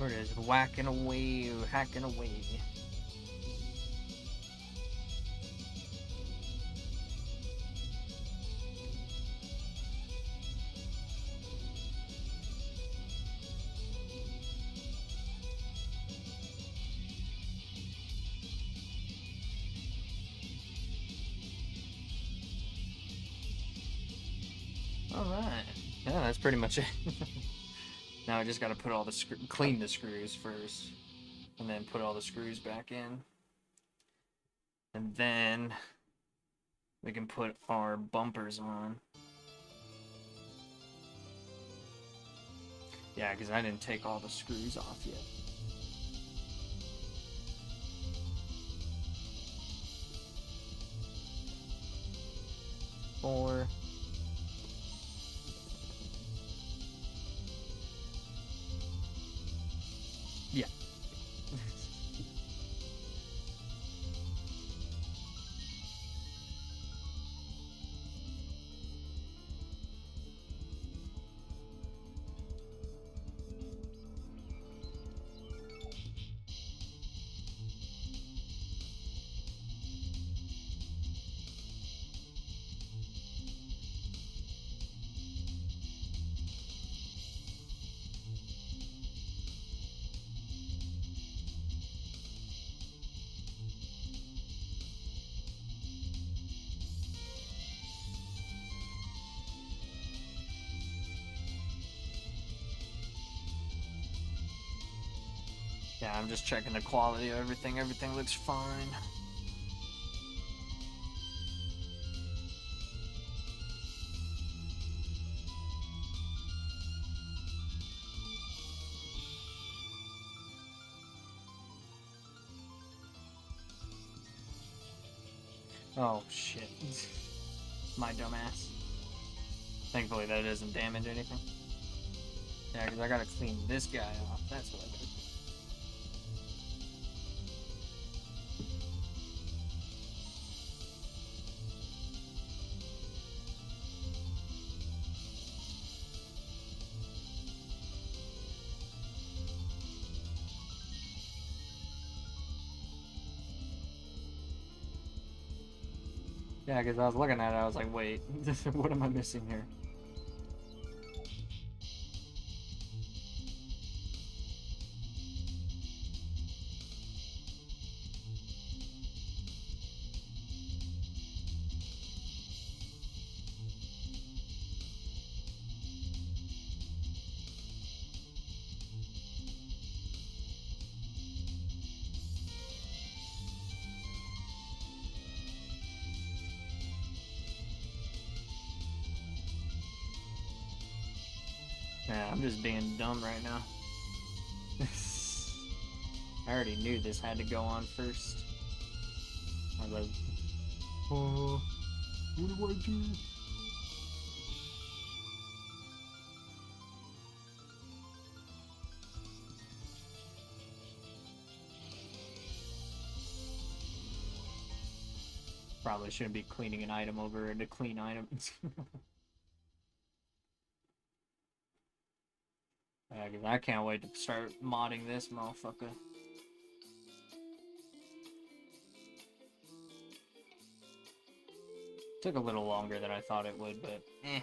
We're just whacking away, hacking away. Alright. Yeah, that's pretty much it. Now I just gotta put all the clean the screws first. And then put all the screws back in. And then we can put our bumpers on. Yeah, because I didn't take all the screws off yet. Four. Yeah. Yeah, I'm just checking the quality of everything. Everything looks fine. Oh, shit. My dumbass. Thankfully that doesn't damage anything. Yeah, because I gotta clean this guy off. That's what I gotta do. Yeah, because I was looking at it, I was like, wait, what am I missing here? Yeah, I'm just being dumb right now. I already knew this had to go on first. I was like, oh, what do I do? Probably shouldn't be cleaning an item over into clean items. Yeah, because I can't wait to start modding this motherfucker. Took a little longer than I thought it would, but eh.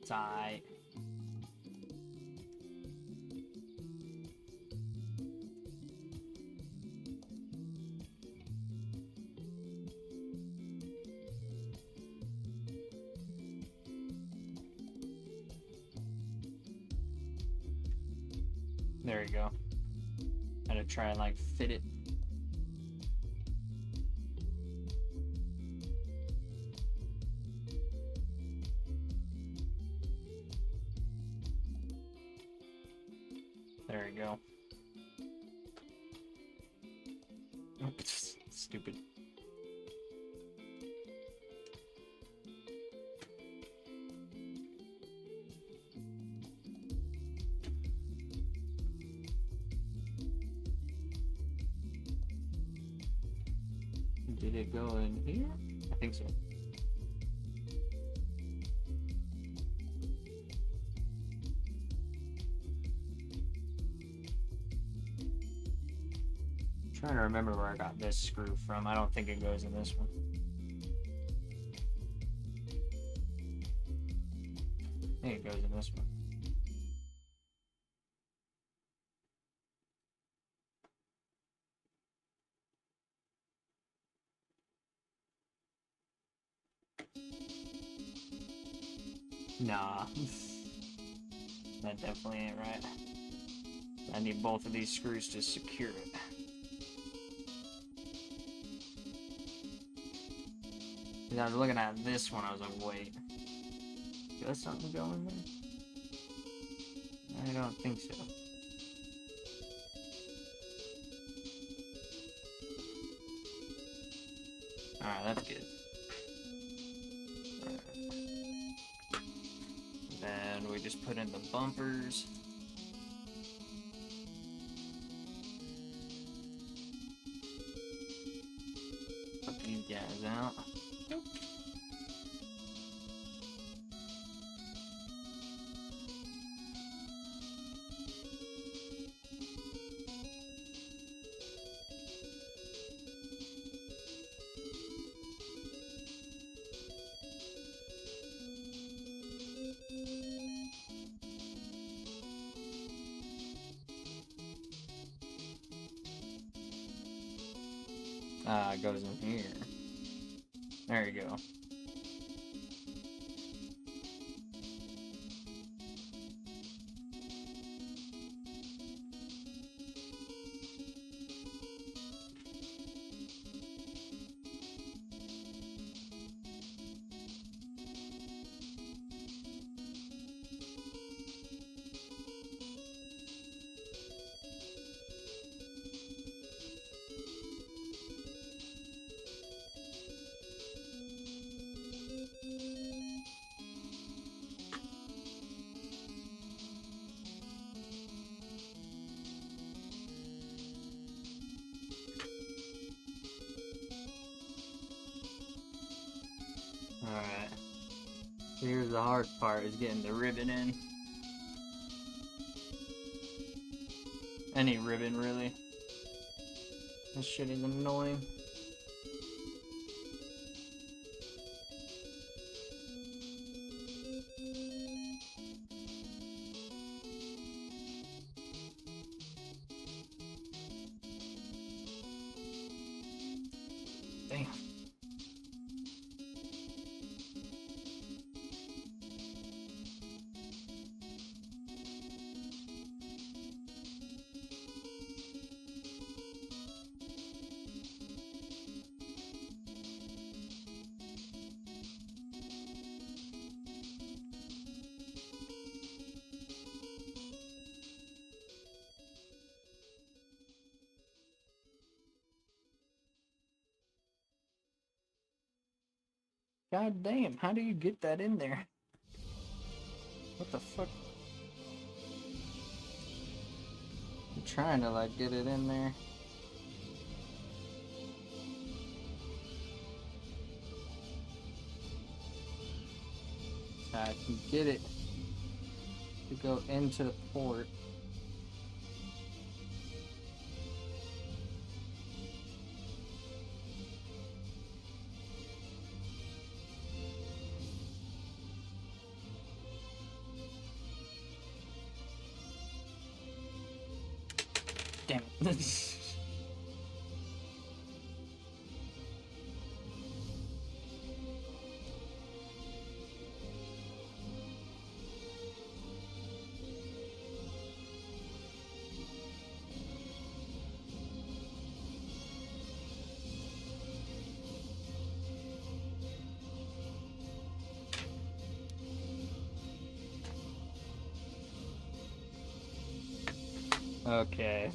It's alright. There you go. Had to try and like fit it. There you go. Stupid. Did it go in here? I think so. Trying to remember where I got this screw from. I don't think it goes in this one. I think it goes in this one. Nah. That definitely ain't right. I need both of these screws to secure it. Because I was looking at this one, I was like, wait. Does something go in there? I don't think so. Alright, that's good. Alright. Then we just put in the bumpers. Put these guys out. It goes in here. There you go. Alright. Here's the hard part, is getting the ribbon in. Any ribbon, really. This shit is annoying. Damn. God damn, how do you get that in there? What the fuck? I'm trying to like get it in there. So I can get it to go into the port. Damn it. Okay.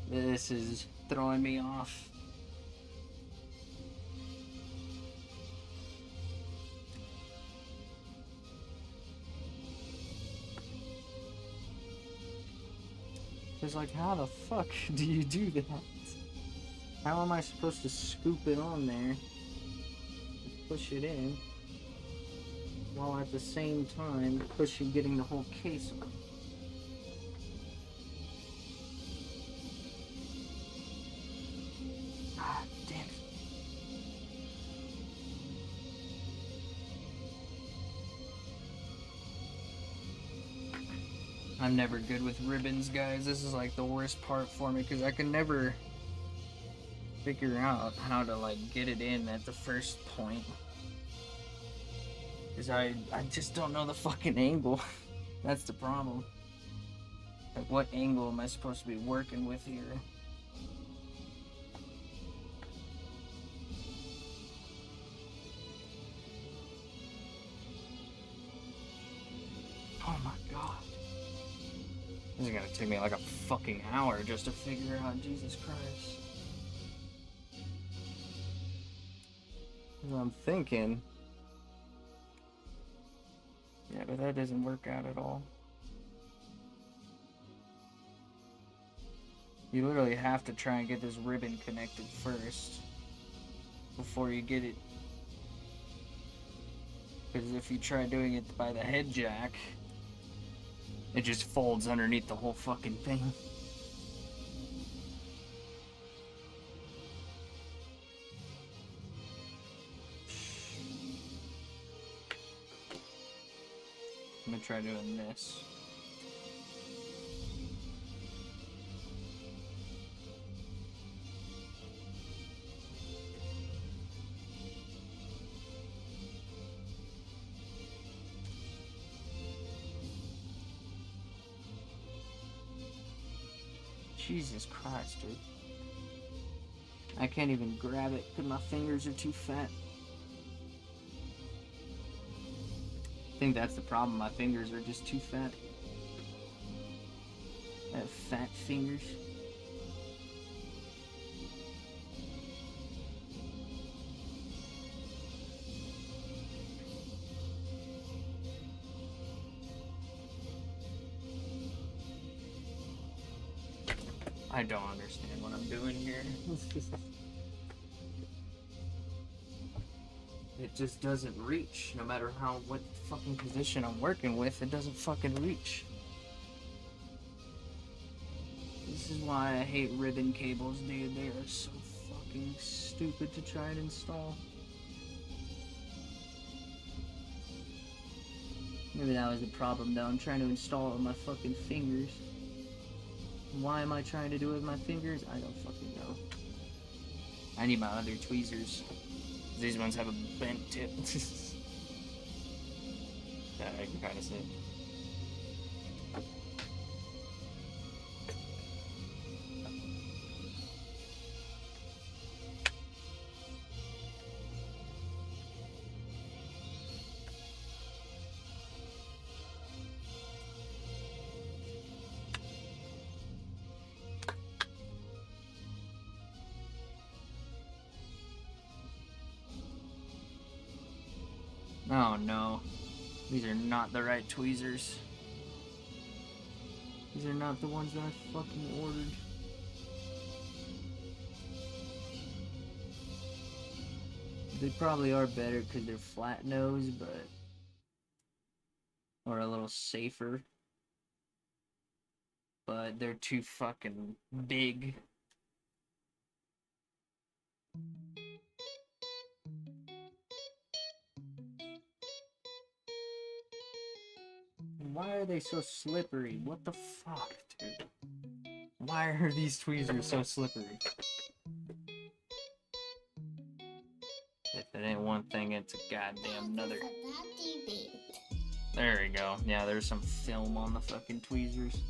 This is throwing me off. It's like, how the fuck do you do that? How am I supposed to scoop it on there, push it in, while at the same time getting the whole case on? God damn it. I'm never good with ribbons, guys. This is like the worst part for me because I can never figure out how to like get it in at the first point. Because I just don't know the fucking angle. That's the problem. Like, what angle am I supposed to be working with here? Oh my god. This is gonna take me like a fucking hour just to figure out, Jesus Christ. I'm thinking. Yeah, but that doesn't work out at all. You literally have to try and get this ribbon connected first before you get it. Because if you try doing it by the head jack, it just folds underneath the whole fucking thing. I'm gonna try doing this. Jesus Christ, dude. I can't even grab it because my fingers are too fat. I think that's the problem. My fingers are just too fat. I have fat fingers. I don't understand what I'm doing here. It just doesn't reach. No matter what fucking position I'm working with, it doesn't fucking reach. This is why I hate ribbon cables, dude. They are so fucking stupid to try and install. Maybe that was the problem though. I'm trying to install it with my fucking fingers. Why am I trying to do it with my fingers? I don't fucking know. I need my other tweezers. These ones have a bent tip. Yeah, I can kind of see. Oh no, these are not the right tweezers. These are not the ones that I fucking ordered. They probably are better because they're flat nose, but... or a little safer. But they're too fucking big. Why are they so slippery? What the fuck, dude? Why are these tweezers so slippery? If it ain't one thing, it's a goddamn another. There we go. Yeah, there's some film on the fucking tweezers.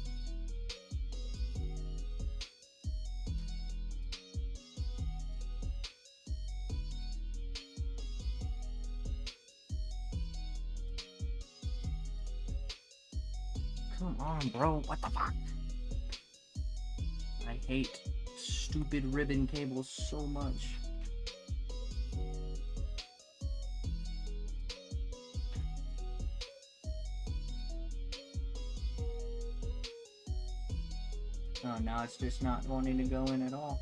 Come on, bro. What the fuck? I hate stupid ribbon cables so much. Oh, now it's just not wanting to go in at all.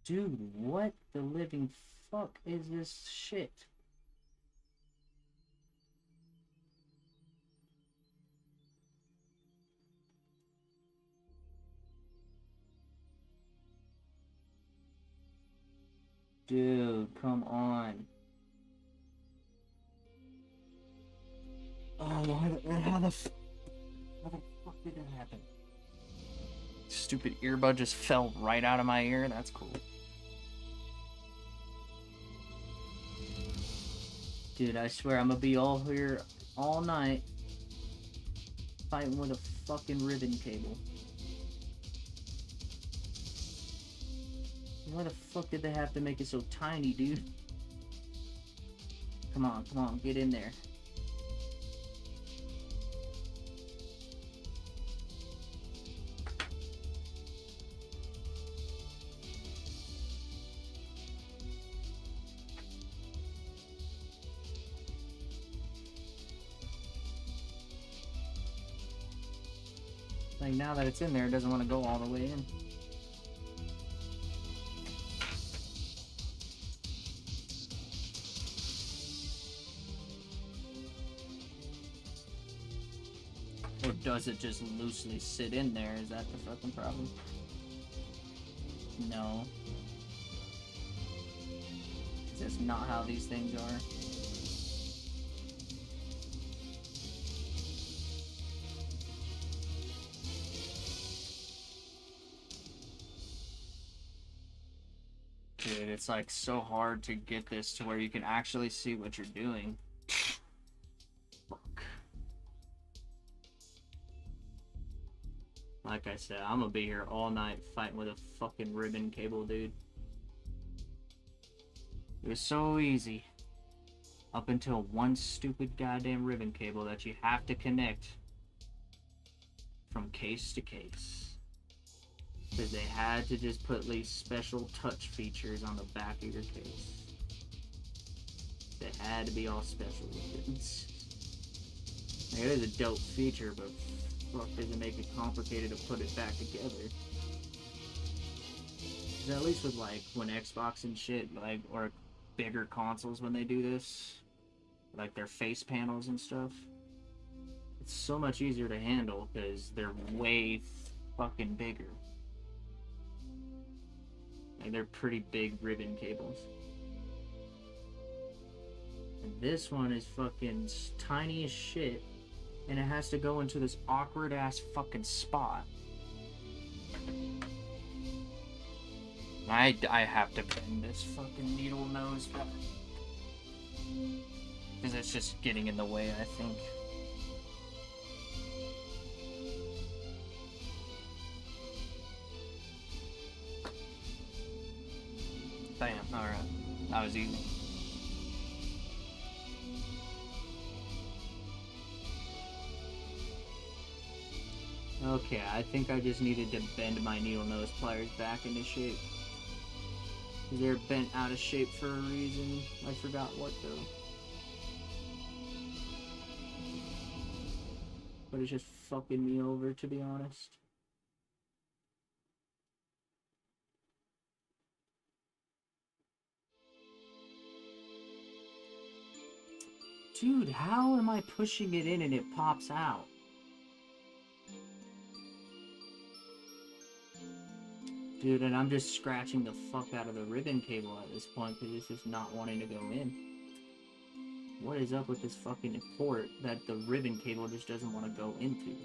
Dude, what the living fuck is this shit? Dude, come on. Oh, how the fuck did that happen? Stupid earbud just fell right out of my ear. That's cool. Dude, I swear I'm gonna be all here all night fighting with a fucking ribbon cable. Why the fuck did they have to make it so tiny, dude? Come on, get in there. Like, now that it's in there, it doesn't want to go all the way in. Or does it just loosely sit in there? Is that the fucking problem? No. That's not how these things are. Dude, it's like so hard to get this to where you can actually see what you're doing. Fuck. Like I said, I'm gonna be here all night fighting with a fucking ribbon cable, dude. It was so easy. Up until one stupid goddamn ribbon cable that you have to connect from case to case. Because they had to just put these special touch features on the back of your case. They had to be all special with it. Like, it is a dope feature, but fuck, does it make it complicated to put it back together? Because at least with like when Xbox and shit, like, or bigger consoles when they do this, like their face panels and stuff, it's so much easier to handle because they're way fucking bigger. Like, they're pretty big ribbon cables. And this one is fucking tiny as shit, and it has to go into this awkward ass fucking spot. I have to bend this fucking needle nose back. Because it's just getting in the way, I think. Bam, alright. That was easy. Okay, I think I just needed to bend my needle nose pliers back into shape. They're bent out of shape for a reason. I forgot what though. But it's just fucking me over, to be honest. Dude, how am I pushing it in and it pops out? Dude, and I'm just scratching the fuck out of the ribbon cable at this point because it's just not wanting to go in. What is up with this fucking port that the ribbon cable just doesn't want to go into?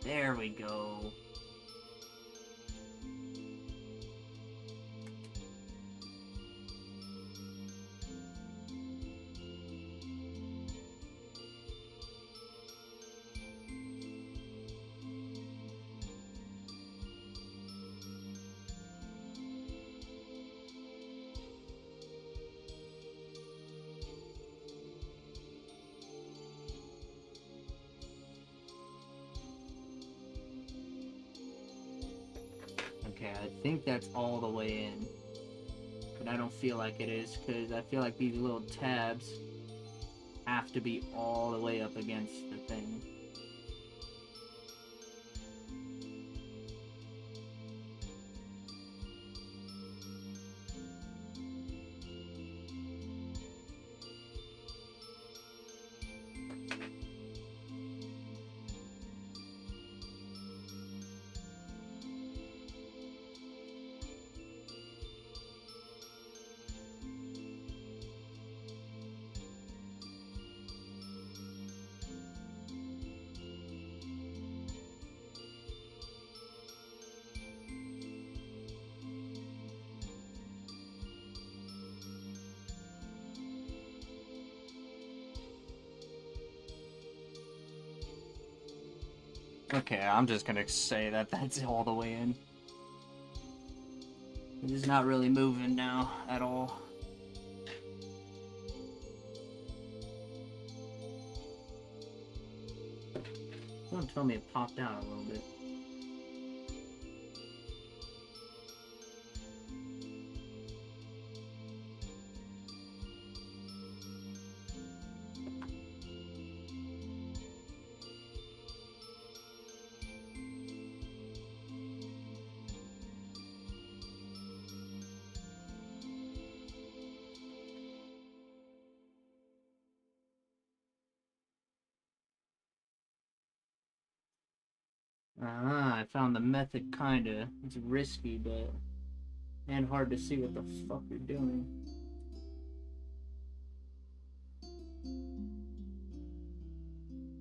There we go. Okay, I think that's all the way in. But I don't feel like it is, because I feel like these little tabs have to be all the way up against the thing. Okay, I'm just gonna say that that's all the way in. It's not really moving now at all. Don't tell me it popped out a little bit. Ah, I found the method kinda. It's risky, but... and hard to see what the fuck you're doing.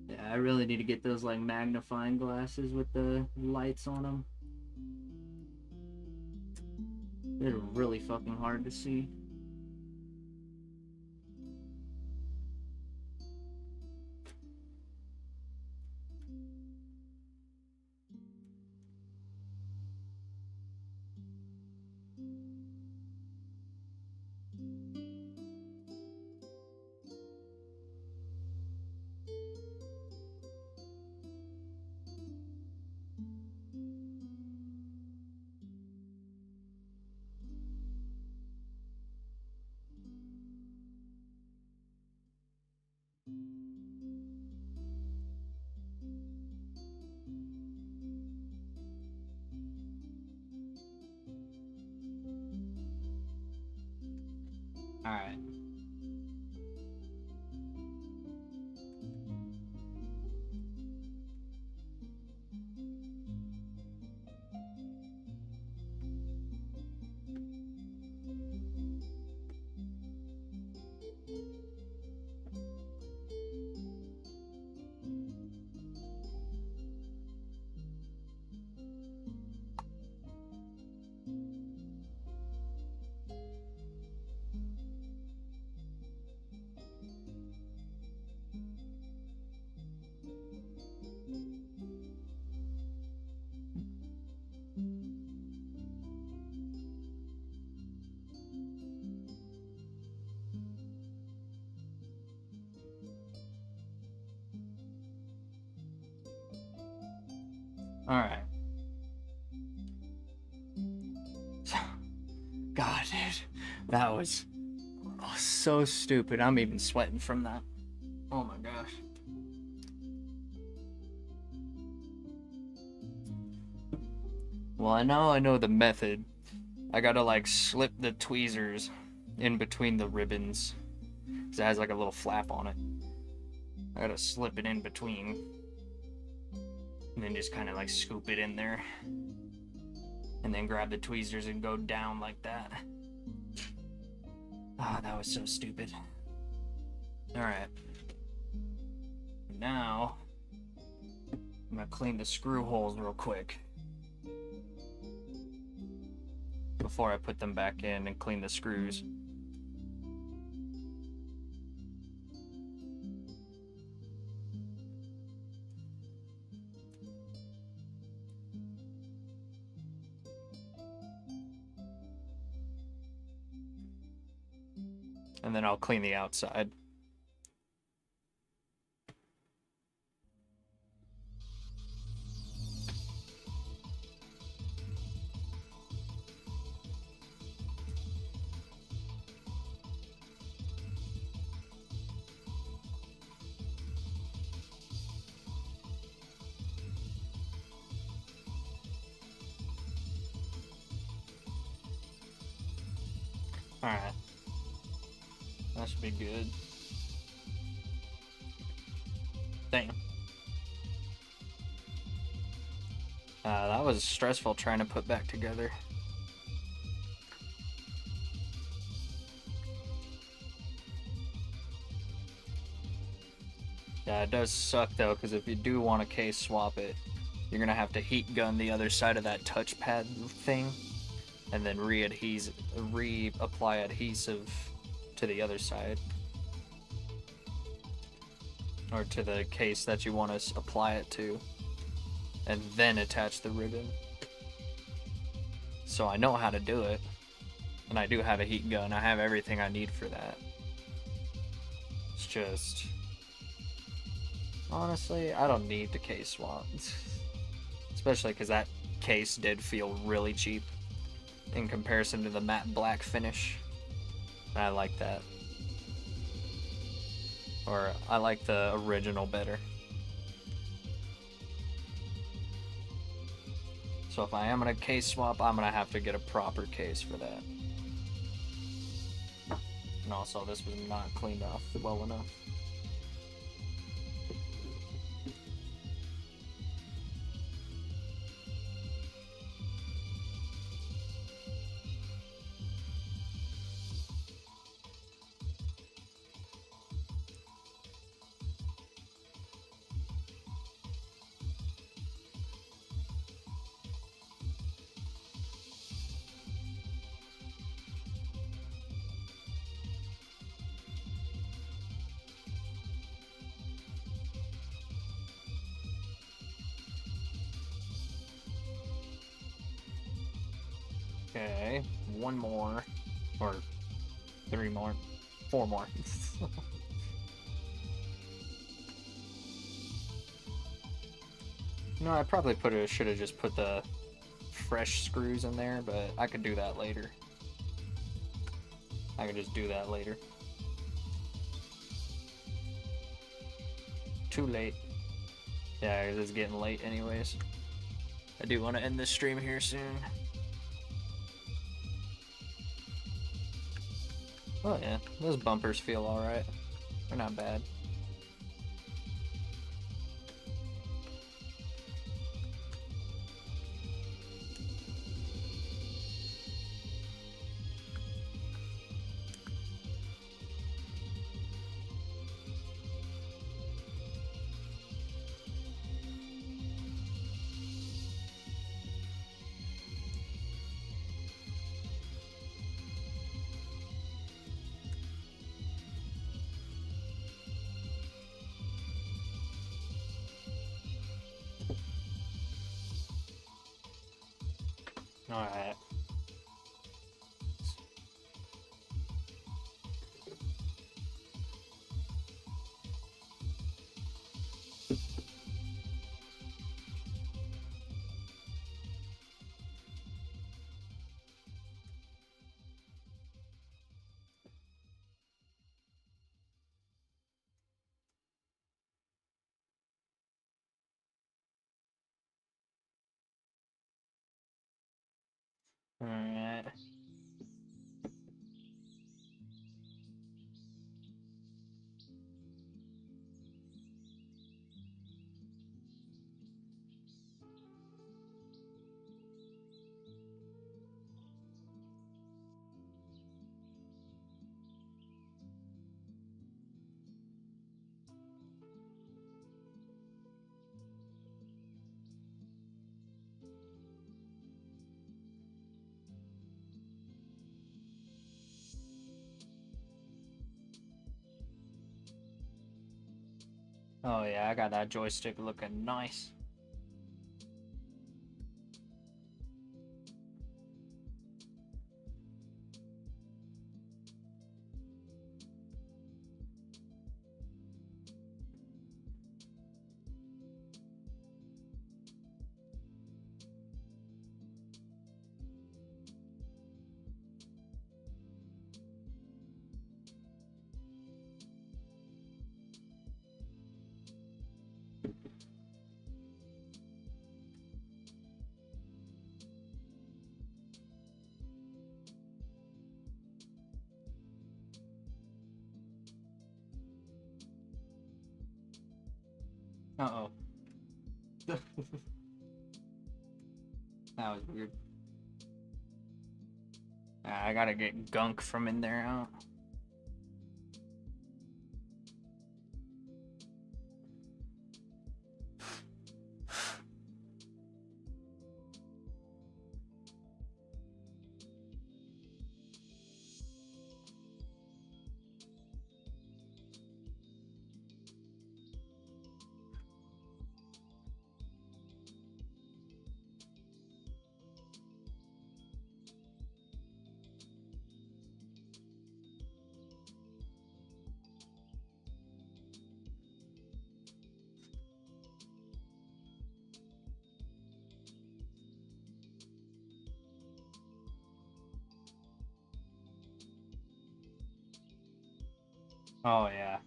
Yeah, I really need to get those, like, magnifying glasses with the lights on them. They're really fucking hard to see. Alright. Alright. God, dude. That was so stupid. I'm even sweating from that. Oh my gosh. Well, I know the method. I gotta, like, slip the tweezers in between the ribbons. Because it has, like, a little flap on it. I gotta slip it in between. And then just kind of, like, scoop it in there. And then grab the tweezers and go down like that. Ah, that was so stupid. Alright. Now, I'm gonna clean the screw holes real quick. Before I put them back in and clean the screws. And then I'll clean the outside. Alright. That should be good. Dang. That was stressful trying to put back together. Yeah, it does suck though, because if you do want to case swap it, you're gonna have to heat gun the other side of that touchpad thing, and then reapply adhesive to the other side, or to the case that you want to apply it to. and then attach the ribbon. So I know how to do it, and I do have a heat gun. I have everything I need for that. It's just, honestly, I don't need the case swap. Especially because that case did feel really cheap in comparison to the matte black finish. I like that. Or I like the original better. So if I am gonna case swap, I'm gonna have to get a proper case for that. And also, this was not cleaned off well enough. Okay, one more, or 3 more, 4 more. No, I probably should have just put the fresh screws in there, but I could do that later. I could just do that later. Too late. Yeah, it's getting late anyways. I do want to end this stream here soon. Oh yeah, those bumpers feel alright. They're not bad. Alright. Alright. Oh yeah, I got that joystick looking nice. Uh-oh. That was weird. I gotta get gunk from in there out. Oh, yeah.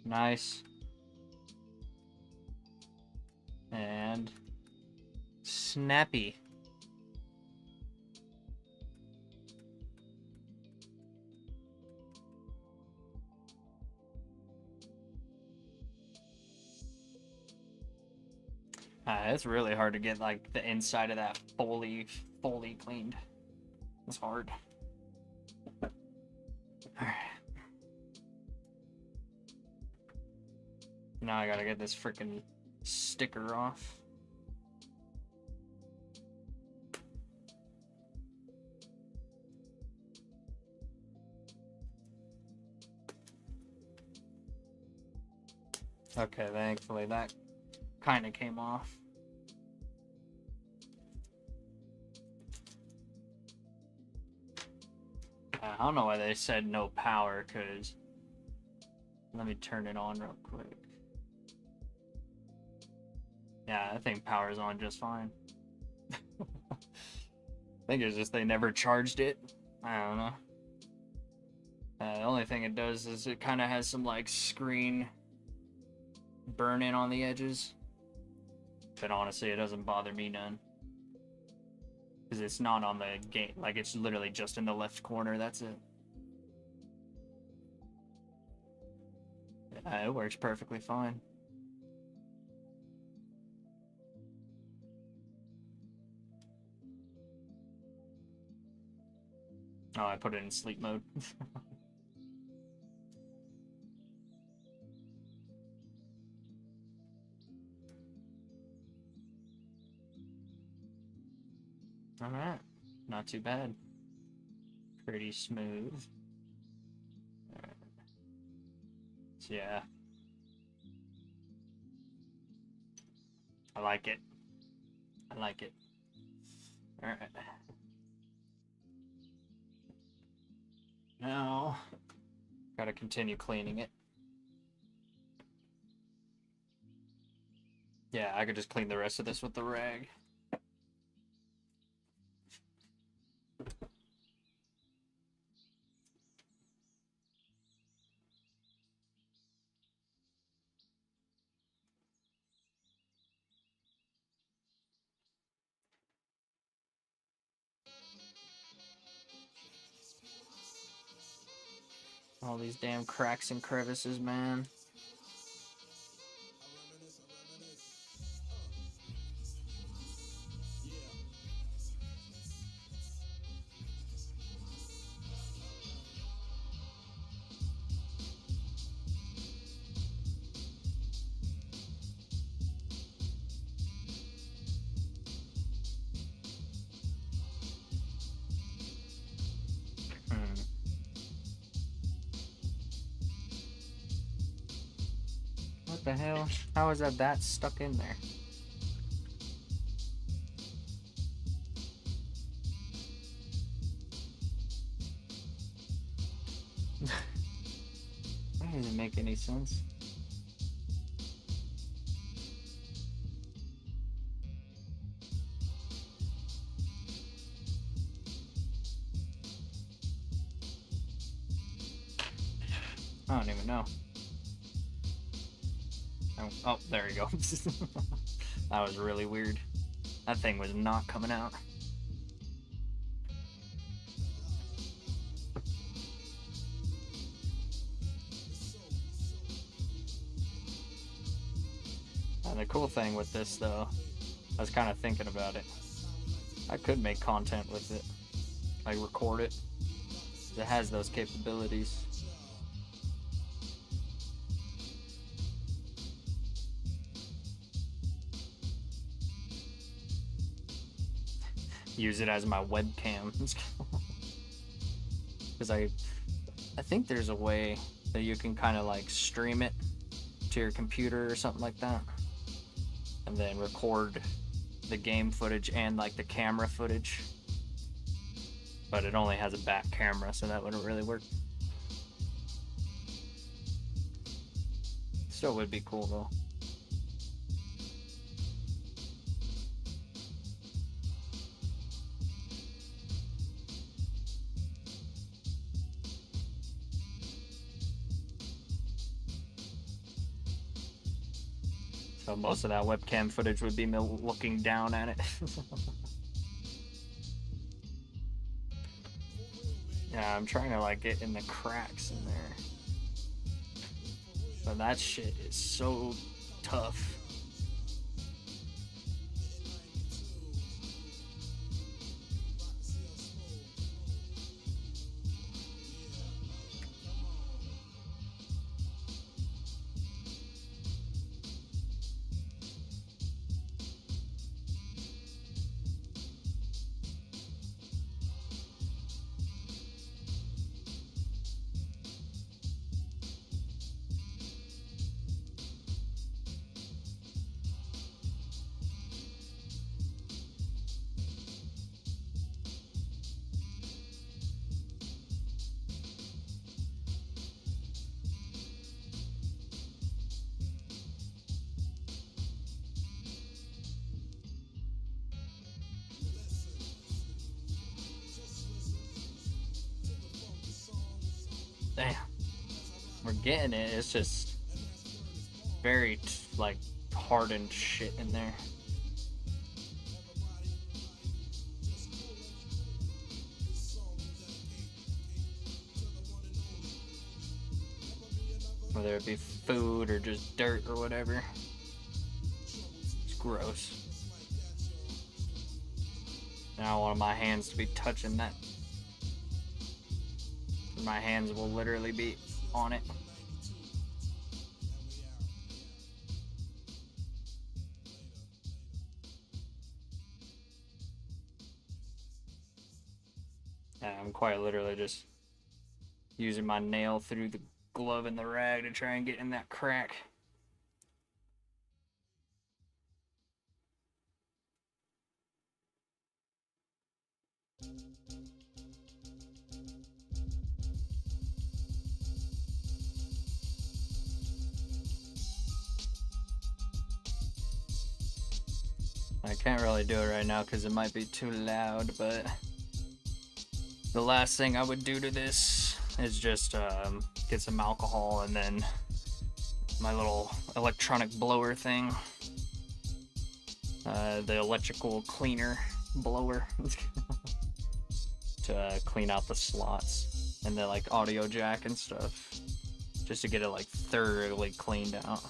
Nice. And snappy. It's really hard to get like the inside of that fully cleaned. It's hard. Alright. Now I gotta get this freaking sticker off. Okay, thankfully that kind of came off. I don't know why they said no power, because let me turn it on real quick. Yeah, I think power's on just fine. I think it's just they never charged it. I don't know. The only thing it does is it kind of has some like screen burn-in on the edges. But honestly, it doesn't bother me none. Because it's not on the game. Like, it's literally just in the left corner. That's it. It works perfectly fine. Oh, I put it in sleep mode. Alright. Not too bad. Pretty smooth. Alright. So, yeah. I like it. I like it. Alright. Now, gotta continue cleaning it. Yeah, I could just clean the rest of this with the rag. All these damn cracks and crevices, man. What the hell? How is that stuck in there? That doesn't make any sense. I don't even know. Oh, there you go. That was really weird. That thing was not coming out. And the cool thing with this, though, I was kind of thinking about it. I could make content with it. Like, record it. It has those capabilities. Use it as my webcam. Because I think there's a way that you can kind of like stream it to your computer or something like that, and then record the game footage and like the camera footage. But it only has a back camera, so that wouldn't really work. Still would be cool though. So most of that webcam footage would be me looking down at it. Yeah, I'm trying to like get in the cracks in there. But that shit is so tough. Damn, we're getting it. It's just very like hardened shit in there. Whether it be food or just dirt or whatever. It's gross. I don't want my hands to be touching that. My hands will literally be on it. Yeah, I'm quite literally just using my nail through the glove and the rag to try and get in that crack. I can't really do it right now because it might be too loud, but the last thing I would do to this is just get some alcohol and then my little electronic blower thing, the electrical cleaner blower to clean out the slots and the like audio jack and stuff, just to get it like thoroughly cleaned out.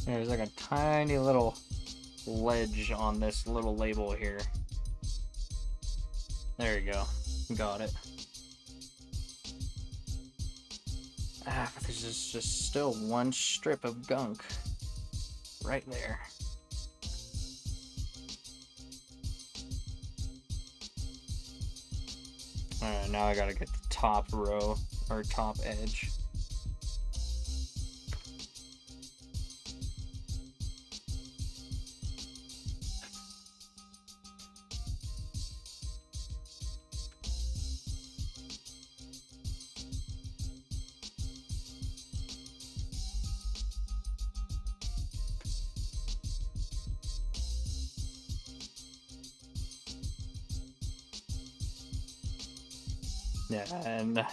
There's like a tiny little ledge on this little label here. There you go. Got it. Ah, but there's just still one strip of gunk right there. Alright, now I gotta get the top row, or top edge. Yeah, and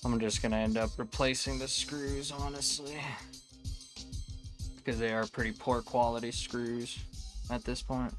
I'm just gonna end up replacing the screws, honestly, because they are pretty poor quality screws at this point.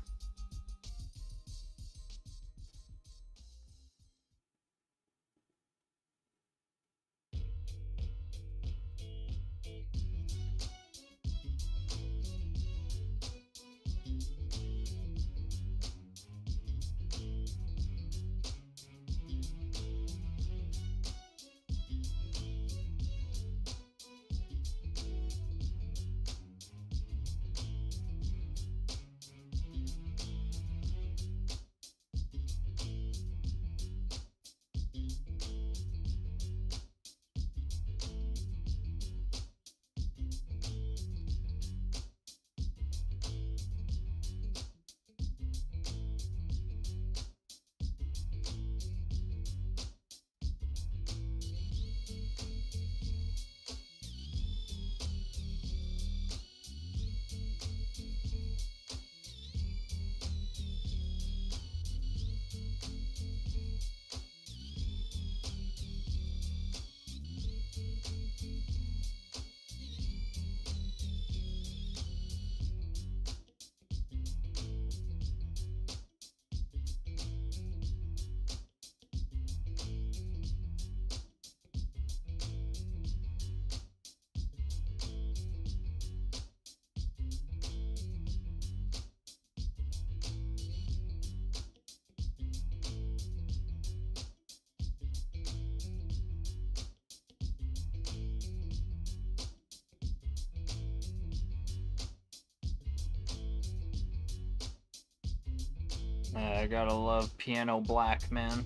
I gotta love piano black, man.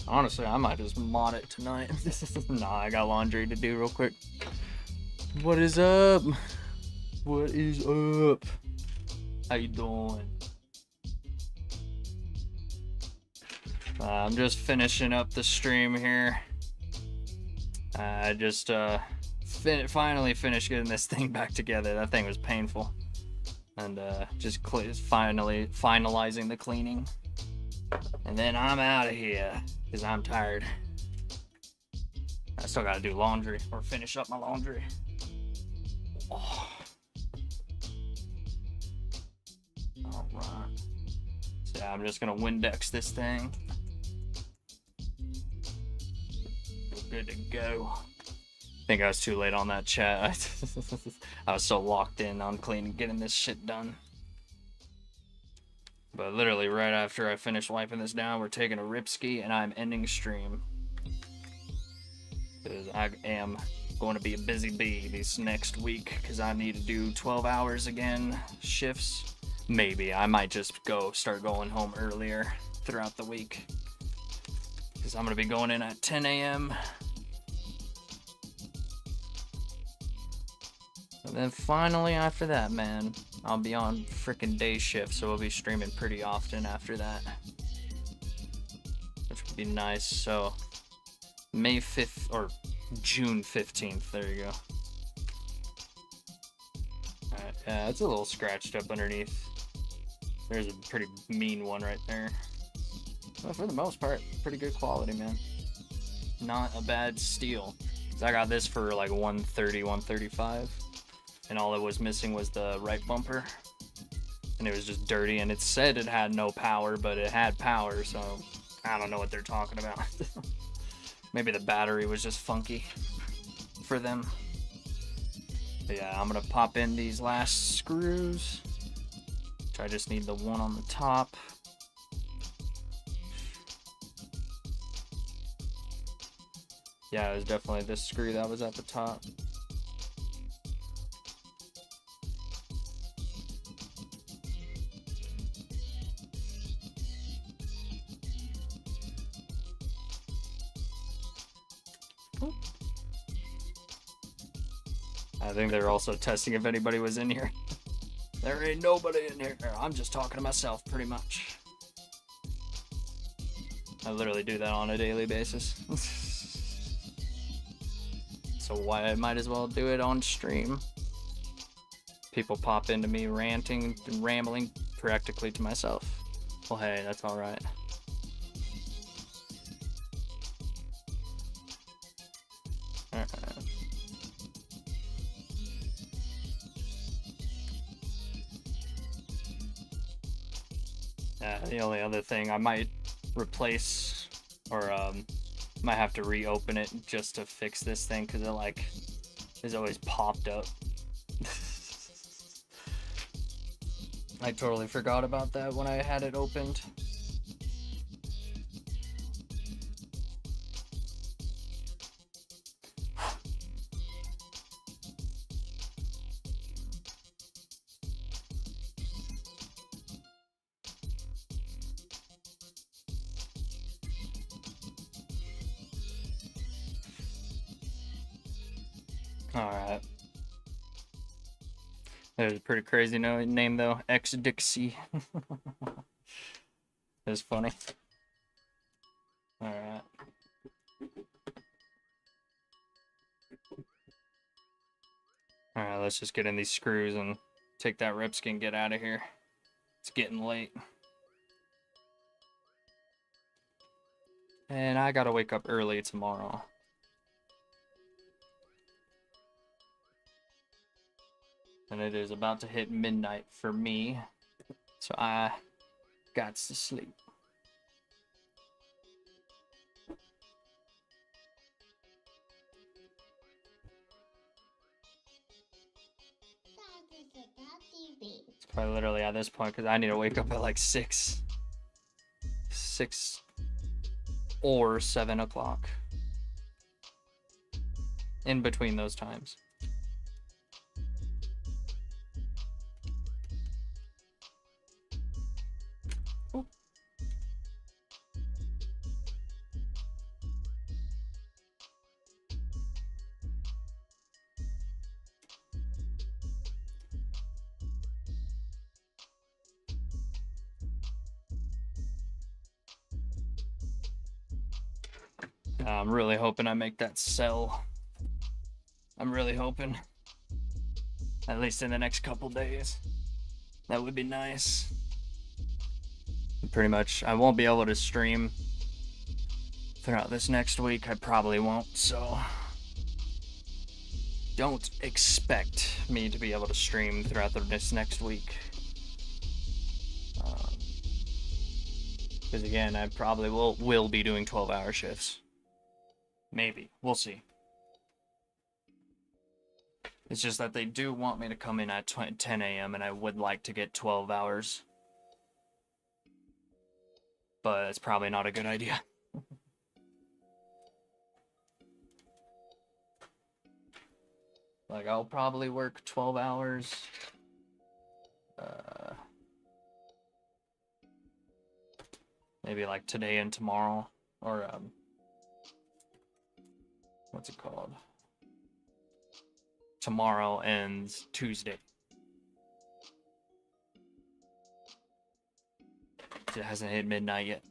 Honestly, I might just mod it tonight. Nah, I got laundry to do real quick. What is up? What is up? How you doing? I'm just finishing up the stream here. I just finally finished getting this thing back together. That thing was painful. And just finally finalizing the cleaning. And then I'm out of here because I'm tired. I still gotta do laundry or finish up my laundry. Oh. Alright. So yeah, I'm just gonna Windex this thing. We're good to go. I think I was too late on that chat. I was so locked in on getting this shit done. But literally right after I finish wiping this down, we're taking a rip ski and I'm ending stream. Because I am going to be a busy bee this next week because I need to do 12 hours again, shifts. Maybe I might just start going home earlier throughout the week because I'm going to be going in at 10 a.m. And then finally after that, man, I'll be on freaking day shift, so we'll be streaming pretty often after that, which would be nice. So May 5th or June 15th, there you go. Alright, yeah, it's a little scratched up underneath. There's a pretty mean one right there. But for the most part, pretty good quality, man. Not a bad steal. I got this for like 130, 135. And all it was missing was the right bumper. And it was just dirty, and it said it had no power, but it had power, so I don't know what they're talking about. Maybe the battery was just funky for them. But yeah, I'm gonna pop in these last screws. Which I just need the one on the top. Yeah, it was definitely this screw that was at the top. I think they're also testing if anybody was in here. There ain't nobody in here. I'm just talking to myself, pretty much. I literally do that on a daily basis. So why I might as well do it on stream. People pop into me ranting and rambling practically to myself. Well, hey, that's alright. The only other thing I might replace or might have to reopen it just to fix this thing because it like is always popped up. I totally forgot about that when I had it opened. Alright. There's a pretty crazy name though. X-Dixie. That's funny. Alright. Alright, let's just get in these screws and take that rip ski and get out of here. It's getting late. And I gotta wake up early tomorrow. And it is about to hit midnight for me. So I got to sleep. It's probably literally at this point because I need to wake up at like 6 6 or 7 o'clock. In between those times. Ooh. I'm really hoping I make that sell. I'm really hoping. At least in the next couple days. That would be nice. Pretty much, I won't be able to stream throughout this next week. I probably won't, so don't expect me to be able to stream throughout this next week. Because again, I probably will be doing 12-hour shifts. Maybe. We'll see. It's just that they do want me to come in at 10 a.m. and I would like to get 12 hours. But it's probably not a good idea. Like, I'll probably work 12 hours. Maybe like today and tomorrow. Or, what's it called? Tomorrow and Tuesday. It hasn't hit midnight yet.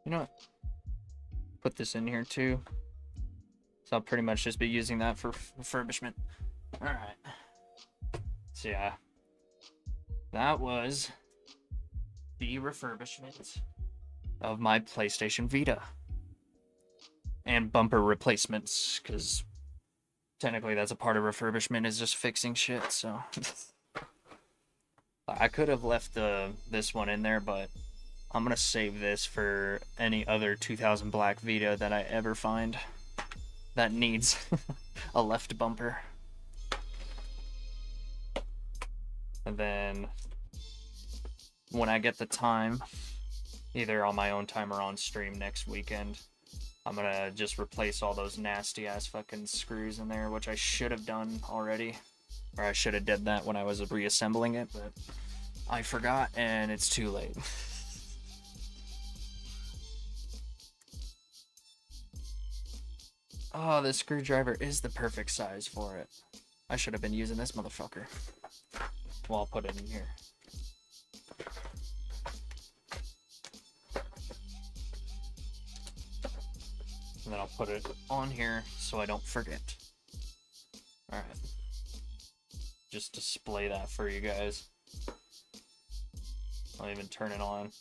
You know what? Put this in here too. So I'll pretty much just be using that for refurbishment. Alright. So yeah. That was the refurbishment of my PlayStation Vita. And bumper replacements, because technically that's a part of refurbishment, is just fixing shit, so. I could have left this one in there, but I'm gonna save this for any other 2000 black Vita that I ever find that needs a left bumper. And then when I get the time, either on my own time or on stream next weekend, I'm gonna just replace all those nasty ass fucking screws in there, which I should have done already. Or I should have did that when I was reassembling it, but I forgot and it's too late. Oh, this screwdriver is the perfect size for it. I should have been using this motherfucker. Well, I'll put it in here. And then I'll put it on here so I don't forget. Alright. Just display that for you guys. I'll even turn it on.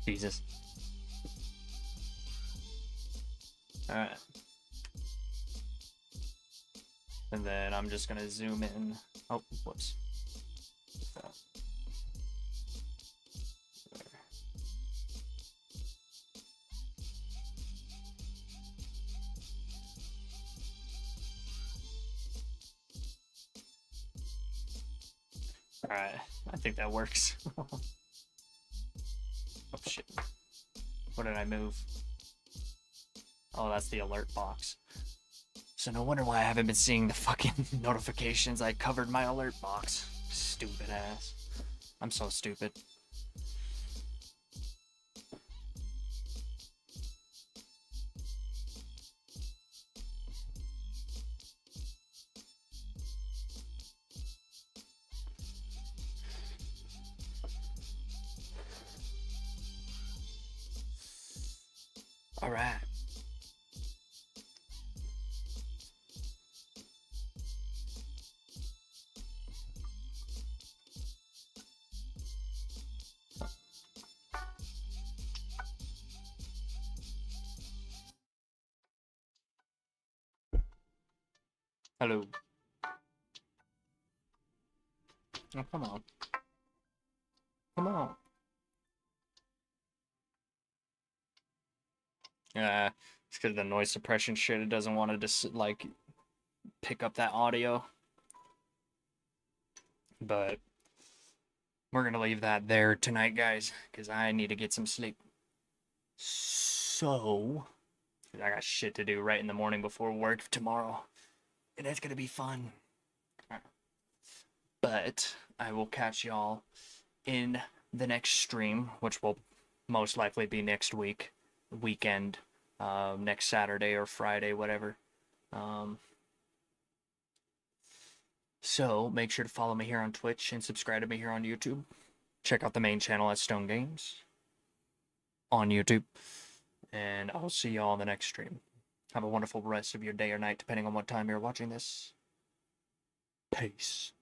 Jesus. Alright. And then I'm just gonna zoom in. Oh, whoops. There. Alright, I think that works. Oh shit. What did I move? Oh, that's the alert box. So no wonder why I haven't been seeing the fucking notifications. I covered my alert box. Stupid ass. I'm so stupid. All right. Hello. Oh, come on. Come on. It's because the noise suppression shit, it doesn't want to just, like, pick up that audio. But we're going to leave that there tonight, guys, because I need to get some sleep. So, I got shit to do right in the morning before work tomorrow. And that's going to be fun. But I will catch y'all in the next stream, which will most likely be next weekend, next Saturday or Friday, whatever. So make sure to follow me here on Twitch and subscribe to me here on YouTube. Check out the main channel at Stone Games on YouTube. And I'll see y'all on the next stream. Have a wonderful rest of your day or night, depending on what time you're watching this. Peace.